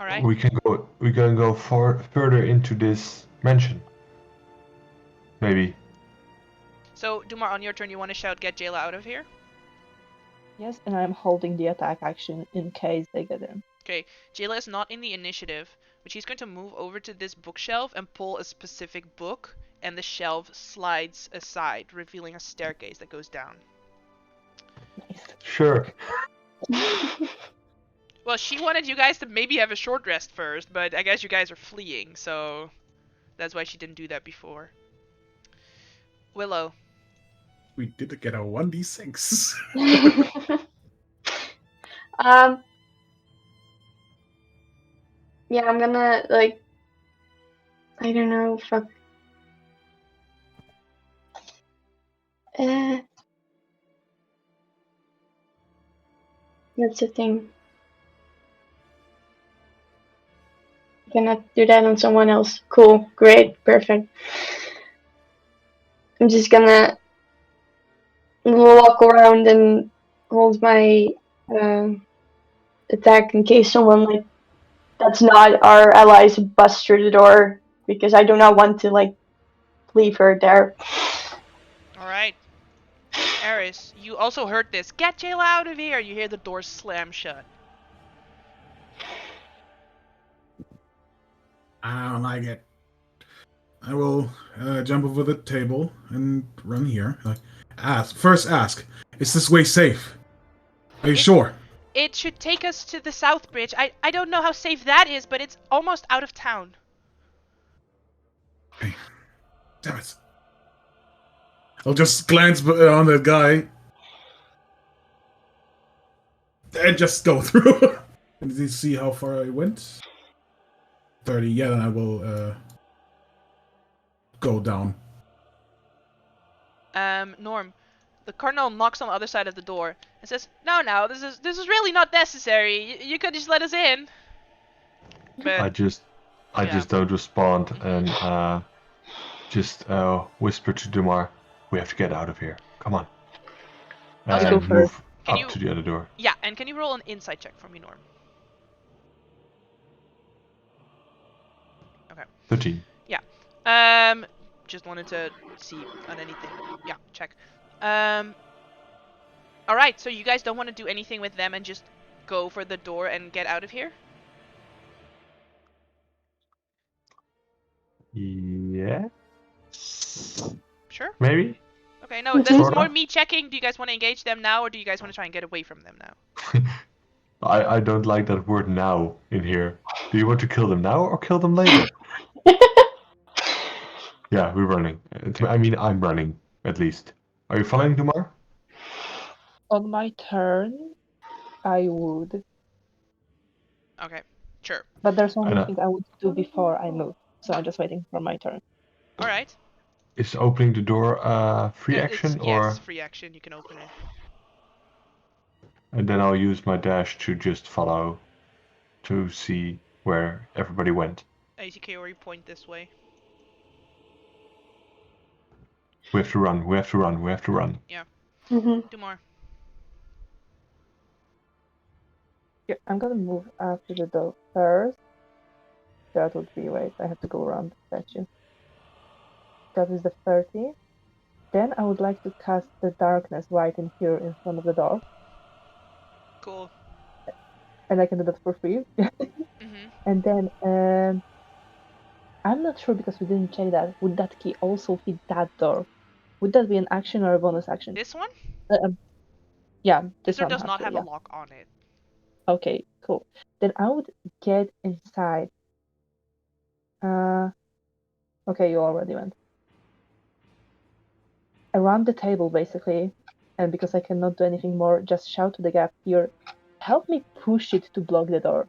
Alright. We can go further into this mansion. Maybe. So, Dumar, on your turn, you want to shout, get Jayla out of here? Yes, and I'm holding the attack action in case they get in. Okay, Jayla is not in the initiative, but she's going to move over to this bookshelf and pull a specific book, and the shelf slides aside, revealing a staircase that goes down. Nice. Sure. Well, she wanted you guys to maybe have a short rest first, but I guess you guys are fleeing, so that's why she didn't do that before. Willow. we did get a 1d6. Yeah, I'm gonna, like, I don't know, fuck. That's the thing. Gonna do that on someone else. Cool, great, perfect. I'm just gonna walk around and hold my attack in case someone like that's not our allies bust through the door, because I do not want to like leave her there. Alright. Eris, you also heard this. Get Jayla out of here! You hear the door slam shut. I don't like it. I will jump over the table and run here. First ask, is this way safe? Are you sure? It should take us to the South Bridge. I don't know how safe that is, but it's almost out of town. Hey, damn it. I'll just glance on the guy and just go through. And did you see how far I went? 30, yeah, then I will go down. Norm, the cardinal knocks on the other side of the door and says, "No, this is really not necessary. You could just let us in." But I just don't respond and just whisper to Dumar, "We have to get out of here. Come on." I'll And go first. move Can up you- to the other door. yeah, and can you roll an insight check for me, Norm? 13. Just wanted to see on anything. Yeah, check. All right. So you guys don't want to do anything with them and just go for the door and get out of here? Yeah. Sure. Maybe. Okay. No, this is Sorta. more me checking. Do you guys want to engage them now, or do you guys want to try and get away from them now? I don't like that word now in here. Do you want to kill them now or kill them later? Yeah, we're running. I mean, I'm running, at least. Are you following, Dumar? On my turn, I would. Okay. Sure. But there's I only know. things I would do before I move. So I'm just waiting for my turn. All right. Is opening the door free It's- action or? Yes, free action. You can open it. And then I'll use my dash to just follow to see where everybody went. I see Kaori point this way. We have to run, we have to run, we have to run. Mm-hmm. Do more. Yeah, I'm gonna move after the door first. That would be right. I have to go around the statue. That is the 30. Then I would like to cast the darkness right in here in front of the door. Cool. And I can do that for free. Mhm. And then I'm not sure because we didn't check that. Would that key also fit that door? Would that be an action or a bonus action? This one? Yeah, This this door one does has not to, have yeah. a lock on it. Okay, cool. Then I would get inside. Okay, you already went. Around the table, basically, and because I cannot do anything more, just shout to the gap here, help me push it to block the door.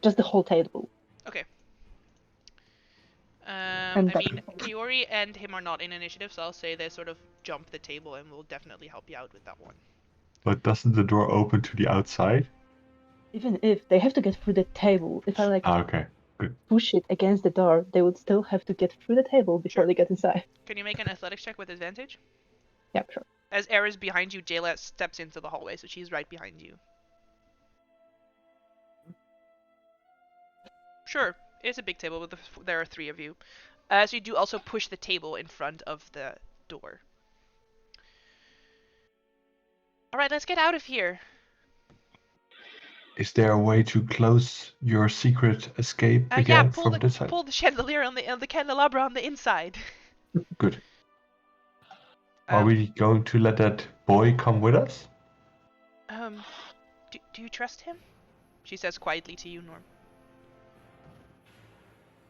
Just the whole table. Okay. And I that's mean, it. Kiori and him are not in initiative, so I'll say they sort of jump the table and will definitely help you out with that one. But doesn't the door open to the outside? Even if they have to get through the table, if I Okay, good. push it against the door, they would still have to get through the table before Sure. they get inside. Can you make an athletics check with advantage? Yeah, sure. As Era's behind you, Jayla steps into the hallway, so she's right behind you. Sure, it's a big table, but there are 3 of you. So you do also push the table in front of the door. Alright, let's get out of here. Is there a way to close your secret escape Yeah, again pull from this side? the chandelier on the candelabra on the inside. Good. Are we going to let that boy come with us? Do you trust him? She says quietly to you, Norm.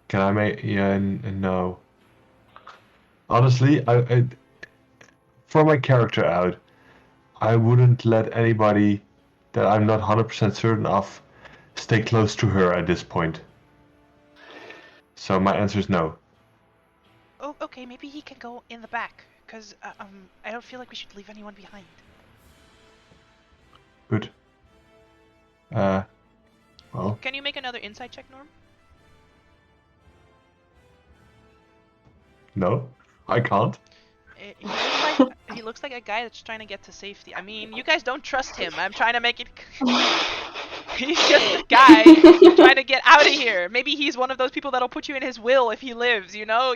Can I make? Yeah, no. Honestly, I for my character out, I wouldn't let anybody that I'm not 100% certain of stay close to her at this point. So my answer is no. Oh, okay, maybe he can go in the back, because I don't feel like we should leave anyone behind. Good. Well, Can you make another insight check, Norm? no, I can't. He looks like a guy that's trying to get to safety. I mean, you guys don't trust him. I'm trying to make it. He's just a guy trying to get out of here. Maybe he's one of those people that'll put you in his will if he lives. You know.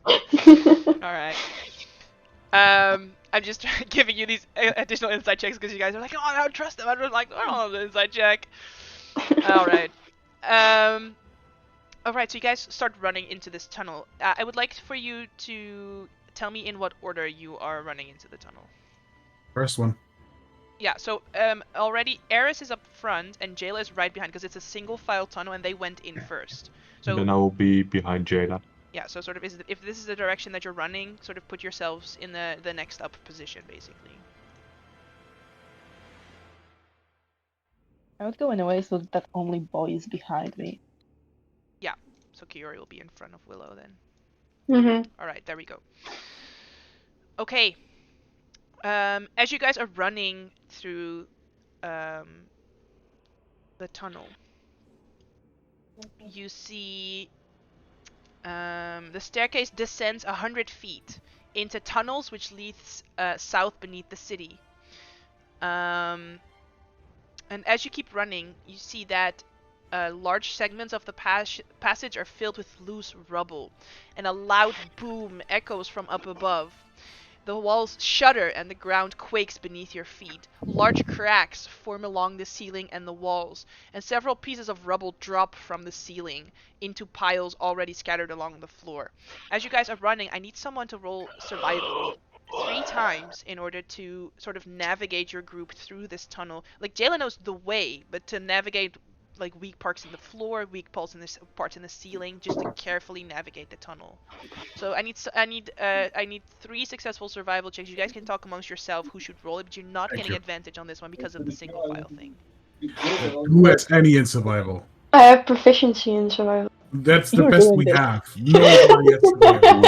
All right. I'm just giving you these additional insight checks because you guys are like, oh, I don't trust him. I'm just like, I don't know the insight check. All right. Alright, so you guys start running into this tunnel. I would like for you to tell me in what order you are running into the tunnel. First one. Yeah, so already Eris is up front and Jayla is right behind because it's a single file tunnel and they went in first. So And then I will be behind Jada. yeah, so sort of if this is the direction that you're running, sort of put yourselves in the next up position basically. I would go in a way so that only boy is behind me. Yeah, so Kiori will be in front of Willow then. Mhm. All right, there we go. Okay. As you guys are running through um, the tunnel, you see the staircase descends 100 feet into tunnels which leads south beneath the city. And as you keep running, you see that large segments of the passage are filled with loose rubble, and a loud boom echoes from up above. The walls shudder and the ground quakes beneath your feet. Large cracks form along the ceiling and the walls, and several pieces of rubble drop from the ceiling into piles already scattered along the floor. As you guys are running, I need someone to roll survival 3 times in order to sort of navigate your group through this tunnel. Like, Jayla knows the way, but to navigate like weak parts in the floor, weak parts in the ceiling, just to carefully navigate the tunnel. So I need 3 successful survival checks. You guys can talk amongst yourself who should roll it, but you're not Thank getting you. advantage on this one because of the single file thing. Who has any in survival? I have proficiency in survival. That's the You're best doing we this. have. Nobody has survival.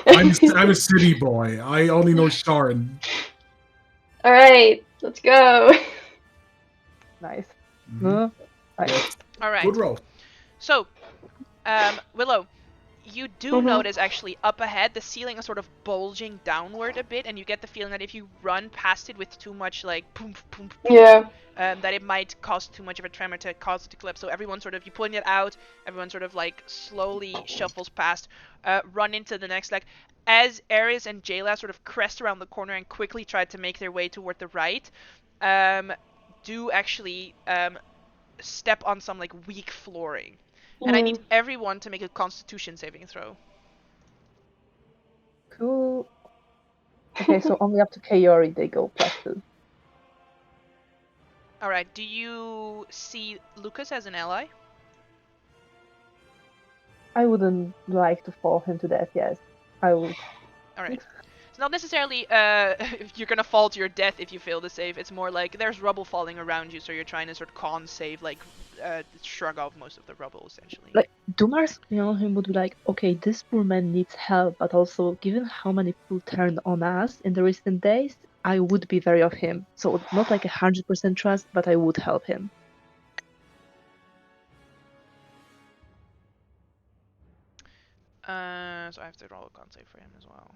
Will. I'm a city boy. I only know Sharon. All right, let's go. Nice. Mhm. Nice. Yes. All right. Good roll. So, Willow, you do Mhm. notice actually up ahead the ceiling is sort of bulging downward a bit, and you get the feeling that if you run past it with too much like boom, boom, boom, Yeah. that it might cause too much of a tremor to cause it to collapse. So everyone sort of, you pulling it out, everyone sort of like slowly shuffles past, run into the next leg. As Ares and Jayla sort of crest around the corner and quickly try to make their way toward the right, do actually step on some like weak flooring. And I need everyone to make a Constitution saving throw. Cool. Okay, so only up to Kaori they go +2. All right. Do you see Lucas as an ally? I wouldn't like to fall him to death, yes. I would. All right. It's not necessarily you're gonna fall to your death if you fail the save. It's more like there's rubble falling around you, so you're trying to sort of con save, like shrug off most of the rubble, essentially. Like, Dumar's on him would be like, okay, this poor man needs help, but also, given how many people turned on us in the recent days, I would be wary of him. So, not like 100% trust, but I would help him. So I have to roll a con save for him as well.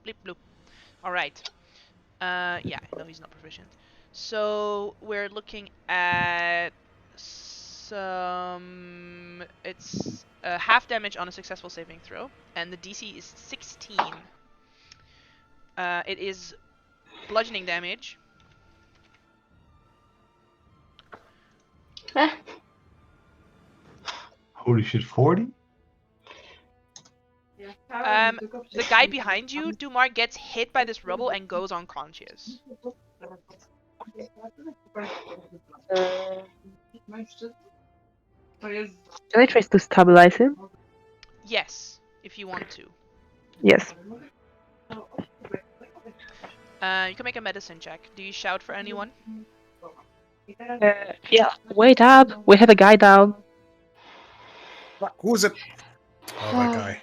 Bleep bloop. All right. Yeah, no, he's not proficient. So we're looking at some. It's half damage on a successful saving throw, and the DC is 16. It is bludgeoning damage. Holy shit, 40? The guy behind you, Dumar, gets hit by this rubble and goes unconscious. Can I try to stabilize him? Yes, if you want to. Yes. You can make a medicine check. Do you shout for anyone? Yeah. Wait up! We have a guy down. Who is it? Oh, that guy.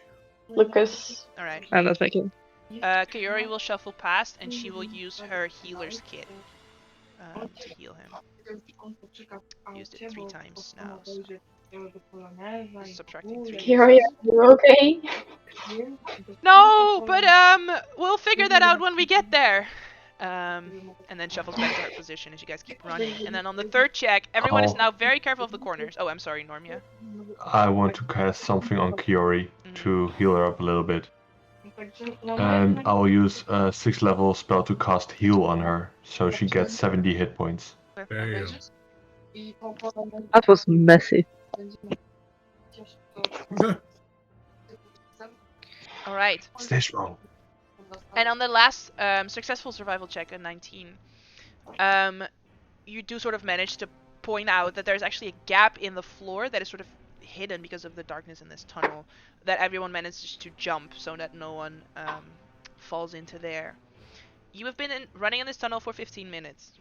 Lucas. All right. I'm not making. Kaori will shuffle past, and she will use her healer's kit to heal him. Used it 3 times now. So. Subtracting 3. Kaori, are you okay? No, but we'll figure that out when we get there. And then shuffles back to her position as you guys keep running. And then on the 3rd check, everyone is now very careful of the corners. Oh, I'm sorry, Normia. I want to cast something on Kiori to heal her up a little bit. And I'll use a 6th level spell to cast heal on her, so she gets 70 hit points. There you go. That was messy. All right. Stay strong. And on the last successful survival check, a 19, you do sort of manage to point out that there's actually a gap in the floor that is sort of hidden because of the darkness in this tunnel, that everyone manages to jump so that no one falls into there. You have been running in this tunnel for 15 minutes.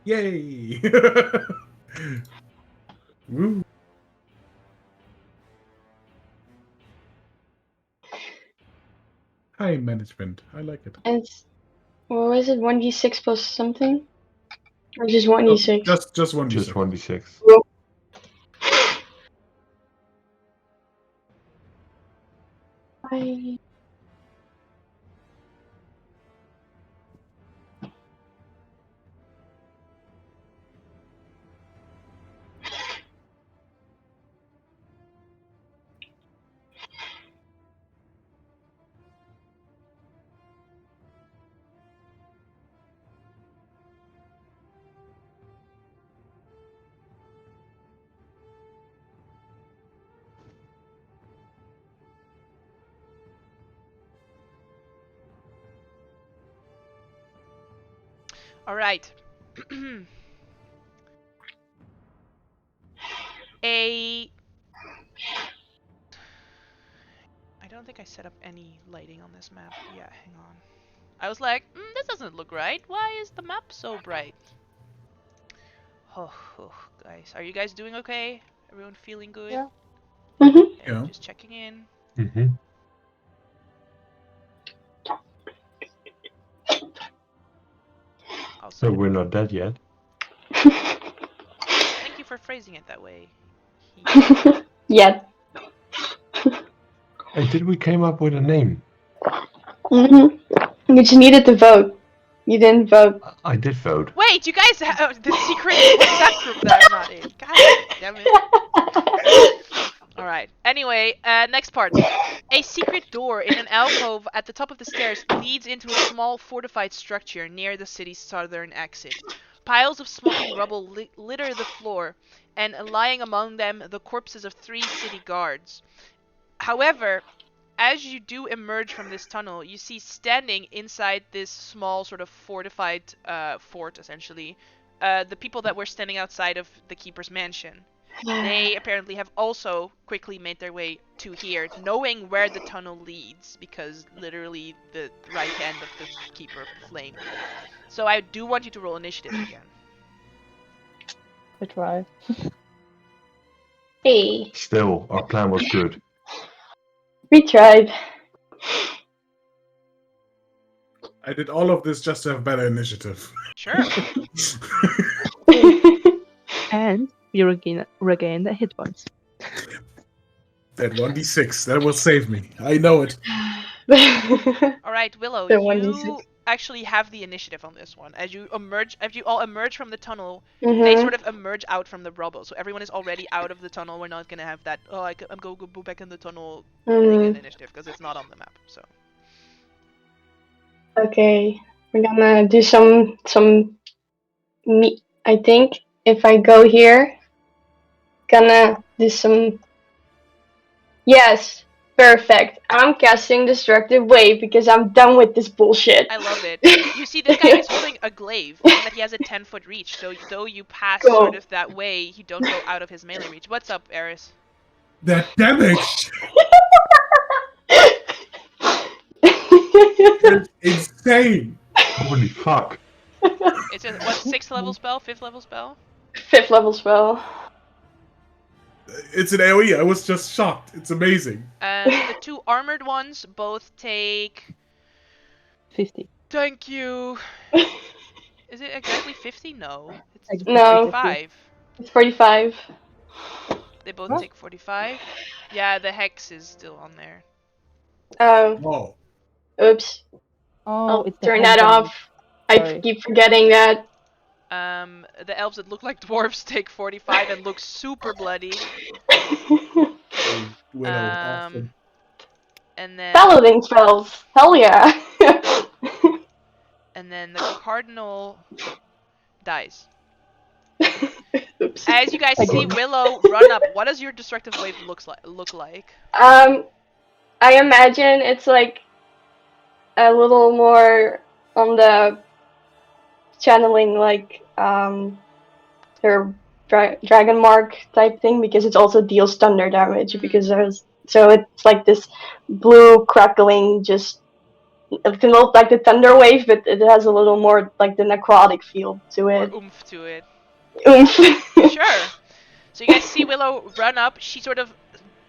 Yay! Woo. time management. I like it. And what was it? 1d6 plus something? Or just 1d6? Just 1d6. Just 1d6. I... All right. I don't think I set up any lighting on this map. Yeah, hang on. I was like, this doesn't look right. Why is the map so bright? Oh, guys. Are you guys doing okay? Everyone feeling good? Yeah. Mm-hmm. Okay, Yeah. just checking in. Mm-hmm. So we're not dead yet. Thank you for phrasing it that way. Yeah. Hey, did we came up with a name? Mm-hmm. You just needed to vote. You didn't vote. I did vote. Wait, you guys have the secret WhatsApp group that I'm not in. God damn it. Alright, anyway, next part. A secret door in an alcove at the top of the stairs leads into a small fortified structure near the city's southern exit. Piles of smoking rubble litter the floor, and lying among them the corpses of 3 city guards. However, as you do emerge from this tunnel, you see standing inside this small sort of fortified fort, essentially, the people that were standing outside of the keeper's mansion. They apparently have also quickly made their way to here, knowing where the tunnel leads, because literally the right hand of the keeper flamed. So I do want you to roll initiative again. I try. Hey, Still, our plan was good. we tried. I did all of this just to have better initiative. Sure. And you regain the hit points. That 1d6, that will save me. I know it. Alright, Willow, The you 1d6. actually have the initiative on this one. As you all emerge from the tunnel, they Mhm. sort of emerge out from the rubble. So everyone is already out of the tunnel. We're not gonna have that, I'm go back in the tunnel thing in initiative, because it's not on the map. So Okay, we're gonna do some. I think if I go here, gonna do some. Yes, perfect. I'm casting Destructive Wave because I'm done with this bullshit. I love it. You see, this guy is holding a glaive, meaning that he has a 10-foot reach. So though you pass Cool. sort of that way, you don't go out of his melee reach. What's up, Eris? That damage is insane. Holy fuck. It's a 6th level spell, 5th level spell. 5th level spell. It's an AoE. I was just shocked. It's amazing. The 2 armored ones both take 50. Thank you. Is it exactly 50? No. It's No. 45. It's 45. They both Huh? take 45. Yeah, the hex is still on there. Oh, Oh, oops. Oh, I'll it's the turn head that damage. off. I Sorry. keep forgetting that. The elves that look like dwarves take 45 and look super bloody. Willow, awesome. And then Paladin spells. Hell yeah. and then the cardinal dies. Oops. As you guys I see got- Willow run up, what does your destructive wave look like? I imagine it's like a little more on the channeling, like her dragon mark type thing, because it also deals thunder damage. Mhm. Because so it's like this blue crackling, just it can look like the thunder wave, but it has a little more like the necrotic feel to Or it. oomph to it. Oomph. Sure. So you guys see Willow run up. She sort of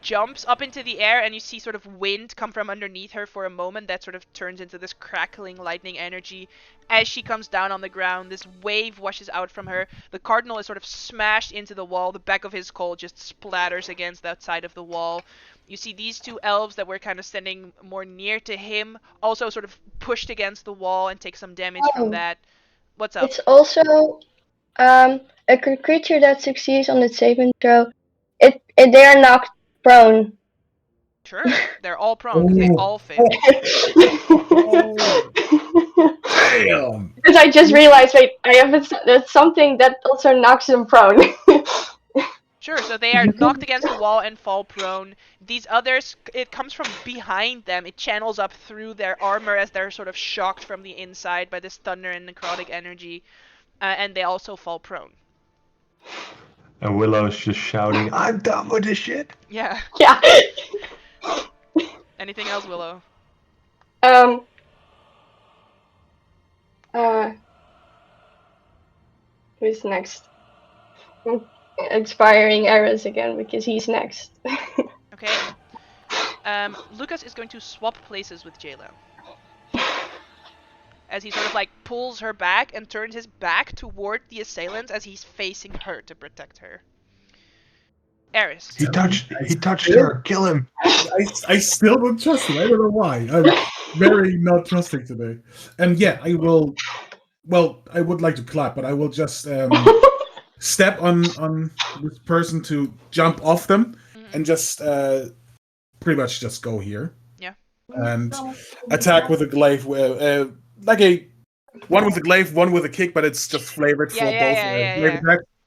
jumps up into the air, and you see sort of wind come from underneath her for a moment that sort of turns into this crackling lightning energy. As she comes down on the ground, this wave washes out from her. The cardinal is sort of smashed into the wall. The back of his skull just splatters against that side of the wall. You see these two elves that were kind of standing more near to him also sort of pushed against the wall and take some damage from that. What's up? It's also a creature that succeeds on the saving throw. They are knocked prone. Sure, they're all prone because they all failed. Damn. Because I just realized, wait, there's something that also knocks them prone. Sure, so they are knocked against the wall and fall prone. These others, it comes from behind them. It channels up through their armor as they're sort of shocked from the inside by this thunder and necrotic energy. And they also fall prone. And Willow's just shouting, I'm done with this shit. Yeah. Yeah. Anything else, Willow? Who's next? Expiring arrows again because he's next. Okay. Lucas is going to swap places with Jayla. As he sort of like pulls her back and turns his back toward the assailants as he's facing her to protect her. Eris. He touched her. Kill him. I still don't trust him. I don't know why. I'm very not trusting today. And yeah, I will. Well, I would like to clap, but I will just step on this person to jump off them and just pretty much just go here. Yeah. And attack with a glaive, like a one with a glaive, one with a kick, but it's just flavored for both glaive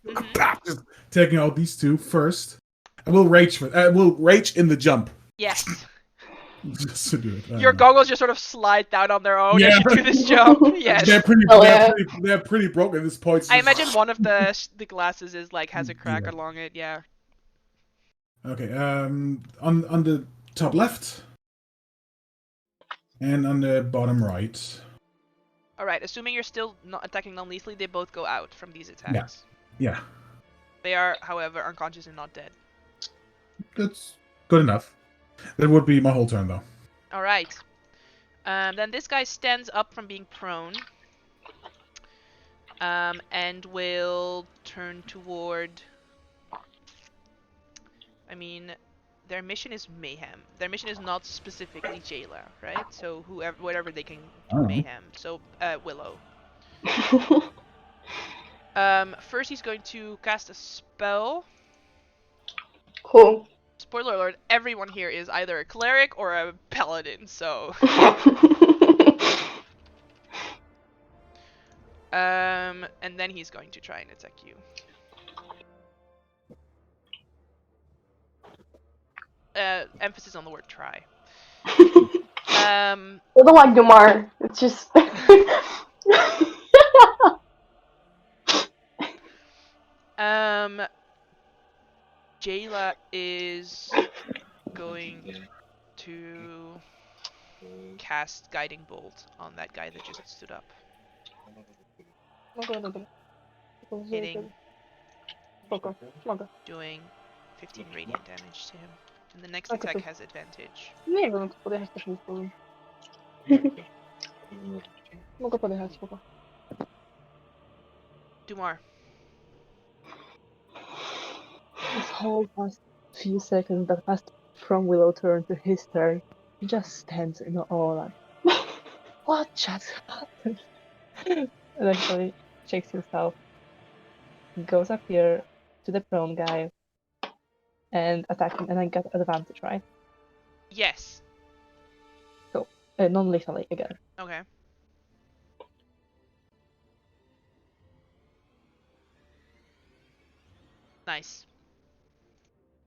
attacks. Just taking out these two first. I will rage in the jump. Yes. Just to do it. Your goggles just sort of slide down on their own as you do this jump. Yes. They're pretty broken at this point. I imagine one of the glasses is like has a crack along it. Yeah. Okay. On the top left and on the bottom right. All right. Assuming you're still not attacking non-lethally, they both go out from these attacks. Yeah. They are, however, unconscious and not dead. That's good enough. That would be my whole turn, though. All right. Then this guy stands up from being prone. And will turn toward... I mean, their mission is mayhem. Their mission is not specifically Jayla, right? So whatever they can do mayhem. So, Willow. First he's going to cast a spell. Cool. Spoiler alert, everyone here is either a cleric or a paladin, so... and then he's going to try and attack you. Emphasis on the word try. I don't like Dumar. It's just... Jayla is going to cast Guiding Bolt on that guy that just stood up. Hitting, doing 15 radiant damage to him. And the next attack has advantage. Nie wiem, to podjechać też nie powiem. Mogę podjechać, spoko. Dumar. This whole past few seconds that passed from Willow turn to his turn, he just stands in awe like, what just happened? And actually shakes himself, goes up here to the prone guy, and attack him, and I got advantage, right? Yes. Cool. Non-lethally again. Okay. Nice.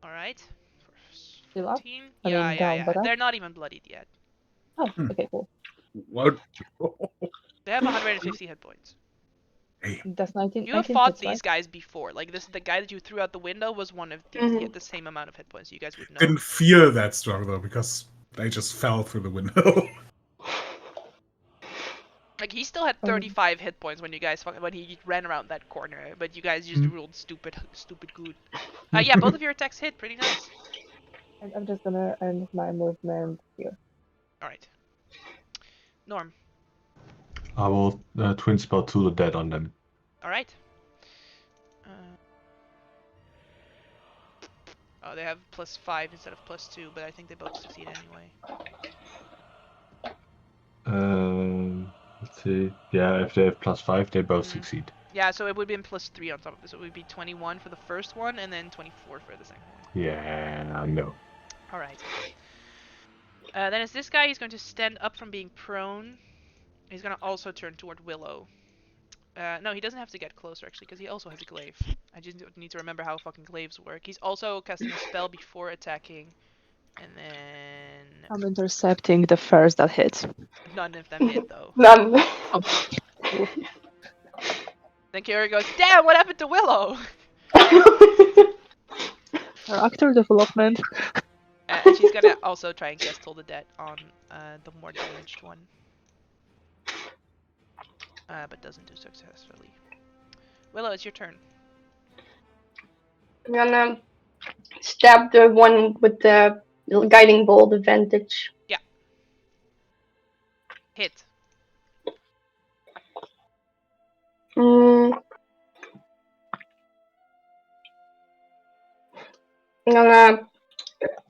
Alright. Still up? 14. I Yeah, mean, yeah, down, yeah. but up? They're not even bloodied yet. Oh, okay, cool. What? They have 150 hit points. That's 19. You have 19 fought hits, these right? guys before. Like this, the guy that you threw out the window was one of these. He had the same amount of hit points. You guys would know. Didn't feel that strong though because they just fell through the window. Like he still had 35 hit points when you guys when he ran around that corner, but you guys just ruled stupid good. Yeah, both of your attacks hit. Pretty nice. And I'm just gonna end my movement here. Alright. Norm. I will twin spell Tool of Dead on them. Alright. Oh, they have +5 instead of +2, but I think they both succeed anyway. Let's see. Yeah, if they have +5, they both succeed. Yeah, so it would be +3 on top of this. So it would be 21 for the first one, and then 24 for the second one. Yeah, no. Alright. Then it's this guy. He's going to stand up from being prone. He's going to also turn toward Willow. No, he doesn't have to get closer, actually, because he also has a glaive. I just need to remember how fucking glaives work. He's also casting a spell before attacking. And then... I'm intercepting the first that hits. None of them hit, though. None. Then Kira goes, damn, what happened to Willow? Character development. And she's gonna also try and cast Toll the Dead on the more damaged one. But doesn't do successfully. Willow, it's your turn. I'm gonna stab the one with the guiding bolt advantage. Yeah. Hit.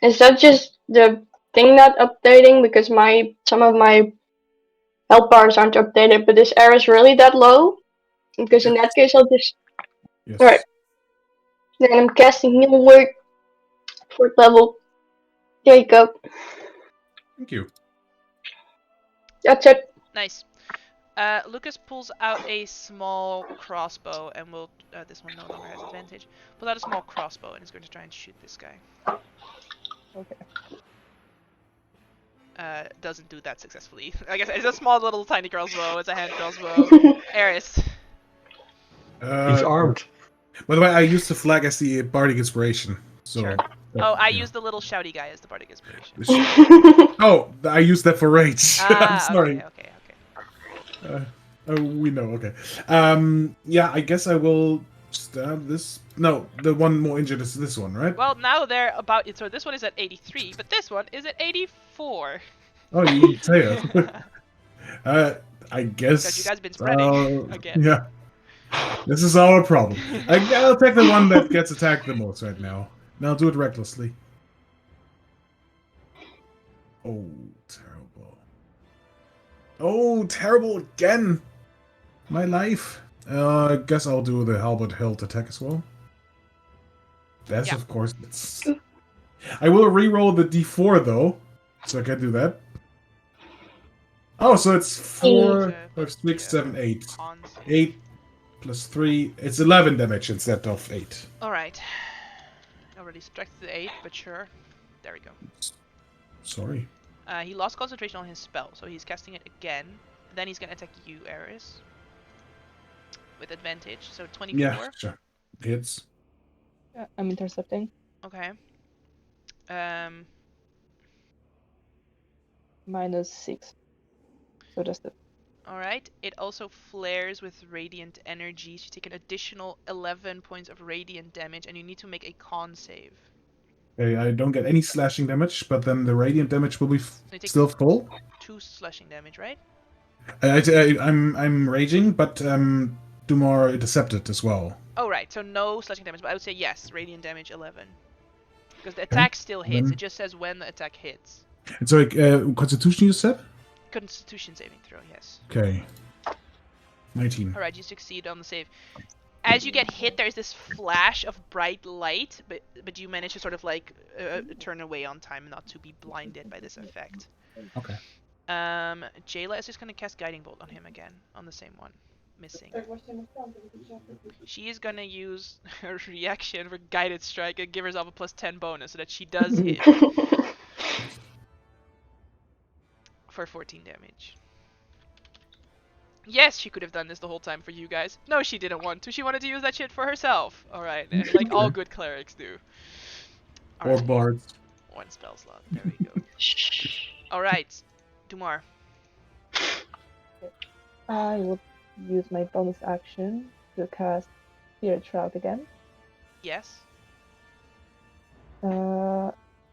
Is that just the thing not updating? Because some of my health bars aren't updated, but this air is really that low? Because in that case, I'll just... Yes. Alright. Then I'm casting heal word. 4th level. There you go. Thank you. That's it. Nice. Lucas pulls out a small crossbow and will... this one no longer has advantage. Pulls out a small crossbow and is going to try and shoot this guy. Okay. Doesn't do that successfully. I guess it's a small little tiny crossbow. It's a hand crossbow. Eris. He's armed. By the way, I used the flag as the bardic inspiration. So. Sure. Oh, I used the little shouty guy as the bardic inspiration. Oh, I used that for rage. I'm sorry. Okay. Oh, we know. Okay. Yeah, I guess I will stab this. No, the one more injured is this one, right? Well, now they're about. So this one is at 83, but this one is at 84. Oh, you didn't say it. I guess. Because you guys have been spreading again. Yeah. This is our problem. I'll take the one that gets attacked the most right now. Now do it recklessly. Oh, terrible. Oh, terrible again. My life. I guess I'll do the halberd hilt attack as well. That's of course. I will re-roll the d4 though, so I can do that. Oh, so it's 4, 5, 6, 7, 8. 8 plus 3. It's 11 damage instead of 8. Alright. Already subtracted the 8, but sure. There we go. Sorry. He lost concentration on his spell, so he's casting it again. Then he's gonna attack you, Eris. With advantage, so 24. Yeah, sure. Hits. Yeah, I'm intercepting. Okay. -6. So just it. Alright. It also flares with radiant energy. So you take an additional 11 points of radiant damage, and you need to make a con save. Okay, I don't get any slashing damage, but then the radiant damage will be still full. 2 slashing damage, right? I'm raging, but do more decepted as well. Oh, right. So no slashing damage, but I would say yes, radiant damage 11. Because the attack still hits. It just says when the attack hits. And so, Constitution you said? Constitution saving throw, yes. Okay. 19. Alright, you succeed on the save. As you get hit, there's this flash of bright light, but you manage to sort of like turn away on time, not to be blinded by this effect. Okay. Jayla is just gonna cast Guiding Bolt on him again, on the same one. Missing. She is gonna use her reaction for Guided Strike and give herself a +10 bonus so that she does hit. For 14 damage. Yes, she could have done this the whole time for you guys. No, she didn't want to. She wanted to use that shit for herself. Alright, like all good clerics do. Or bards. 1 spell slot. There we go. Alright, Dumar. I will use my bonus action to cast Spirit Shroud again. Yes.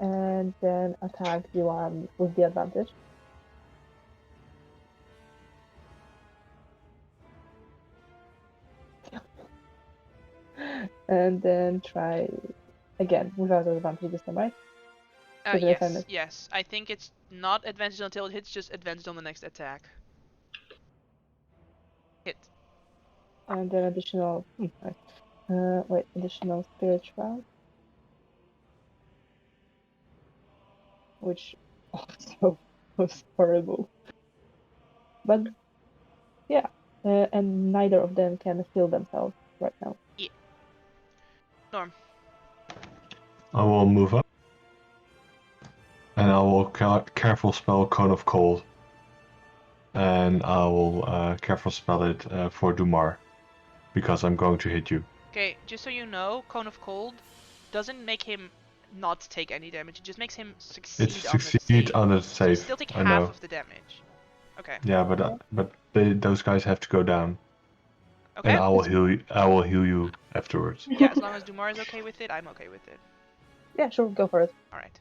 and then attack the one with the advantage. And then try again without advantage this time, right? Even if I miss. Yes. I think it's not advantage until it hits, just advantage on the next attack. Hit. And then additional. Wait, additional spirit shroud, which also was horrible. But yeah, and neither of them can heal themselves right now. Yeah. Norm. I will move up. And I will careful spell Cone of Cold. And I will careful spell it for Dumar. Because I'm going to hit you. Okay, just so you know, Cone of Cold doesn't make him not take any damage. It just makes him succeed It's on the succeed save. on the So you save. still take I half know. of the damage. Okay. Yeah, but those guys have to go down. Okay. And I will heal you. I will heal you afterwards. Yeah, as long as Dumar is okay with it, I'm okay with it. Yeah, sure, go for it. All right.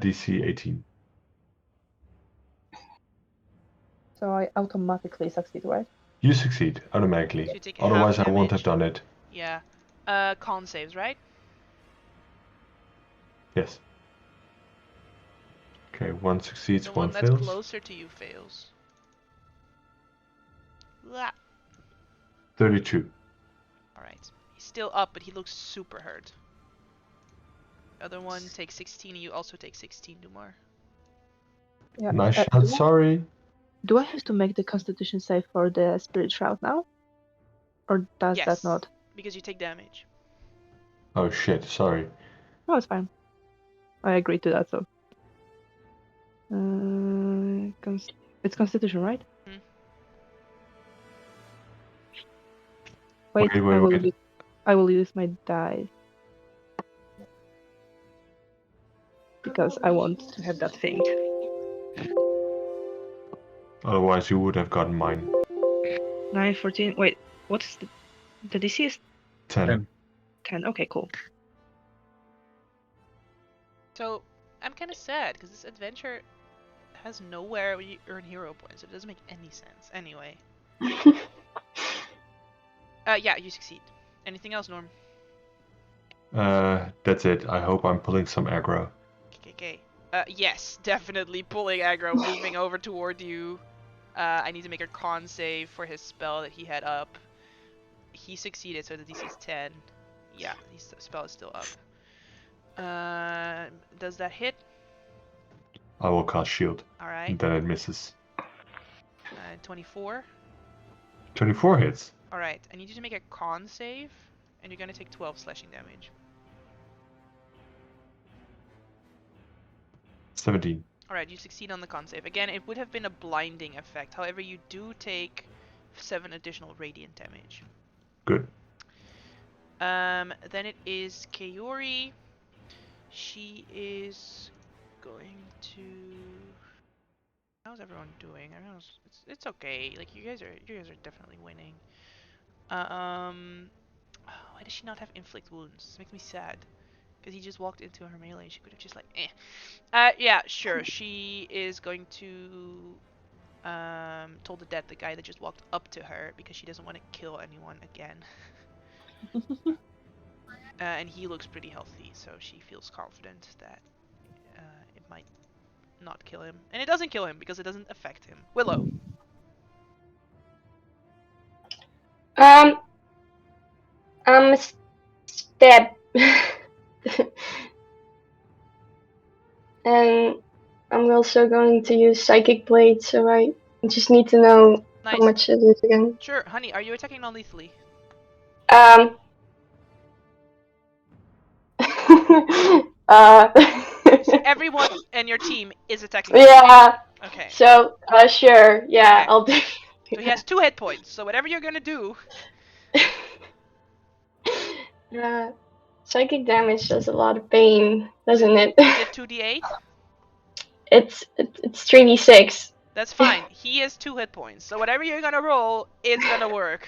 DC 18. So I automatically succeed, right? You succeed automatically. So you take Otherwise, half I won't have damage. done it. Yeah. Con saves, right? Yes. Okay, one succeeds, The one one that's fails. closer to you fails. Blah. 32. Alright. He's still up, but he looks super hurt. The other one takes 16, and you also take 16, Dumar. Yeah. Nice shot, sorry. Do I have to make the Constitution save for the Spirit Shroud now? Or does Yes, that not? because you take damage. Oh shit, sorry. No, it's fine. I agreed to that, so. It's Constitution, right? Hmm. Wait, Wait. I will use my die. Because I want to have that thing. Otherwise, you would have gotten mine. 9, 14. Wait, what's the DC is 10. 10. Okay, cool. So, I'm kind of sad, because this adventure has nowhere where you earn hero points. It doesn't make any sense. Anyway. Yeah, you succeed. Anything else, Norm? That's it. I hope I'm pulling some aggro. Okay. Yes, definitely pulling aggro, moving over toward you. I need to make a con save for his spell that he had up. He succeeded, so the DC is 10. Yeah, his spell is still up. Does that hit? I will cast shield. Alright. Then it misses. 24. 24 hits. Alright, I need you to make a con save, and you're gonna take 12 slashing damage. 17. Alright, you succeed on the con save. Again, it would have been a blinding effect. However, you do take 7 additional radiant damage. Good. Then it is Kaori. She is going to... How's everyone doing? It's okay. Like, you guys are definitely winning. Why does she not have inflict wounds? This makes me sad. Because he just walked into her melee. She could have just like, yeah, sure. She is going to toll the dead the guy that just walked up to her because she doesn't want to kill anyone again. And he looks pretty healthy, so she feels confident that it might not kill him. And it doesn't kill him because it doesn't affect him. Willow. Stab. And I'm also going to use Psychic Blade, so I just need to know Nice. how much it is again. Sure, honey, are you attacking non-lethally? Everyone in your team is attacking. Yeah. Okay. So, sure. Yeah, Okay. I'll do. So he has 2 hit points. So whatever you're gonna do. Psychic damage does a lot of pain, doesn't it? Is it 2d8? It's 3d6. That's fine. He has 2 hit points. So whatever you're gonna roll, it's gonna work.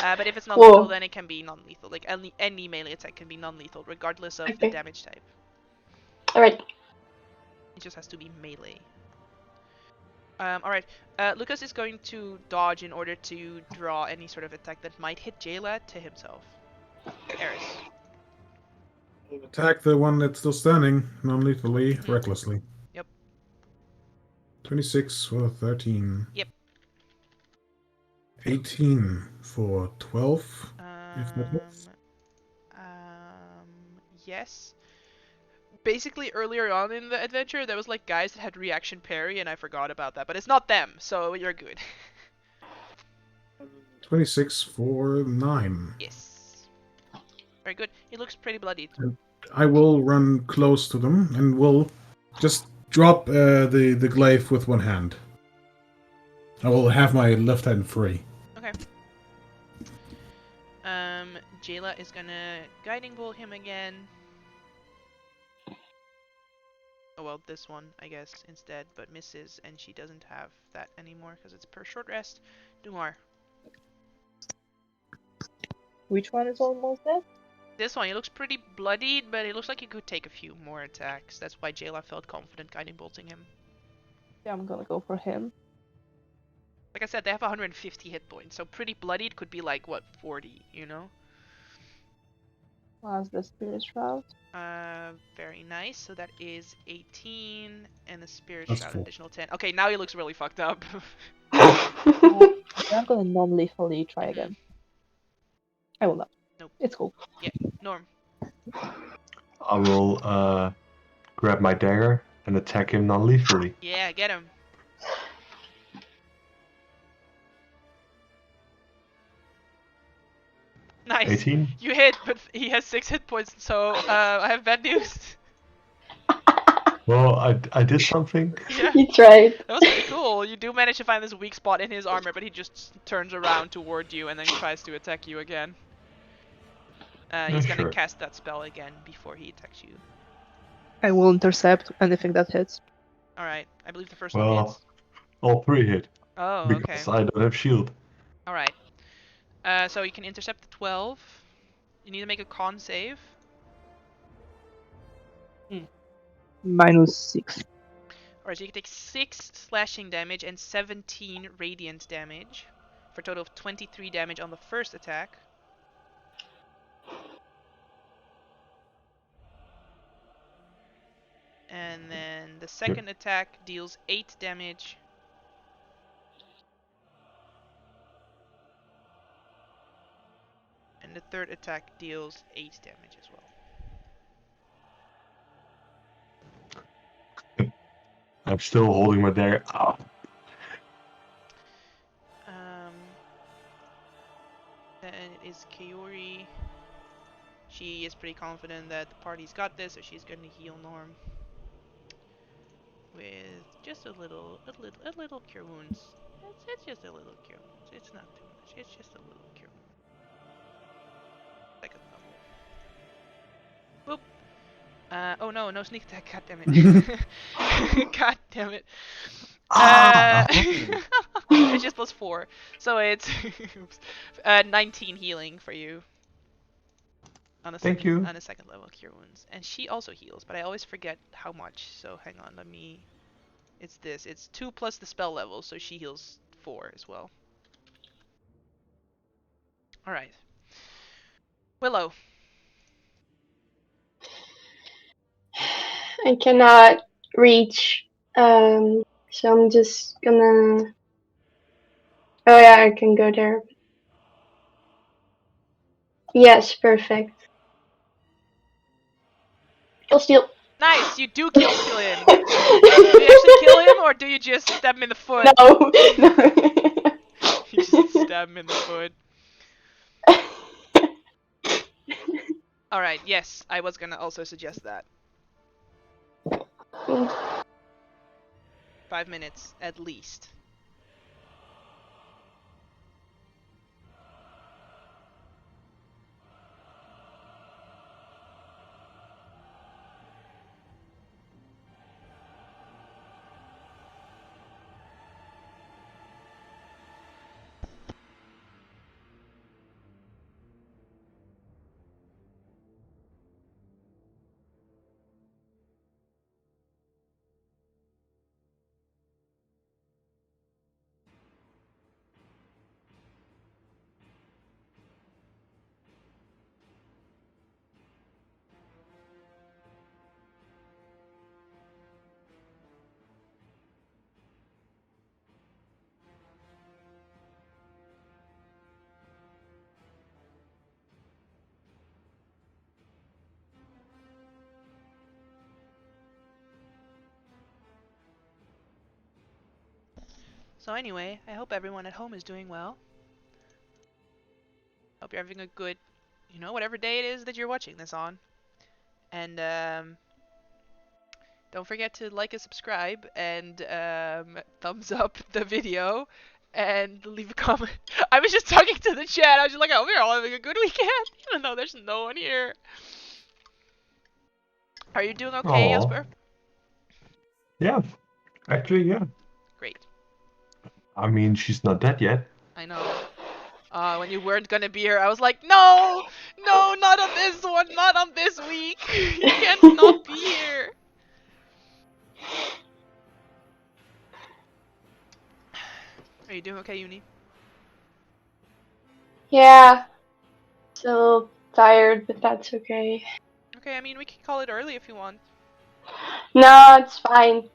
But if it's not Whoa. lethal, then it can be non-lethal. Like any melee attack can be non-lethal, regardless of the Okay. damage type. Alright. It just has to be melee. Alright. Lucas is going to dodge in order to draw any sort of attack that might hit Jayla to himself. Eris. Attack the one that's still standing, non-lethally, Mhm. recklessly. Yep. 26 for 13. Yep. 18 for 12. If that hits. Yes. Basically, earlier on in the adventure, there was like guys that had reaction parry, and I forgot about that. But it's not them, so you're good. 26 for 9. Yes. Very good. He looks pretty bloodied. I will run close to them and will just drop the glaive with one hand. I will have my left hand free. Okay. Jayla is gonna guiding bolt him again. Oh well, this one, I guess, instead, but misses, and she doesn't have that anymore because it's per short rest. Dumar. Which one is almost dead? This one, he looks pretty bloodied, but it looks like he could take a few more attacks. That's why Jayla felt confident guiding bolting him. Yeah, I'm gonna go for him. Like I said, they have 150 hit points, so pretty bloodied could be like, what, 40, you know? As the Spirit Shroud. Very nice. So that is 18, and the Spirit That's Shroud cool. additional 10. Okay, now he looks really fucked up. I'm gonna non-lethally try Mhm. again. I will not. Nope. It's cool. Norm. I will grab my dagger and attack him non-lethally. Yeah, get him. Nice. 18. You hit, but he has 6 hit points, so I have bad news. Well, I did something. Yeah. You tried. That was pretty cool. You do manage to find this weak spot in his armor, but he just turns around toward you and then tries to attack you again. He's gonna Sure. cast that spell again before he attacks you. I will intercept anything that hits. Alright, I believe the first one Well, hits. all 3 hit Oh, okay. because I don't have shield. Alright. So you can intercept the 12. You need to make a con save. -6. Alright, so you can take 6 slashing damage and 17 radiant damage. For a total of 23 damage on the first attack. And then the second attack deals 8 damage. And the third attack deals 8 damage as well. I'm still holding my dagger. Ah. Then it is Kaori. She is pretty confident that the party's got this, so she's gonna heal Norm with just a little cure wounds. It's just a little cure wounds. It's not too much. It's just a little cure wounds. Second level. Boop. Oh no, no sneak attack. God damn it. God damn it. It's just +4, so it's 19 healing for you. On a Thank you. On a second level cure wounds, and she also heals, but I always forget how much. So hang on, let me. It's this. It's 2 plus the spell level, so she heals 4 as well. All right. Willow. I cannot reach. So I'm just gonna. Oh yeah, I can go there. Yes, perfect. Kill steal. Nice, you do kill him. Do you actually kill him, or do you just stab him in the foot? No, no. You just stab him in the foot. Alright, yes, I was gonna also suggest that. 5 minutes, at least. So anyway, I hope everyone at home is doing well. Hope you're having a good, whatever day it is that you're watching this on. And don't forget to like and subscribe and thumbs up the video and leave a comment. I was just talking to the chat. I was just like, I hope you're all having a good weekend, even though there's no one here. Are you doing okay, Aw. Jasper? Yeah, actually, yeah. Great. I mean, she's not dead yet. I know. When you weren't gonna be here, I was like, no, not on this one, not on this week. You can't not be here. Are you doing okay, Uni? Yeah. Still tired, but that's okay. Okay, I mean, we can call it early if you want. No, it's fine.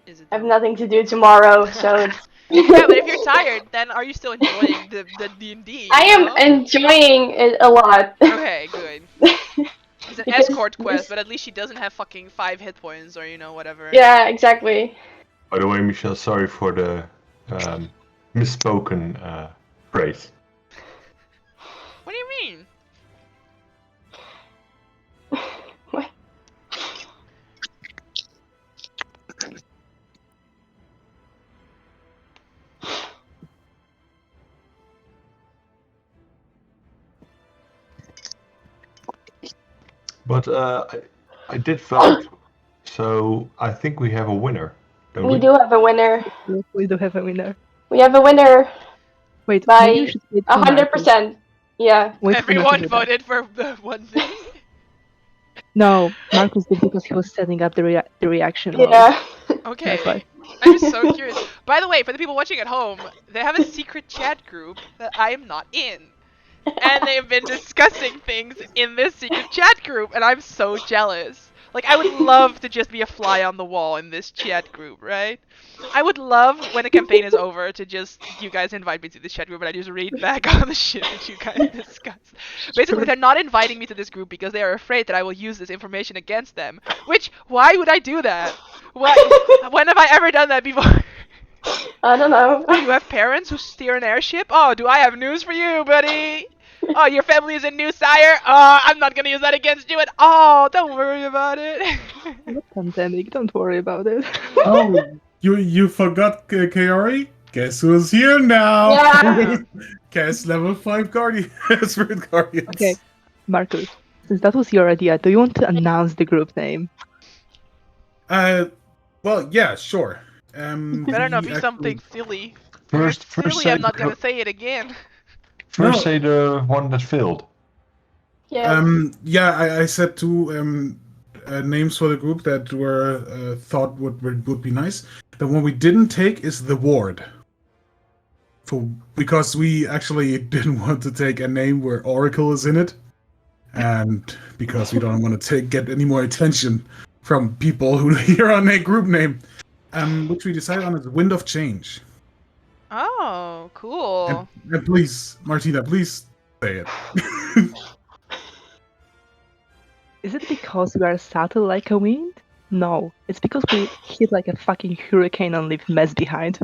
Is it I have though? nothing to do tomorrow, so it's... Yeah, but if you're tired, then are you still enjoying the D&D? I am enjoying it a lot. Okay, good. It's an Because escort quest, this- but at least she doesn't have fucking 5 hit points or whatever. Yeah, exactly. By the way, Michelle, sorry for the misspoken phrase. What do you mean? What? But I did vote, so I think we have a winner. Don't We do have a winner. We do have a winner. We have a winner Wait, by maybe you should say it to Marcus. 100%. Yeah. Wait for me to Everyone do that. voted for the one thing. No, Marcus did because he was setting up the reaction mode. Yeah. Okay. That's why. I'm so curious. By the way, for the people watching at home, they have a secret chat group that I am not in. And they've been discussing things in this secret chat group, and I'm so jealous. Like, I would love to just be a fly on the wall in this chat group, right? I would love, when the campaign is over, to just, you guys invite me to this chat group and I just read back on the shit that you guys discuss. Basically, they're not inviting me to this group because they are afraid that I will use this information against them. Which, why would I do that? Why, when have I ever done that before? I don't know. Oh, you have parents who steer an airship? Oh, do I have news for you, buddy? Oh, your family is in New Sire? Oh, I'm not gonna use that against you at all. Don't worry about it. What pandemic? Don't worry about it. Oh, you forgot Kaori? Guess who's here now? Yeah. Guess level 5 guardian, spirit guardians. Okay, Marcus, since that was your idea, do you want to announce the group name? Well, yeah, sure. Better not we be actually- something silly. First Clearly, say I'm not the, gonna say it again. first No. say the one that failed. Yeah. Yeah, I said two names for the group that were thought would be nice. The one we didn't take is the Ward. Because we actually didn't want to take a name where Oracle is in it, and because we don't want to get any more attention from people who hear our group name, which we decided on is Wind of Change. Oh, cool. And please, Martina, please say it. Is it because we are subtle like a wind? No, it's because we hit like a fucking hurricane and leave mess behind.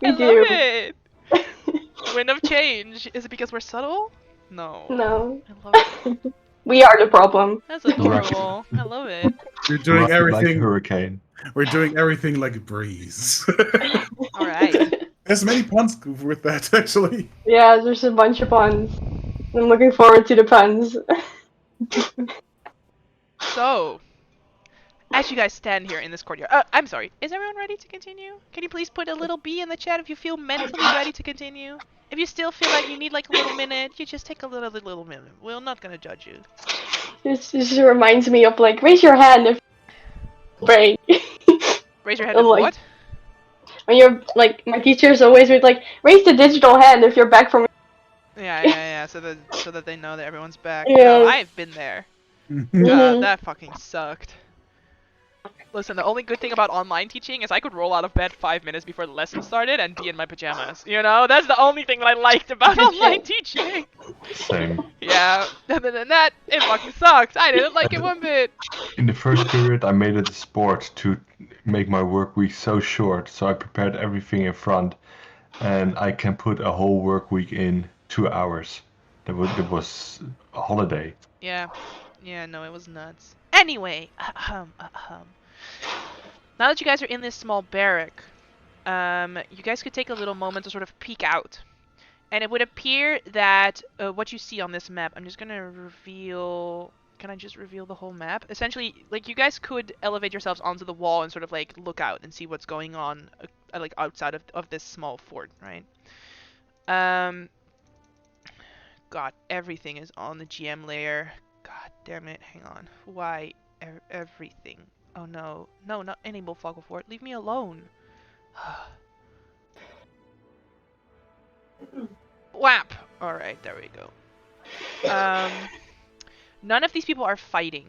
We I do. love it. Wind of change. Is it because we're subtle? No. No. I love it. We are the problem. That's adorable. I love it. We're doing Rough like a everything. hurricane. We're doing everything like a breeze. All right. There's many puns with that, actually. Yeah, there's a bunch of puns. I'm looking forward to the puns. So, as you guys stand here in this courtyard, I'm sorry. Is everyone ready to continue? Can you please put a little B in the chat if you feel mentally ready to continue? If you still feel like you need like a little minute, you just take a little minute. We're not gonna judge you. This reminds me of like, raise your hand if break. Raise your hand I'm up. like- What? When you're like, my teachers always would like, raise the digital hand if you're back from. Yeah. So that they know that everyone's back. Yeah. Oh, I've been there. Mhm. That fucking sucked. Listen, the only good thing about online teaching is I could roll out of bed 5 minutes before the lesson started and be in my pajamas. You know, that's the only thing that I liked about online teaching. Same. Yeah, other than that, it fucking sucked. I didn't like it one bit. In the first period, I made it a sport to make my work week so short, so I prepared everything in front, and I can put a whole work week in 2 hours. That was a holiday. Yeah, no, it was nuts. Anyway, now that you guys are in this small barrack, you guys could take a little moment to sort of peek out. And it would appear that what you see on this map, I'm just gonna reveal. Can I just reveal the whole map? Essentially, like you guys could elevate yourselves onto the wall and sort of like look out and see what's going on, like outside of this small fort, right? God, everything is on the GM layer. God damn it! Hang on. Why everything? Oh no, not enable Foggle Fort. Leave me alone. Whap! Alright, there we go. None of these people are fighting.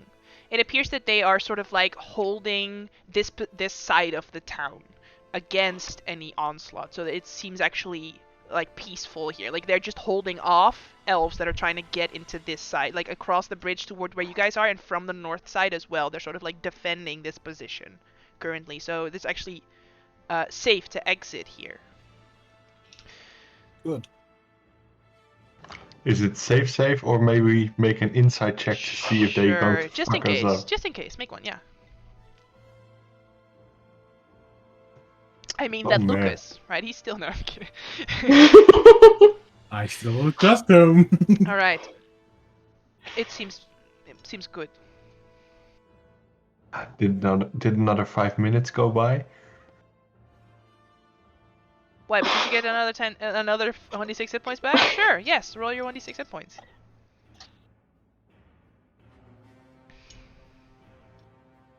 It appears that they are sort of like holding this side of the town against any onslaught. So it seems actually like peaceful here. Like they're just holding off elves that are trying to get into this side, like across the bridge toward where you guys are, and from the north side as well. They're sort of like defending this position currently. So it's actually safe to exit here. Good. Is it safe, or maybe make an inside check to see if they don't Just in fuck us case. up? Just in case. Make one, yeah. I mean, Oh, that man. Lucas, right? He's still... No, I'm kidding. I still trust him. Alright. It seems good. Did another 5 minutes go by? Why, because you get another 1d6 hit points back? Sure, yes. Roll your 1d6 hit points.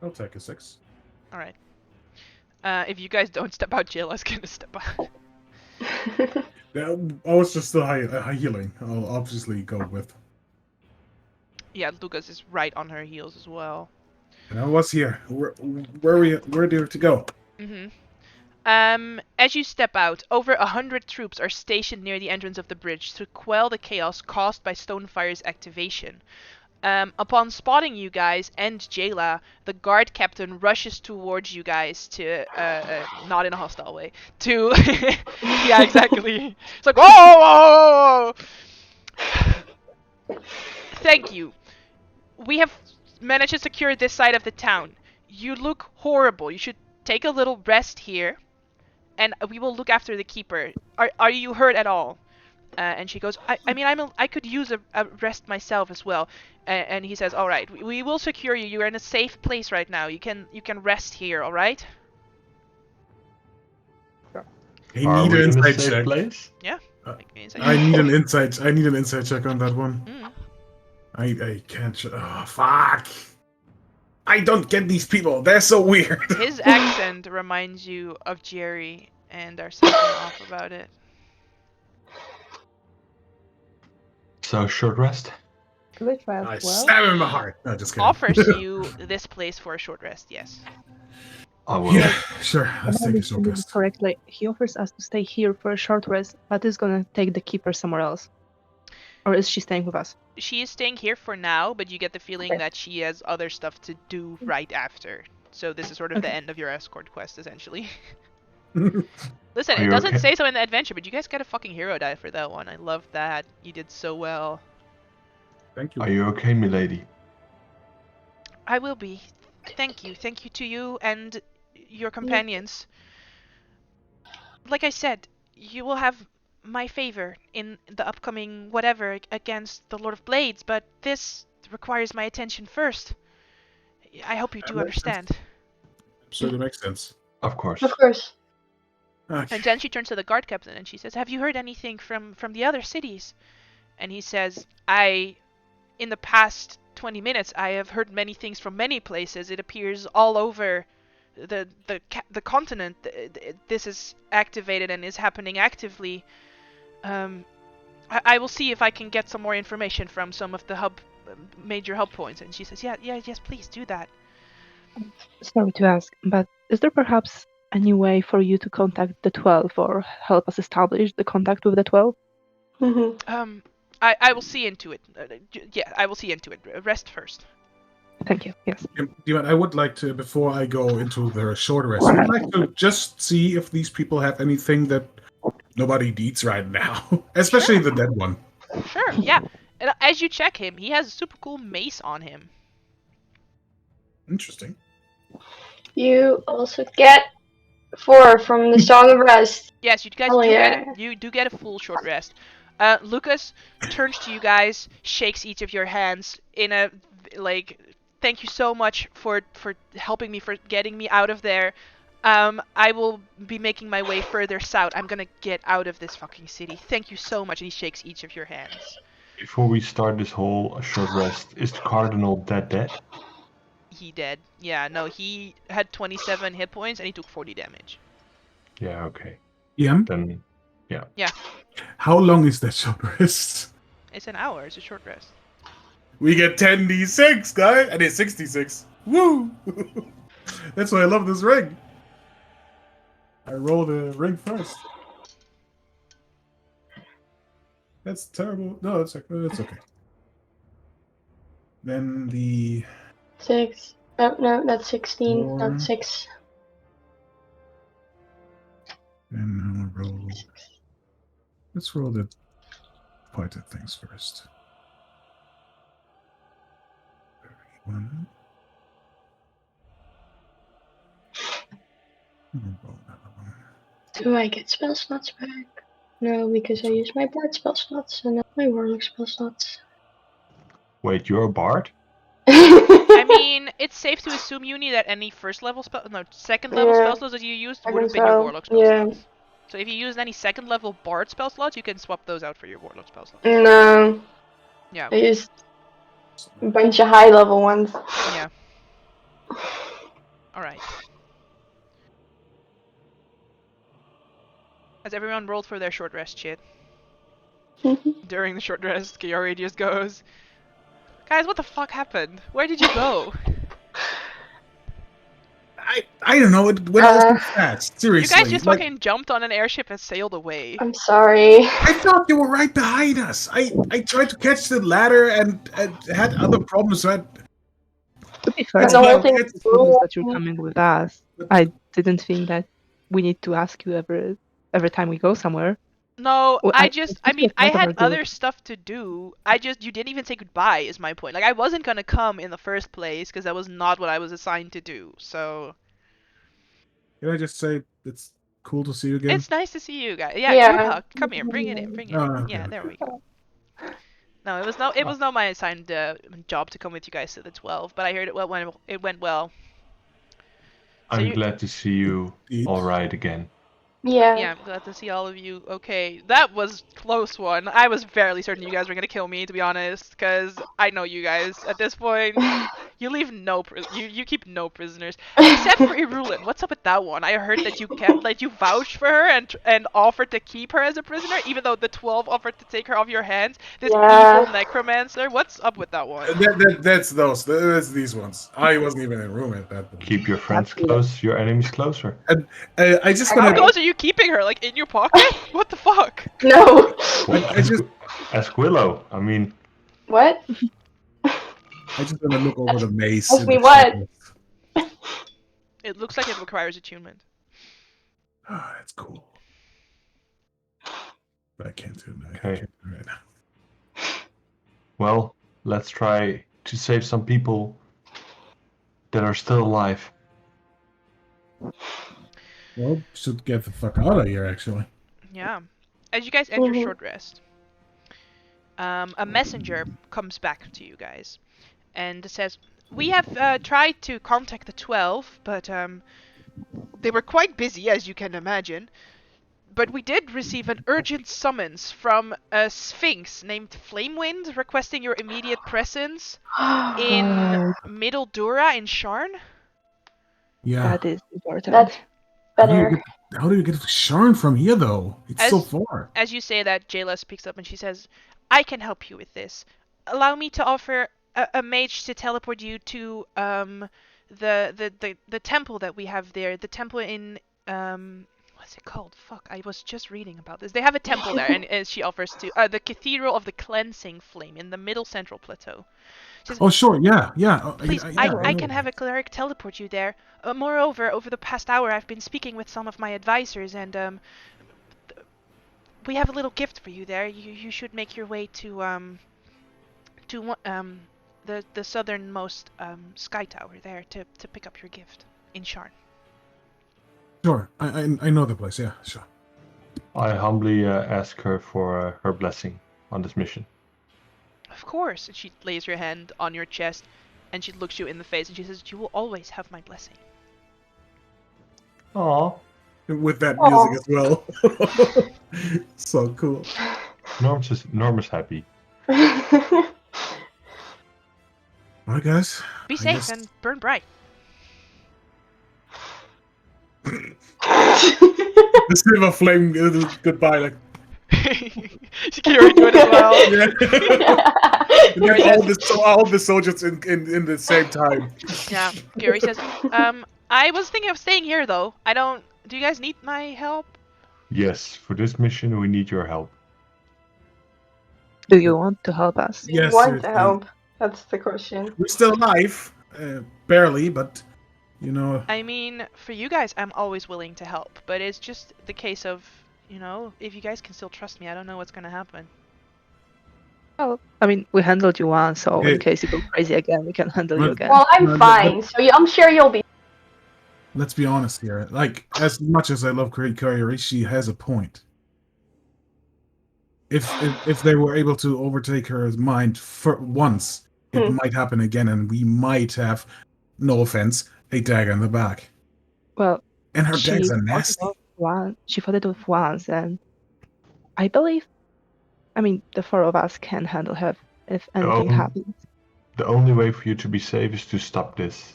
I'll take a 6. Alright. If you guys don't step out, Jayla's gonna step out. Yeah, I was just high healing. I'll obviously go with. Yeah, Lucas is right on her heels as well. And I was here. Where do we to go? Mm-hmm. As you step out, over 100 troops are stationed near the entrance of the bridge to quell the chaos caused by Stonefire's activation. Upon spotting you guys and Jayla, the guard captain rushes towards you guys to, not in a hostile way, to, yeah, exactly. It's like, whoa, whoa, whoa, whoa. Thank you. We have managed to secure this side of the town. You look horrible. You should take a little rest here, and we will look after the keeper. Are you hurt at all? And she goes, I mean, I could use a rest myself as well. And he says, all right, we will secure you. You are in a safe place right now. You can rest here, all right? I Are need we an in a insight safe check. place? Yeah. I need an insight. I need an insight check on that one. Mm. I can't. Oh fuck! I don't get these people. They're so weird. His accent reminds you of Jerry, and there's something off about it. So short rest. Could I try I as well? stab him in the heart. No, just kidding. Offers you this place for a short rest, yes. I will. Yeah, sure. Am Let's I take a short understanding rest. correctly? He offers us to stay here for a short rest, but is gonna take the keeper somewhere else. Or is she staying with us? She is staying here for now, but you get the feeling Okay. that she has other stuff to do right after. So this is sort of the Okay. end of your escort quest, essentially. Thank Listen, Are it you doesn't okay? say so in the adventure, but you guys got a fucking hero die for that one. I love that. You did so well. you. Are you okay, milady? I will be. Thank you. Thank you to you and your companions. Like I said, you will have my favor in the upcoming whatever against the Lord of Blades, but this requires my attention first. I hope you do That makes sense. understand. Absolutely makes sense. Of course. Of course. Okay. And then she turns to the guard captain and she says, have you heard anything from the other cities? And he says, in the past 20 minutes, I have heard many things from many places. It appears all over the continent. This is activated and is happening actively. I will see if I can get some more information from some of the major hub points. And she says, yes, please do that. Sorry to ask, but is there perhaps any way for you to contact the 12 or help us establish the contact with the 12? Mm-hmm. I will see into it. Yeah, I will see into it. Rest first. Thank you. Yes. I would like to, before I go into the short rest, I would like to just see if these people have anything that nobody needs right now, especially the dead one. Sure, yeah. And as you check him, he has a super cool mace on him. Interesting. You also get 4 from the Song of Rest. Yes, you guys Oh, do yeah. get a full short rest. Lucas turns to you guys, shakes each of your hands in a like, thank you so much for helping me, for getting me out of there. I will be making my way further south. I'm gonna get out of this fucking city. Thank you so much. And he shakes each of your hands. Before we start this whole short rest, is the Cardinal dead? He dead. Yeah, no, he had 27 hit points and he took 40 damage. Yeah, okay. Yeah. Then, yeah. Yeah. How long is that short rest? It's an hour. It's a short rest. We get 10d6, guys, and it's 66. Woo! That's why I love this ring. I rolled a ring first. That's terrible. No, it's okay. Then the 6. Oh, no, that's 16, 4. not 6. Then I'll roll. Let's roll the pointed things first. 31. I'll roll another one. Do I get spell slots back? No, because I use my bard spell slots and not my warlock spell slots. Wait, you're a bard? I mean, it's safe to assume, Uni, that any second level Yeah, spell slots that you used I would have think been your so, warlock spell yeah. slots. So if you used any second level bard spell slots, you can swap those out for your warlock spell slots. No, Yeah. I used a bunch of high level ones. Yeah. Alright. Has everyone rolled for their short rest shit? During the short rest, Kiori just goes, guys, what the fuck happened? Where did you go? I don't know. It went all so fast. Seriously. You guys just fucking jumped on an airship and sailed away. I'm sorry. I thought they were right behind us. I tried to catch the ladder and had other problems. So To be fair, That's I the don't only thing. think that you're coming with us. I didn't think that we need to ask you every time we go somewhere. No, Well, I think mean, it's I not had our group. other stuff to do. You didn't even say goodbye, is my point. Like, I wasn't gonna come in the first place, because that was not what I was assigned to do, so... Can I just say it's cool to see you again? It's nice to see you guys. Yeah, Yeah. group hug. Come here, bring it in, bring it in. Okay, Yeah, okay. there we go. No, it was not my assigned job to come with you guys to the 12, but I heard it went well. I'm glad to see you alright again. Yeah. Yeah, I'm glad to see all of you. Okay, that was close one. I was fairly certain you guys were gonna kill me, to be honest, because I know you guys at this point. You leave you keep no prisoners except for Irulin. What's up with that one? I heard that you you vouched for her and offered to keep her as a prisoner, even though the 12 offered to take her off your hands. This evil necromancer. What's up with that one? That's these ones. I wasn't even in a room at that point. Keep your friends close, your enemies closer. And I just How want close are you keeping her? Like in your pocket? What the fuck? No. I just Ask Willow. I mean, What? I just want to look over the maze. Ask me what? It looks like it requires attunement. Ah, that's cool. But I can't do that. Okay. I can't do it right now. well, let's try to save some people that are still alive. Well, should get the fuck out of here, actually. Yeah. As you guys enter Mhm. short rest, a messenger comes back to you guys and says, "We have tried to contact the 12, but they were quite busy, as you can imagine. But we did receive an urgent summons from a sphinx named Flamewind requesting your immediate presence in Middle Dura in Sharn." Yeah. That is important. That's better. How do you get to Sharn from here, though? It's so As- far. As you say that, Jayla speaks up and she says, "I can help you with this. Allow me to offer a mage to teleport you to the temple that we have there, the temple in what's it called? Fuck, I was just reading about this. They have a temple there, and she offers to the Cathedral of the Cleansing Flame in the Middle Central Plateau. She says, Oh, sure, yeah. please, Yeah, I know can have that. a cleric teleport you there. Moreover, over the past hour, I've been speaking with some of my advisors, and we have a little gift for you there. You should make your way to the southernmost sky tower there to pick up your gift in Sharn. Sure, I know the place. Yeah, sure. I humbly ask her for her blessing on this mission. Of course. And she lays her hand on your chest, and she looks you in the face, and she says, "You will always have my blessing." Aw, With that Aw. music as well. So cool. Norm is happy. All right, guys. Be I safe guess- and burn bright. The silver flame goodbye. Like, She carried you as well. yeah. And then all the soldiers in the same time. Yeah. Gary says, I was thinking of staying here though. Do you guys need my help? Yes, for this mission we need your help. Do you want to help us? Yes, Want seriously. to help? That's the question. We're still alive, barely, but you know. I mean, for you guys, I'm always willing to help, but it's just the case of, if you guys can still trust me, I don't know what's gonna happen. Well, I mean, we handled you once, so Okay. in case you go crazy again, we can handle you Well- again. Well, No, I'm fine, so I'm sure you'll be. Let's be honest here. Like, as much as I love Kyrie, she has a point. If they were able to overtake her mind for once, it might happen again, and we might have, no offense, a dagger in the back. Well, And her she daggers are fought it nasty. off she fought it off once, and I believe, I mean, the four of us can handle her if anything happens. The only way for you to be safe is to stop this.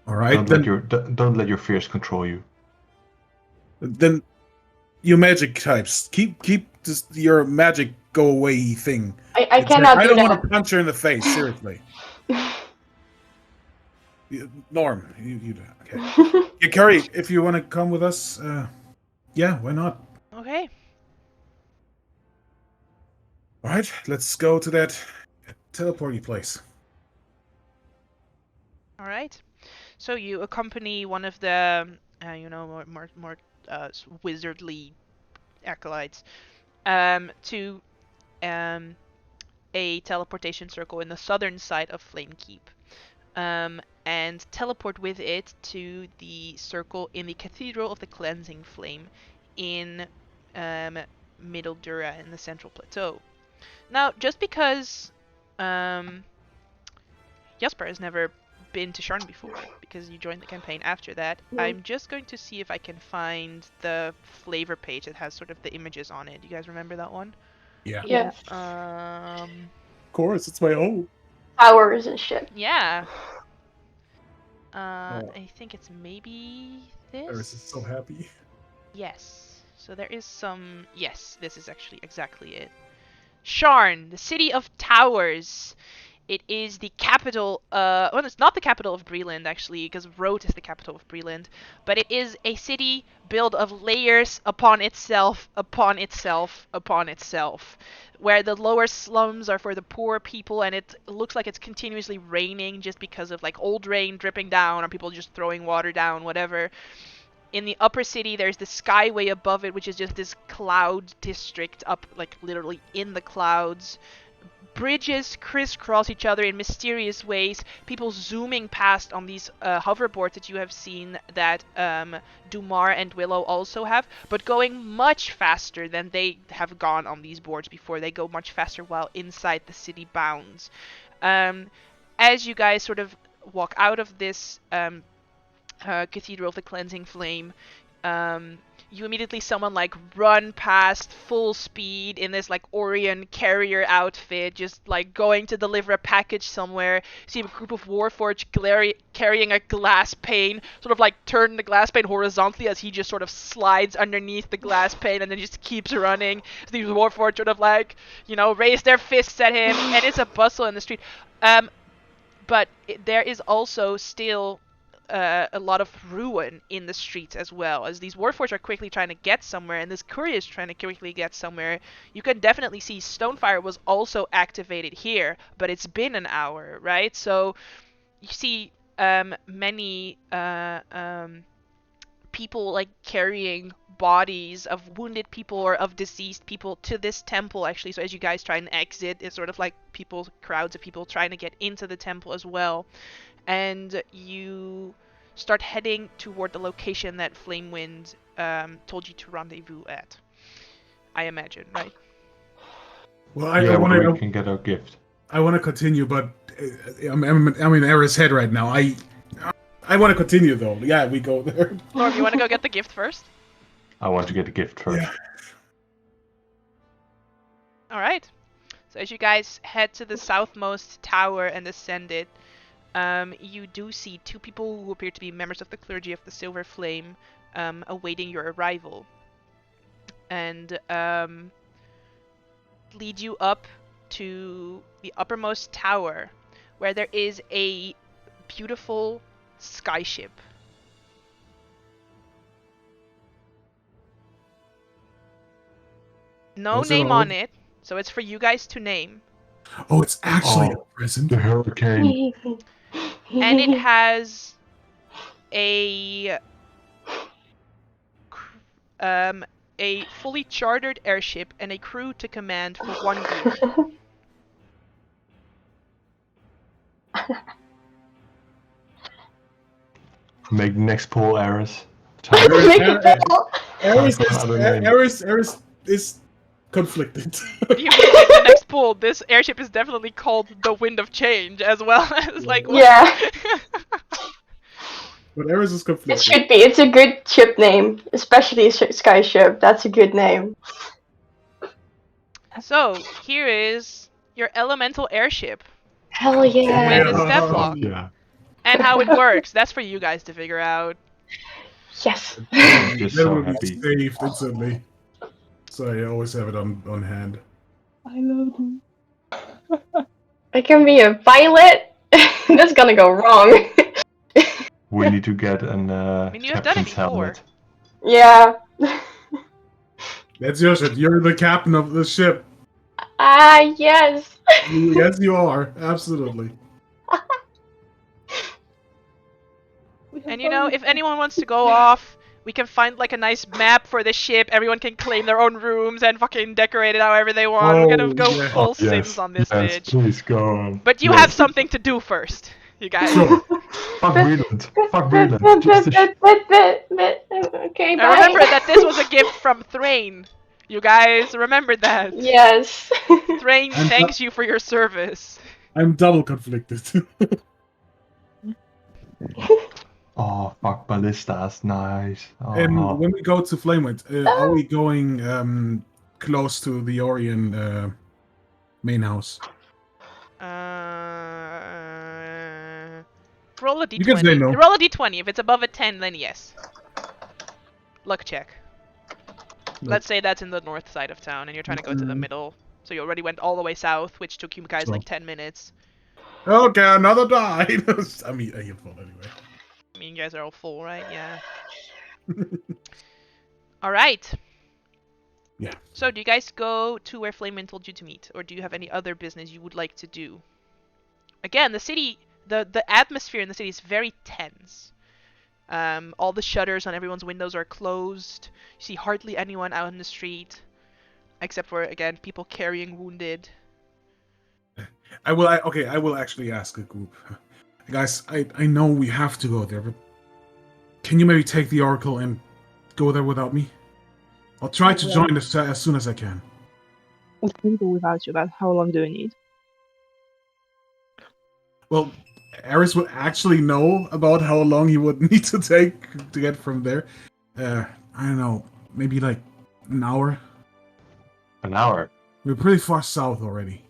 All right, Don't let your fears control you. then you magic types keep just your magic go away thing. I It's like, cannot I do don't that. want to punch her in the face. Seriously, Norm, you okay? Yeah, Carrie, if you want to come with us, yeah, why not? Okay. All right, let's go to that teleporty place. All right. So you accompany one of the, more wizardly acolytes, to a teleportation circle in the southern side of Flamekeep, and teleport with it to the circle in the Cathedral of the Cleansing Flame in Middle Dura in the Central Plateau. Now, just because Jasper has never been to Sharn before, because you joined the campaign after that, I'm just going to see if I can find the flavor page that has sort of the images on it. Do you guys remember that one? Yeah, Yes. of course, it's my own. Powers and shit. Yeah. I think it's maybe this. Iris is so happy. Yes. So there is some. Yes, this is actually exactly it. Sharn, the city of towers. It is the capital. Well, it's not the capital of Breland actually, because Rote is the capital of Breland. But it is a city built of layers upon itself, upon itself, upon itself, where the lower slums are for the poor people, and it looks like it's continuously raining just because of like old rain dripping down, or people just throwing water down, whatever. In the upper city, there's the skyway above it, which is just this cloud district up, like literally in the clouds. Bridges crisscross each other in mysterious ways. People zooming past on these hoverboards that you have seen that Dumar and Willow also have, but going much faster than they have gone on these boards before. They go much faster while inside the city bounds. As you guys sort of walk out of this Cathedral of the Cleansing Flame, you immediately someone like run past full speed in this like Orion carrier outfit, just like going to deliver a package somewhere. You see a group of Warforged carrying a glass pane, sort of like turn the glass pane horizontally as he just sort of slides underneath the glass pane and then just keeps running. So these Warforged sort of like, raise their fists at him, and it's a bustle in the street. but there is also still a lot of ruin in the streets as well. As these warforged are quickly trying to get somewhere, and this courier is trying to quickly get somewhere, you can definitely see Stonefire was also activated here, but it's been an hour, right? So you see many people like carrying bodies of wounded people or of deceased people to this temple actually. So as you guys try and exit, it's sort of like crowds of people trying to get into the temple as well. And you start heading toward the location that Flamewind told you to rendezvous at, I imagine, right? Well, where we can get our gift. I want to continue, but I'm in Era's head right now. I want to continue though. Yeah, we go there. Norm, you want to go get the gift first? I want to get the gift first. Yeah. All right. So as you guys head to the southmost tower and ascend it, you do see two people who appear to be members of the clergy of the Silver Flame awaiting your arrival. And lead you up to the uppermost tower, where there is a beautiful skyship. No What's it name called? on it, so it's for you guys to name. Oh, it's actually a present. The hurricane. And it has a fully chartered airship and a crew to command for 1 year. Make the next poll, Eris. Eris is conflicted. You make the next pool. This airship is definitely called the Wind of Change, as well as like. Yeah. But Eris is conflicted. It should be. It's a good ship name, especially Sky Ship. That's a good name. So here is your elemental airship. Hell yeah. With a step lock. Yeah. And how it works. That's for you guys to figure out. Yes. I'm just That so will be happy. saved instantly. So I always have it on hand. I love them. I can be a pilot. That's gonna go wrong. We need to get an mean, you have done it captain's before. helmet. Yeah. That's your ship. You're the captain of the ship. Ah, yes. Yes, you are. Absolutely. And you know, if anyone wants to go off, we can find like a nice map for the ship. Everyone can claim their own rooms and fucking decorate it however they want. We're gonna go yeah. full Oh, yes, Sims on this yes, bitch. please go on. But you Yes. have something to do first, you guys. Sure. Fuck Breland. Fuck Breland. Just Okay, And bye. remember that this was a gift from Thrain. You guys remember that. Yes. Thrain And thanks you for your service. I'm double conflicted. Oh, fuck ballistas. Nice. Oh. And when we go to Flamewind, are we going close to the Orion main house? Roll a d20. You can say no. Roll a d20. If it's above a 10, then yes. Luck check. Let's say that's in the north side of town, and you're trying to go to the middle. So you already went all the way south, which took you guys Sure. like 10 minutes. Okay, another die. I mean, I get full anyway. I mean, you guys are all full, right? Yeah. Alright. Yeah. So, do you guys go to where Flamewind told you to meet? Or do you have any other business you would like to do? Again, the city, the atmosphere in the city is very tense. All the shutters on everyone's windows are closed. You see hardly anyone out in the street. Except for, again, people carrying wounded. I will actually ask a group. Guys, I know we have to go there, but can you maybe take the Oracle and go there without me? I'll try to join as soon as I can. We can go without you, but how long do you need? Well, Eris would actually know about how long he would need to take to get from there. I don't know, maybe like an hour? An hour? We're pretty far south already.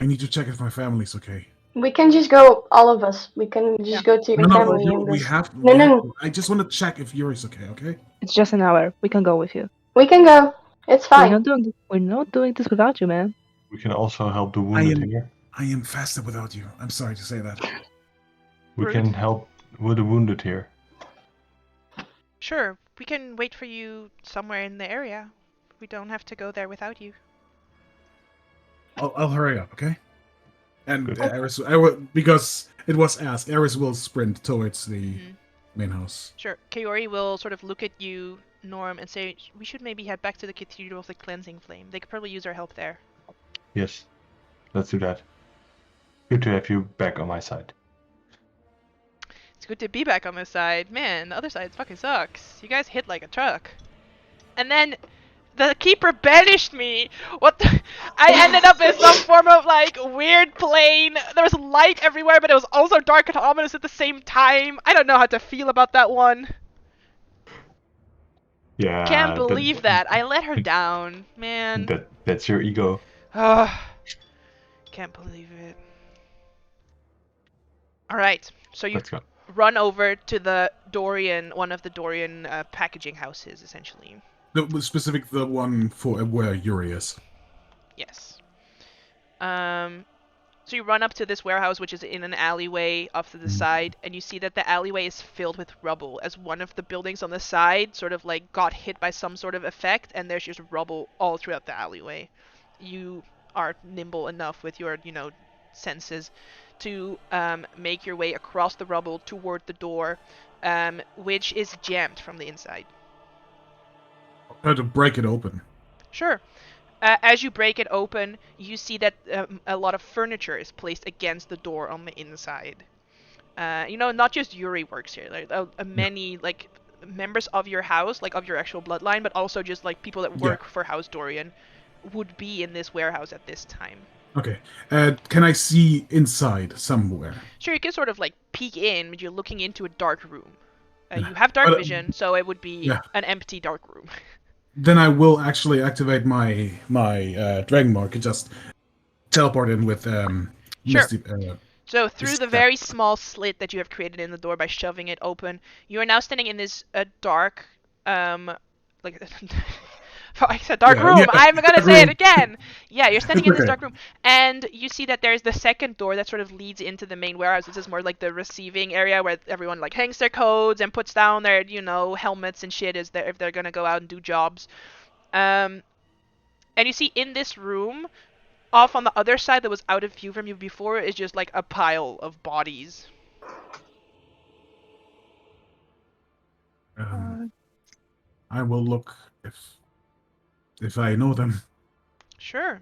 I need to check if my family's okay. We can just go, all of us. We can just go to your family. No, and we just- have. No. I just want to check if Yuri's okay. It's just an hour. We can go with you. We can go. It's We're fine. not doing this without you, man. We can also help the wounded here. I am faster without you. I'm sorry to say that. We Rude. can help with the wounded here. Sure, we can wait for you somewhere in the area. We don't have to go there without you. I'll hurry up, okay? And Good. Eris, because it was asked, Eris will sprint towards the main house. Sure. Kaori will sort of look at you, Norm, and say, we should maybe head back to the Cathedral of the Cleansing Flame. They could probably use our help there. Yes, let's do that. Good to have you back on my side. It's good to be back on this side. Man, the other side fucking sucks. You guys hit like a truck. And then the keeper banished me. What the? I ended up in some form of like weird plane. There was light everywhere, but it was also dark and ominous at the same time. I don't know how to feel about that one. Yeah. Can't believe that. I let her down, man. That's your ego. Can't believe it. Alright, so you Let's go. run over to the Dorian, one of the Dorian packaging houses, essentially. The one for where Yuri is. Yes. So you run up to this warehouse, which is in an alleyway off to the side, and you see that the alleyway is filled with rubble, as one of the buildings on the side sort of like got hit by some sort of effect, and there's just rubble all throughout the alleyway. You are nimble enough with your, senses to make your way across the rubble toward the door, which is jammed from the inside. How to break it open. Sure. As you break it open, you see that a lot of furniture is placed against the door on the inside. Not just Yuri works here. Like, many like members of your house, like of your actual bloodline, but also just like people that work for House Dorian, would be in this warehouse at this time. Okay. Can I see inside somewhere? Sure, you can sort of like peek in, but you're looking into a dark room. You have dark vision, so it would be an empty dark room. Then I will actually activate my Dragon Mark and just teleport in with Misty. So through the very small slit that you have created in the door by shoving it open, you are now standing in this dark, I said dark room. Yeah, I'm gonna say it again. Yeah, you're standing in this dark room, and you see that there's the second door that sort of leads into the main warehouse. This is more like the receiving area where everyone like hangs their coats and puts down their, helmets and shit if they're gonna go out and do jobs. And you see in this room, off on the other side that was out of view from you before, is just like a pile of bodies. I will look if I know them. Sure.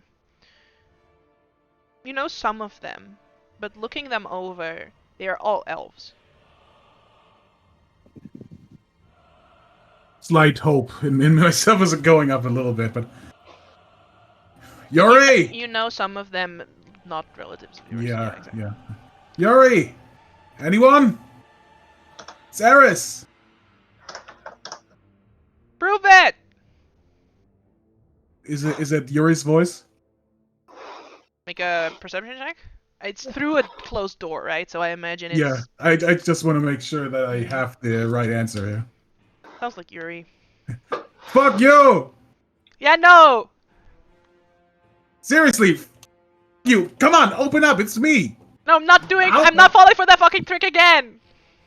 You know some of them, but looking them over, they are all elves. Slight hope in myself is going up a little bit, but Yuri! You know some of them, not relatives of yours. Yeah, exactly. yeah. Yuri! Anyone? It's Eris! Prove it! Is it Yuri's voice? Make a perception check? It's through a closed door, right? So I imagine it's... Yeah, I just want to make sure that I have the right answer here. Sounds like Yuri. Fuck you! Yeah, no! Seriously! You! Come on, open up, it's me! No, I'm not falling for that fucking trick again!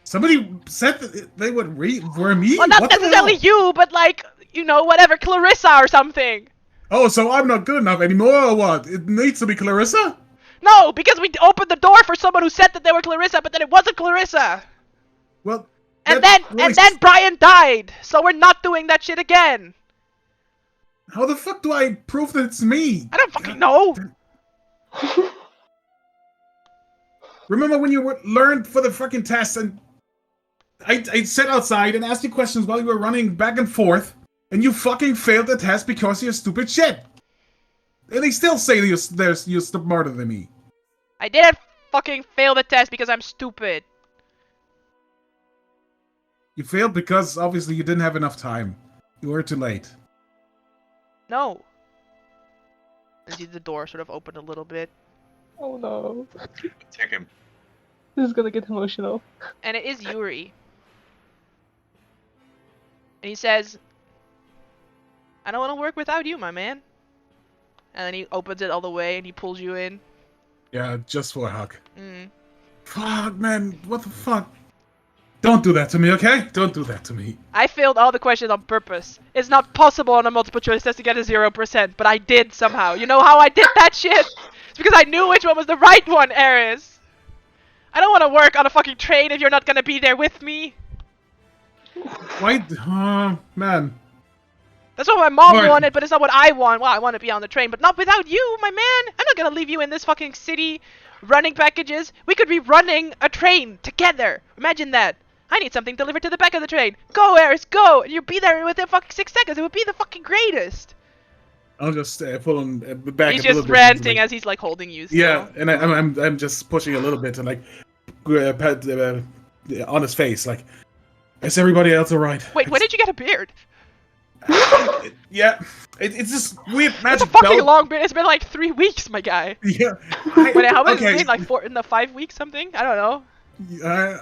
Somebody said that they would were me? Well, not necessarily you, but like, whatever, Clarissa or something! Oh, so I'm not good enough anymore, or what? It needs to be Clarissa? No, because we opened the door for someone who said that they were Clarissa, but then it wasn't Clarissa! Well... And then Brian died! So we're not doing that shit again! How the fuck do I prove that it's me? I don't fucking know! Remember when you learned for the fucking test and... I sat outside and asked you questions while you were running back and forth, and you fucking failed the test because you're stupid shit! And they still say you're smarter than me. I didn't fucking fail the test because I'm stupid. You failed because, obviously, you didn't have enough time. You were too late. No. And see the door sort of opened a little bit. Oh no. Take him. This is gonna get emotional. And it is Yuri. And he says, I don't want to work without you, my man. And then he opens it all the way and he pulls you in. Yeah, just for a hug. Mm. Fuck, man, what the fuck? Don't do that to me, okay? Don't do that to me. I failed all the questions on purpose. It's not possible on a multiple choice test to get a 0%, but I did somehow. You know how I did that shit? It's because I knew which one was the right one, Eris. I don't want to work on a fucking train if you're not gonna be there with me. Why? Man. That's what my mom Alright. wanted, but it's not what I want. Well, I want to be on the train, but not without you, my man. I'm not gonna leave you in this fucking city running packages. We could be running a train together. Imagine that. I need something delivered to the back of the train. Go, Eris, go! And you'll be there within fucking 6 seconds. It would be the fucking greatest. I'll just pull him back He's a little just bit. ranting Like, as he's like holding you. Still. yeah, and I'm just pushing a little bit and like pat on his face, like, is everybody else alright? Wait, when did you get a beard? Yeah, it's this weird That's a magic fucking belt. long beard. It's been like 3 weeks, my guy. Yeah. Wait, how much okay. has it been? Like 5 weeks, something? I don't know.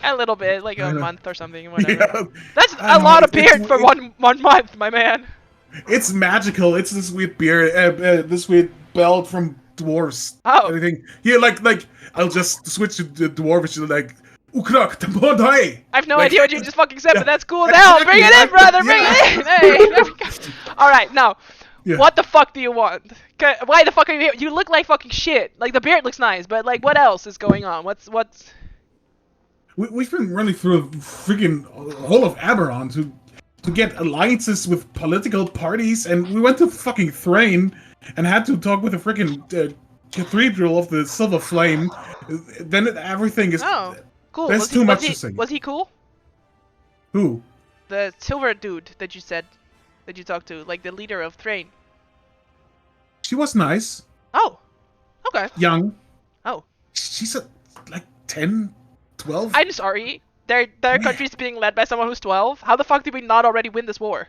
A little bit, like a month or something, whatever. Yeah, That's a lot of beard for one month, my man. it's magical. It's this weird beard, this weird belt from dwarves. Oh. Everything. Yeah, like I'll just switch to the dwarvish, like Ukrak Tambodai. I have no Like- idea what you just fucking said, but that's cool as Exactly, hell. Bring it in, brother. Bring it in. Hey, there we go. All right, now, Yeah. what the fuck do you want? Why the fuck are you here? You look like fucking shit. Like the beard looks nice, but like, what else is going on? What's? We've been running through a freaking whole of Eberron to get alliances with political parties, and we went to fucking Thrain and had to talk with the freaking Cathedral of the Silver Flame. Then everything is... Oh, cool. There's too much to say. Was he cool? Who? The silver dude that you said, that you talked to, like the leader of Thrain. She was nice. Oh, okay. Young. Oh. She's like 10, 12? I'm sorry. Their country's being led by someone who's 12. How the fuck did we not already win this war?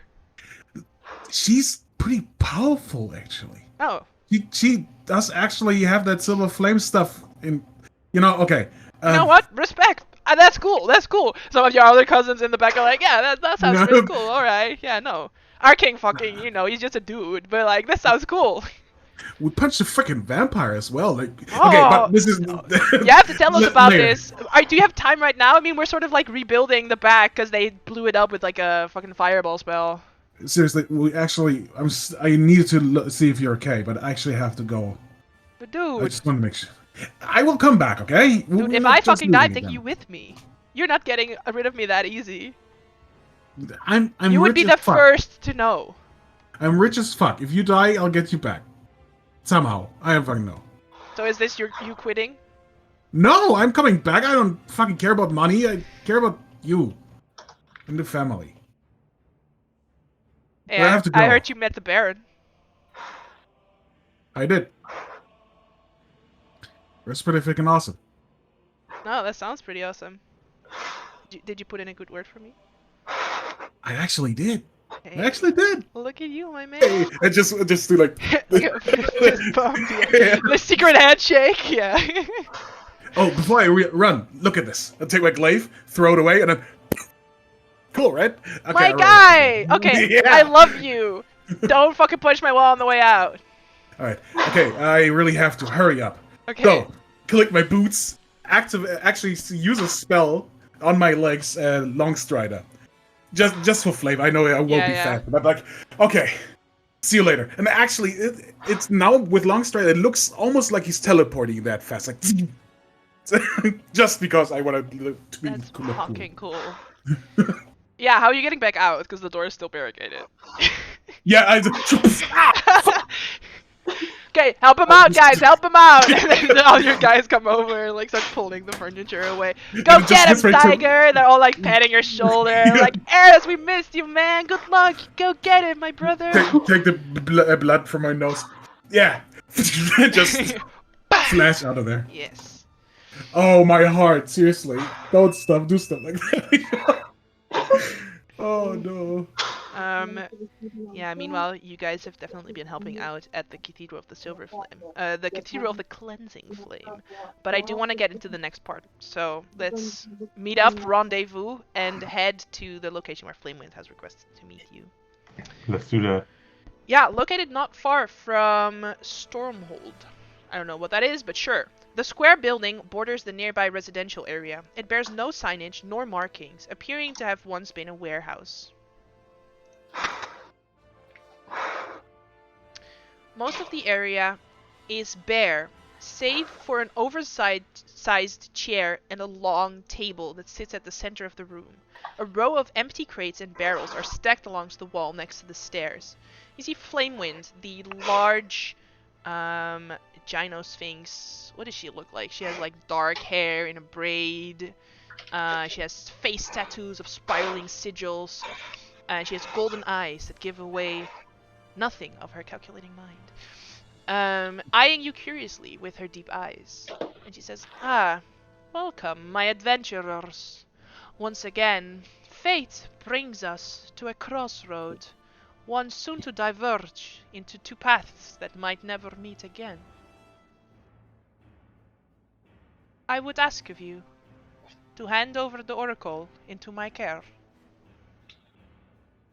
She's pretty powerful, actually. Oh. She does actually have that Silver Flame stuff in... You know, okay. You know what? Respect. That's cool. That's cool. Some of your other cousins in the back are like, yeah, that sounds No. really cool. All right. Yeah, no. Our king fucking, he's just a dude. But like, this sounds cool. We punched a freaking vampire as well. Like, Oh. okay, but this is... You have to tell us about Later. this. Do you have time right now? I mean, we're sort of like rebuilding the back because they blew it up with like a fucking fireball spell. Seriously, I needed to see if you're okay, but I actually have to go. But I dude, just want to make sure. I will come back, okay? dude, if I fucking die, take you with me. You're not getting rid of me that easy. I'm You would rich be as the fuck. first to know. I'm rich as fuck. If you die, I'll get you back. Somehow. I don't fucking know. So is this you quitting? No, I'm coming back. I don't fucking care about money. I care about you. And the family. Hey, I have to I go. heard you met the Baron. I did. That's pretty freaking awesome. No, that sounds pretty awesome. Did you put in a good word for me? I actually did. Hey, I actually did. look at you, my man. Hey, I just do like... Fist bump, yeah. The secret handshake, yeah. Oh, before I run, look at this. I'll take my glaive, throw it away, and then... Cool, right? Okay, My alright. guy! Okay, Yeah. I love you. Don't fucking punch my wall on the way out. Alright, okay, I really have to hurry up. Okay. So, click my boots, actually use a spell on my legs, Longstrider. Just for flavor. I know I won't Yeah, be yeah. fast, but like, okay. See you later. And actually, it's now with Longstrider, it looks almost like he's teleporting that fast, like just because I want to be That's cool. fucking cool. Yeah, how are you getting back out? Because the door is still barricaded. Yeah, I just, Okay, help him out, guys! Help him out! And then all your guys come over and like start pulling the furniture away. Go just get him, gets right to- Tiger! They're all like patting your shoulder, like, Eris, we missed you, man. Good luck. Go get him, my brother. take the blood from my nose. Yeah, just flash out of there. Yes. Oh, my heart, seriously. Don't stop, do stuff like that. Oh, no. Yeah, meanwhile, you guys have definitely been helping out at the Cathedral of the Silver Flame. The Cathedral of the Cleansing Flame. But I do want to get into the next part. So, let's meet up, rendezvous, and head to the location where Flamewind has requested to meet you. Let's do that. Yeah, located not far from Stormhold. I don't know what that is, but sure. The square building borders the nearby residential area. It bears no signage nor markings, appearing to have once been a warehouse. Most of the area is bare, save for an oversized chair and a long table that sits at the center of the room. A row of empty crates and barrels are stacked along the wall next to the stairs. You see Flamewind, the large Gyno Sphinx. What does she look like? She has like dark hair in a braid. She has face tattoos of spiraling sigils. And she has golden eyes that give away nothing of her calculating mind. Eyeing you curiously with her deep eyes. And she says, "Ah, welcome, my adventurers. Once again, fate brings us to a crossroad, one soon to diverge into two paths that might never meet again. I would ask of you to hand over the oracle into my care.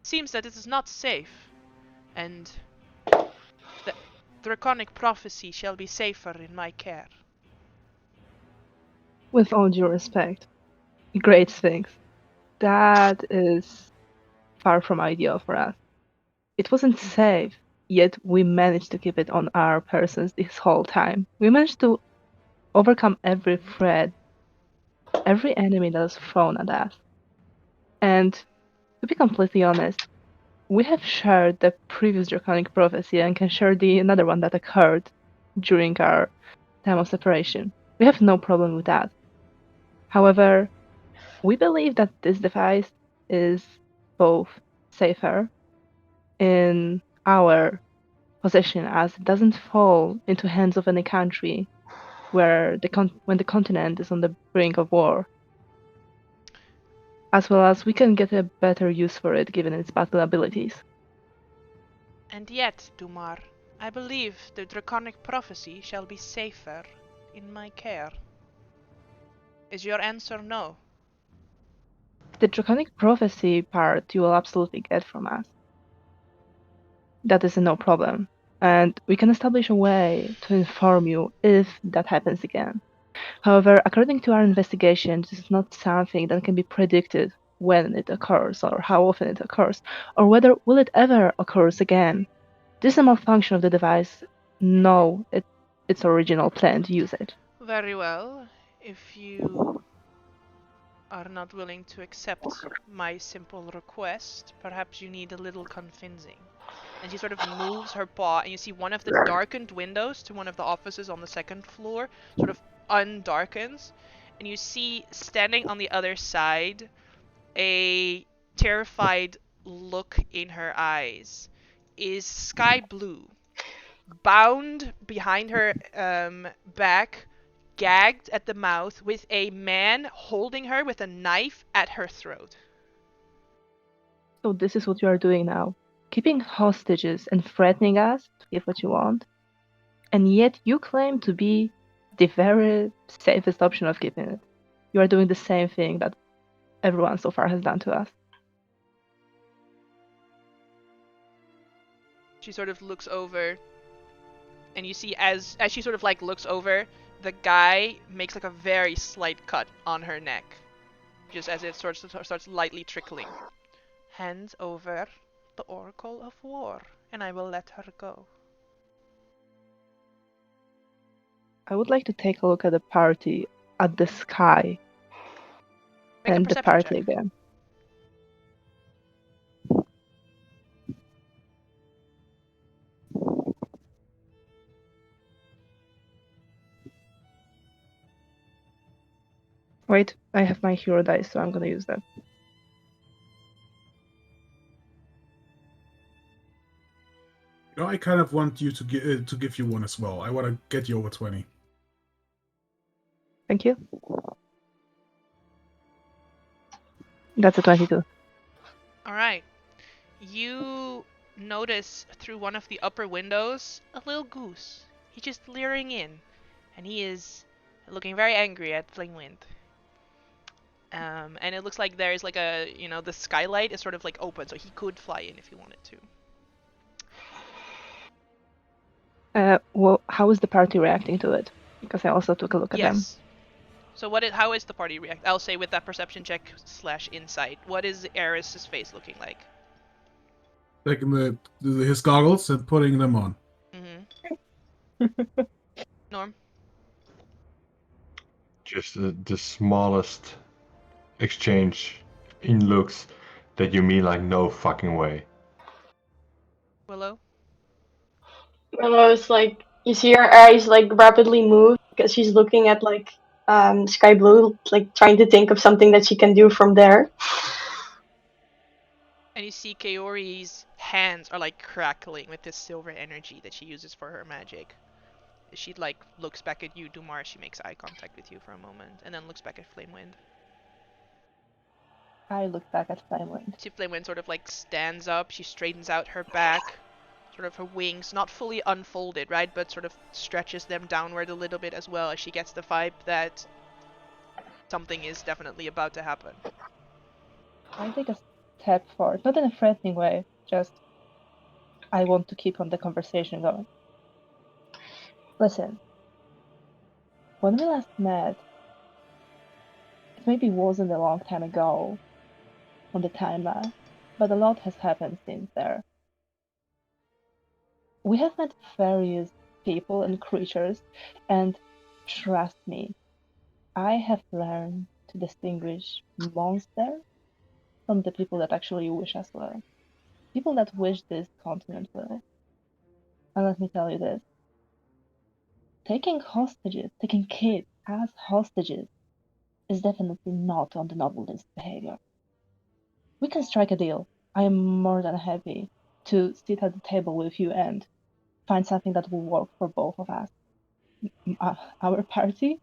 Seems that it is not safe, and the draconic prophecy shall be safer in my care." With all due respect, Great Sphinx, that is far from ideal for us. It wasn't safe, yet we managed to keep it on our persons this whole time. We managed to overcome every threat, every enemy that was thrown at us. And to be completely honest, we have shared the previous draconic prophecy and can share another one that occurred during our time of separation. We have no problem with that. However, we believe that this device is both safer in our possession as it doesn't fall into hands of any country when the continent is on the brink of war, as well as we can get a better use for it given its battle abilities. And yet, Dumar, I believe the draconic prophecy shall be safer in my care. Is your answer no? The draconic prophecy part you will absolutely get from us. That is no problem, and we can establish a way to inform you if that happens again. However, according to our investigation, this is not something that can be predicted when it occurs or how often it occurs, or whether will it ever occurs again. This is a malfunction of the device. No, its original plan to use it. Very well. If you are not willing to accept my simple request, perhaps you need a little convincing. And she sort of moves her paw, and you see one of the darkened windows to one of the offices on the second floor sort of undarkens, and you see standing on the other side a terrified look in her eyes is Sky Blue, bound behind her back, gagged at the mouth, with a man holding her with a knife at her throat. So this is what you are doing now. Keeping hostages and threatening us to give what you want. And yet you claim to be the very safest option of keeping it. You are doing the same thing that everyone so far has done to us. She sort of looks over, and you see as she sort of like looks over, the guy makes like a very slight cut on her neck, just as it starts lightly trickling. Hands over the Oracle of War, and I will let her go. I would like to take a look at the party, at the sky, Make and a the perception party check. again. Wait, I have my hero dice, so I'm gonna use that. You know, I kind of want you to give you one as well. I want to get you over 20. Thank you. That's a 22. Alright. You notice through one of the upper windows a little goose. He's just leering in, and he is looking very angry at Flamewind. And it looks like there's like the skylight is sort of like open, so he could fly in if he wanted to. Well, how is the party reacting to it? Because I also took a look at them. Yes. So how is the party react? I'll say with that perception check / insight. What is Eris's face looking like? Taking his goggles and putting them on. Mm-hmm. Norm? Just the smallest exchange in looks that you mean like no fucking way. Willow? It's like you see her eyes like rapidly move because she's looking at like sky blue, like trying to think of something that she can do from there. And you see Kaori's hands are like crackling with this silver energy that she uses for her magic. She like looks back at you, Dumar. She makes eye contact with you for a moment, and then looks back at Flamewind. I look back at Flamewind. See Flamewind sort of like stands up. She straightens out her back, sort of her wings, not fully unfolded, right, but sort of stretches them downward a little bit as well, as she gets the vibe that something is definitely about to happen. I take a step forward, not in a threatening way, just I want to keep on the conversation going. Listen, when we last met, it maybe wasn't a long time ago on the timeline, but a lot has happened since there. We have met various people and creatures, and trust me, I have learned to distinguish monsters from the people that actually wish us well. People that wish this continent well. And let me tell you this. Taking kids as hostages, is definitely not on the noble list behavior. We can strike a deal. I am more than happy to sit at the table with you and find something that will work for both of us. Our party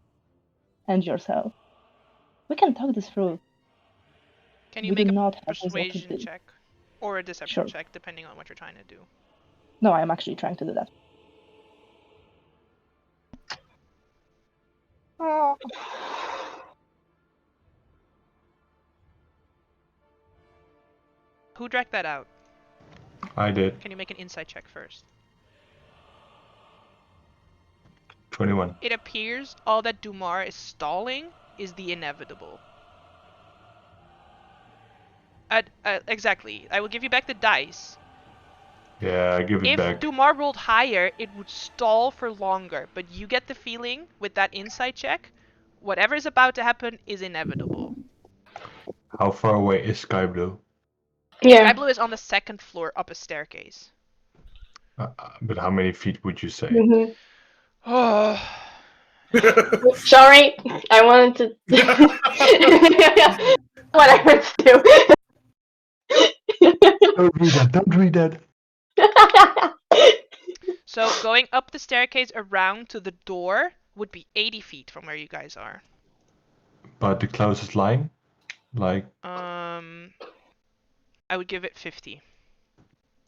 and yourself. We can talk this through. Can you We do make a not have persuasion check? Or a deception check, depending on what you're trying to do. No, I'm actually trying to do that. Oh. Who dragged that out? I did. Can you make an insight check first? 21. It appears all that Dumar is stalling is the inevitable. Exactly. I will give you back the dice. Yeah, I give it back. If Dumar rolled higher, it would stall for longer. But you get the feeling with that insight check, whatever is about to happen is inevitable. How far away is Sky Blue? Yeah. Sky Blue is on the second floor up a staircase. But how many feet would you say? Mm-hmm. Oh. Sorry, I wanted to. What I meant to do. Don't read that. So going up the staircase around to the door would be 80 feet from where you guys are. But the closest line? Like... I would give it 50.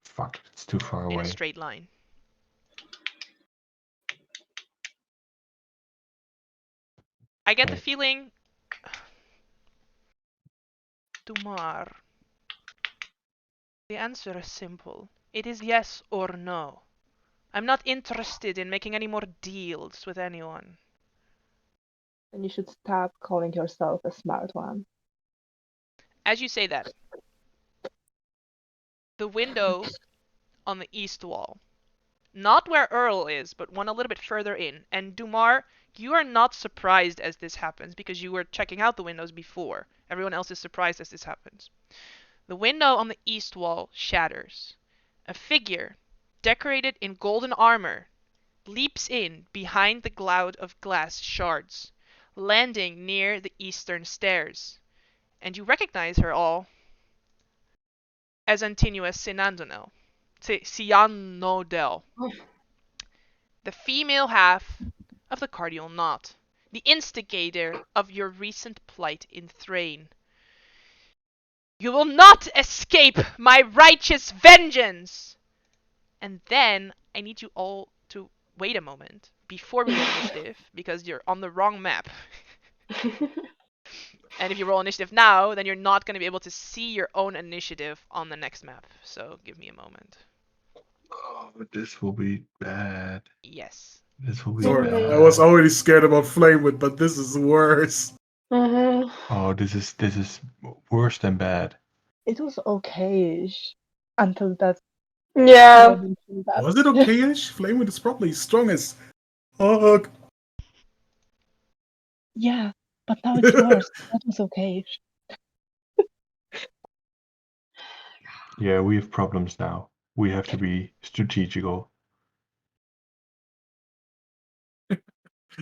Fuck, it's too far away. In a straight line. I get the feeling... Dumar. The answer is simple. It is yes or no. I'm not interested in making any more deals with anyone. And you should stop calling yourself a smart one. As you say that, the window on the east wall, not where Earl is, but one a little bit further in, and Dumar, you are not surprised as this happens because you were checking out the windows before. Everyone else is surprised as this happens. The window on the east wall shatters. A figure, decorated in golden armor, leaps in behind the cloud of glass shards, landing near the eastern stairs. And you recognize her all as Antinua Sinandonel. Sianodel. The female half of the Cardinal Knot. The instigator of your recent plight in Thrain. You will not escape my righteous vengeance! And then I need you all to wait a moment before we roll initiative, because you're on the wrong map. And if you roll initiative now, then you're not going to be able to see your own initiative on the next map. So give me a moment. Oh, this will be bad. Yes. This will be Sorry, bad. I was already scared about Flamewood, but this is worse. Mm-hmm. Oh, this is worse than bad. It was okay-ish until that Yeah. moment. Was it okay-ish? Flamewood is probably strong as fuck. Yeah, but now it's worse. That was okay-ish. Yeah, we have problems now. We have to be strategical.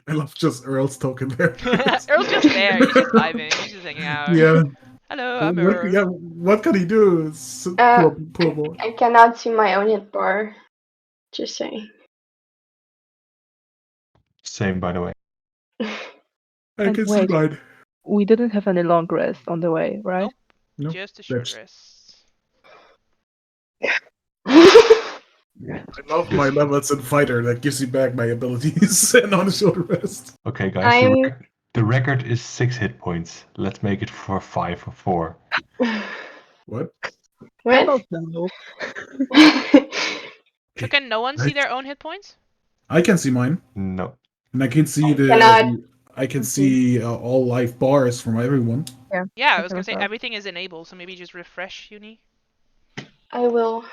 I love just Earl's talking there. Earl's just there. He's just vibing. He's just hanging out. Yeah. Hello, I'm What, Earl. yeah. What can he do? Poor boy. I cannot see my own hit bar. Just saying. Same, by the way. I And can see wait. mine. We didn't have any long rest on the way, right? Nope. No, Just a short that's- rest. I love my levels in fighter. That gives me back my abilities and on a short rest. Okay, guys, I'm. the record is 6 hit points. Let's make it for 5 or 4. What? I What? don't know. So can no one see their own hit points? I can see mine, No. and I can see cannot. I can see all live bars from everyone. Yeah, I was gonna can say as well. everything is enabled, so maybe just refresh, Uni. I will.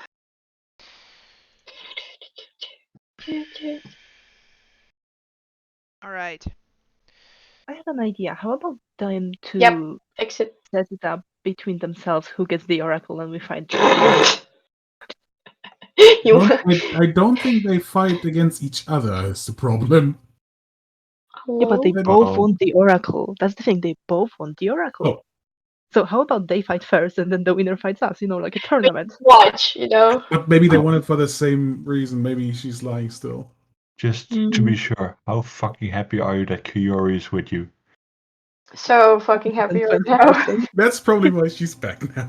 Alright. I have an idea. How about them to Yep. Exit. set it up between themselves who gets the oracle and we fight? You. I don't think they fight against each other. Is the problem? Yeah, but they Hello? both Uh-oh. want the oracle. That's the thing. They both want the oracle. Oh. So how about they fight first and then the winner fights us? You know, like a tournament. Watch, you know. But maybe they want it for the same reason. Maybe she's lying still. Just to be sure, how fucking happy are you that Kiori is with you? So fucking happy right now. 20%. That's probably why she's back now.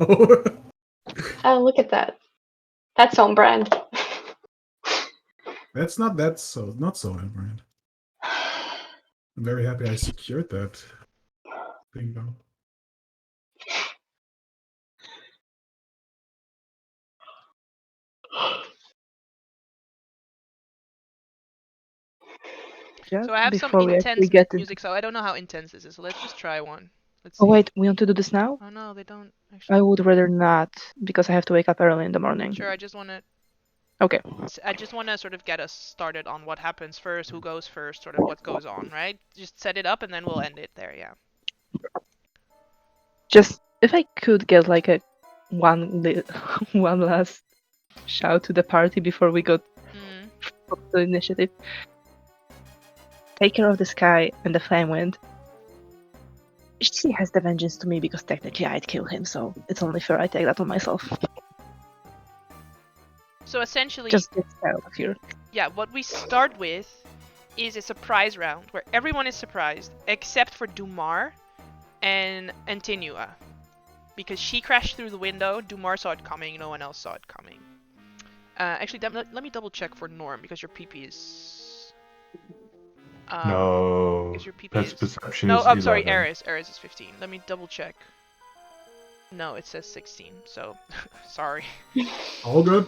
Oh, look at that. That's on brand. That's not so brand. I'm very happy I secured that thing though. Just So I have some before we actually intense get into... music, so I don't know how intense this is, so let's just try one. Let's Oh see. wait, we want to do this now? Oh no, they don't actually. I would rather not, because I have to wake up early in the morning. Sure, I just wanna Okay. sort of get us started on what happens first, who goes first, sort of what goes on, right? Just set it up and then we'll end it there, yeah. Just, if I could get like a one last shout to the party before we go Mm. to the initiative. Take care of the sky and the flame wind. She has the vengeance to me because technically I'd kill him, so it's only fair I take that on myself. So essentially, Just get out of here. yeah, what we start with is a surprise round where everyone is surprised except for Dumar and Antinua. Because she crashed through the window, Dumar saw it coming, no one else saw it coming. Actually, let me double check for Norm because your PP is... No, because your PP that's is... perception No, is I'm sorry, 11. Eris. Eris is 15. Let me double check. No, it says 16, so sorry. All good?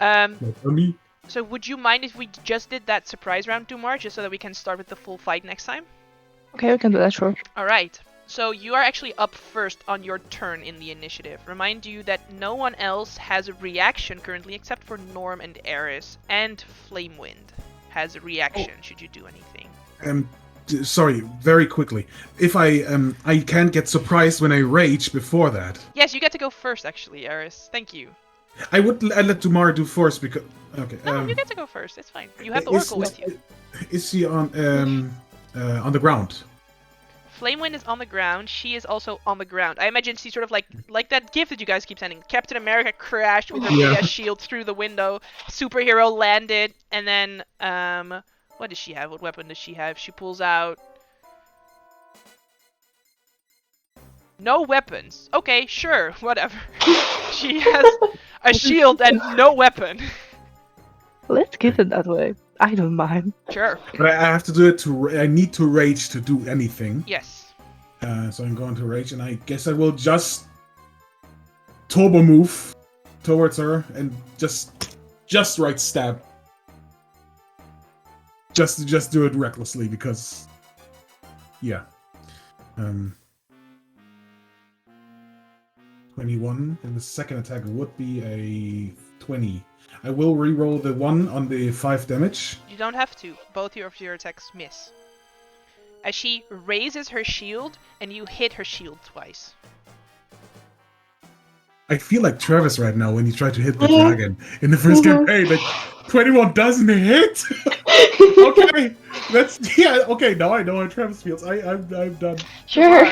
Um, No, for me. so would you mind if we just did that surprise round, Dumar, just so that we can start with the full fight next time? Okay, we can do that, sure. Alright, so you are actually up first on your turn in the initiative. Remind you that no one else has a reaction currently except for Norm and Eris, and Flamewind has a reaction should you do anything. Sorry, very quickly. If I can't get surprised when I rage before that. Yes, you get to go first actually, Eris. Thank you. I let Dumar do first because okay. No, you get to go first, it's fine. You have the is- Oracle with you. Is she on the ground? Flamewind is on the ground. She is also on the ground. I imagine she's sort of like that gift that you guys keep sending. Captain America crashed with her big ass shield through the window. Superhero landed, and then what does she have? What weapon does she have? She pulls out no weapons. Okay, sure, whatever. She has a shield and no weapon. Let's keep it that way. I don't mind. Sure. But I have to do it I need to rage to do anything. Yes. So I'm going to rage, and I guess I will just turbo move towards her and just just right stab. Just do it recklessly because, yeah. 21, and the second attack would be a 20. I will re-roll the 1 on the 5 damage. You don't have to. Both of your attacks miss. As she raises her shield, and you hit her shield twice. I feel like Travis right now when he tried to hit the dragon in the first campaign. Like, 21 doesn't hit? Okay, okay, now I know how Travis feels. I'm done. Sure.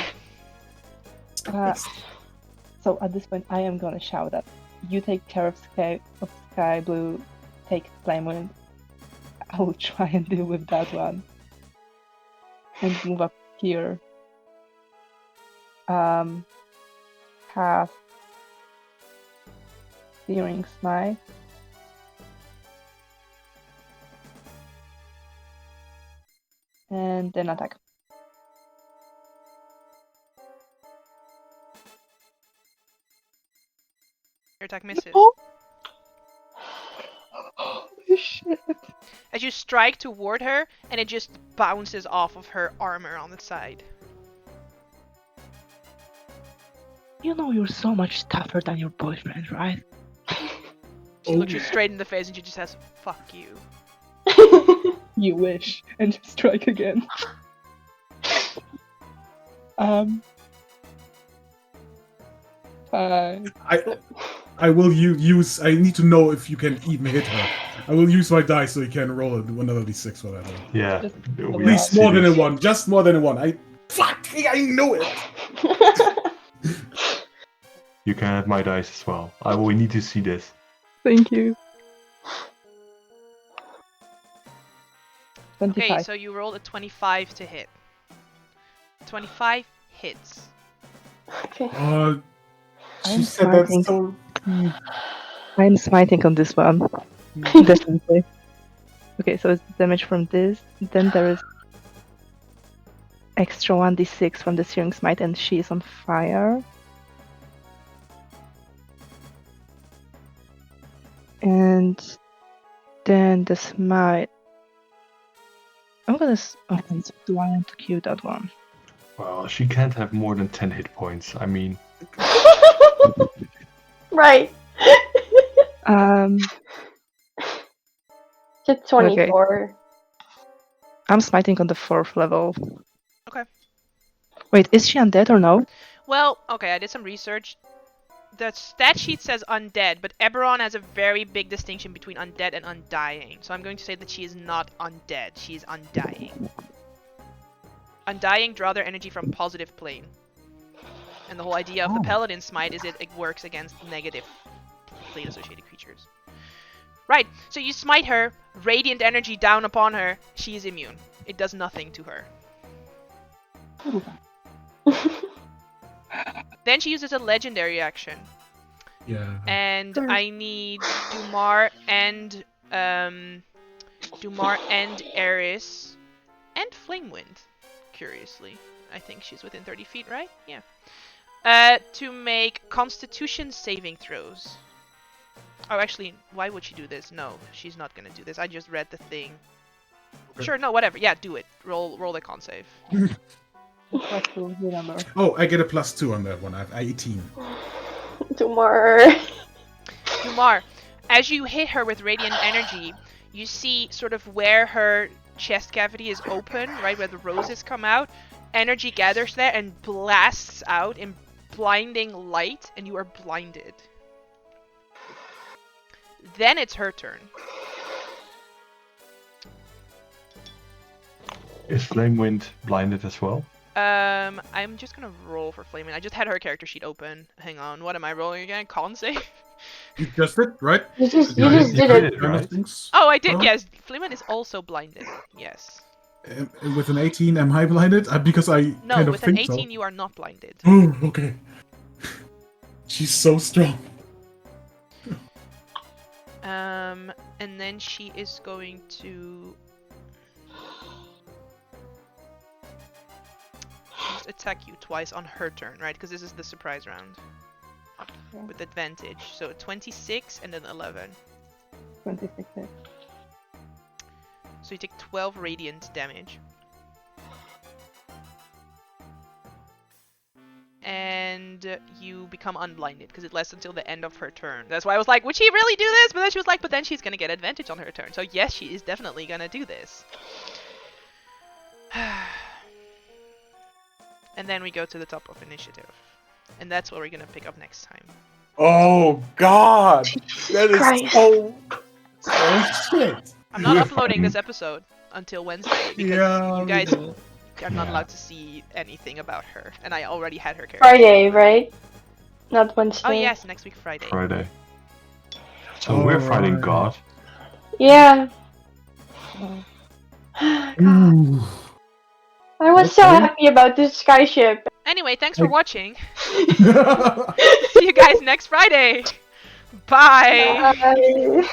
So at this point, I am gonna shout that you take care of Sky Blue, take Flame Wind. I will try and deal with that one. And move up here. Cast Searing Smite. And then attack. Your attack misses. Oh. Holy shit. As you strike toward her, and it just bounces off of her armor on the side. You know you're so much tougher than your boyfriend, right? She looks you straight in the face and she just says, "Fuck you." You wish. And just strike again. I will use. I need to know if you can even hit her. I will use my die so you can roll another d6 for that. Yeah. Just At least more than a 1. Just more than a 1. I know it. You can have my dice as well. We need to see this. Thank you. 25. Okay, so you rolled a 25 to hit. 25 hits. Okay. She I'm said that's smiting. so. I'm smiting on this one. Definitely. Okay, so it's damage from this. Then there is extra 1d6 from the Searing Smite, and she is on fire. And then the smite. I'm gonna. Okay, so do I want to queue that one? Well, she can't have more than 10 hit points. I mean, Right. It's 24. I'm smiting on the 4th level. Okay. Wait, is she undead or no? Well, okay, I did some research. The stat sheet says undead, but Eberron has a very big distinction between undead and undying. So I'm going to say that she is not undead. She is undying. Undying draw their energy from positive plane. And the whole idea of the Paladin Smite is it works against negative plane associated creatures. Right, so you smite her, radiant energy down upon her, she is immune. It does nothing to her. Then she uses a legendary action. Yeah. And Sure. I need Dumar and Eris and Flamewind. Curiously, I think she's within 30 feet, right? Yeah. To make Constitution saving throws. Oh, actually, why would she do this? No, she's not gonna do this. I just read the thing. Okay. Sure, no, whatever. Yeah, do it. Roll the con save. What's the number? Oh, I get a +2 on that one. I have 18. Tomorrow. Dumar, as you hit her with radiant energy, you see sort of where her chest cavity is open, right where the roses come out. Energy gathers there and blasts out in blinding light, and you are blinded. Then it's her turn. is Flamewind blinded as well? I'm just gonna roll for Flamewind. I just had her character sheet open. Hang on, what am I rolling again? Con save? You just did, right? You just Yeah, did it. Kind of right? things. Oh, I did, Huh? yes. Flamewind is also blinded. Yes. With an 18, am I blinded? Because I No, kind of with an think 18 you are not blinded. so. Oh, okay. She's so strong. And then she is going to just attack you twice on her turn, right? Because this is the surprise round. Okay. With advantage. So 26 and then 11. 26 hit. So you take 12 radiant damage. And you become unblinded because it lasts until the end of her turn. That's why I was like, would she really do this? But then she was like, but then she's gonna get advantage on her turn. So yes, she is definitely gonna do this. And then we go to the top of initiative. And that's what we're gonna pick up next time. Oh God, that is Christ. so shit. I'm not We're uploading this fine. episode until Wednesday because Yeah, you guys yeah. are not Yeah. allowed to see anything about her. And I already had her character. Friday, right? Not Wednesday. Oh yes, next week Friday. Friday. So we're fighting Alright. God. Yeah. Oh. God. Ooh. I was so Okay. happy about this skyship. Anyway, thanks for Like- watching. See you guys next Friday. Bye. Bye.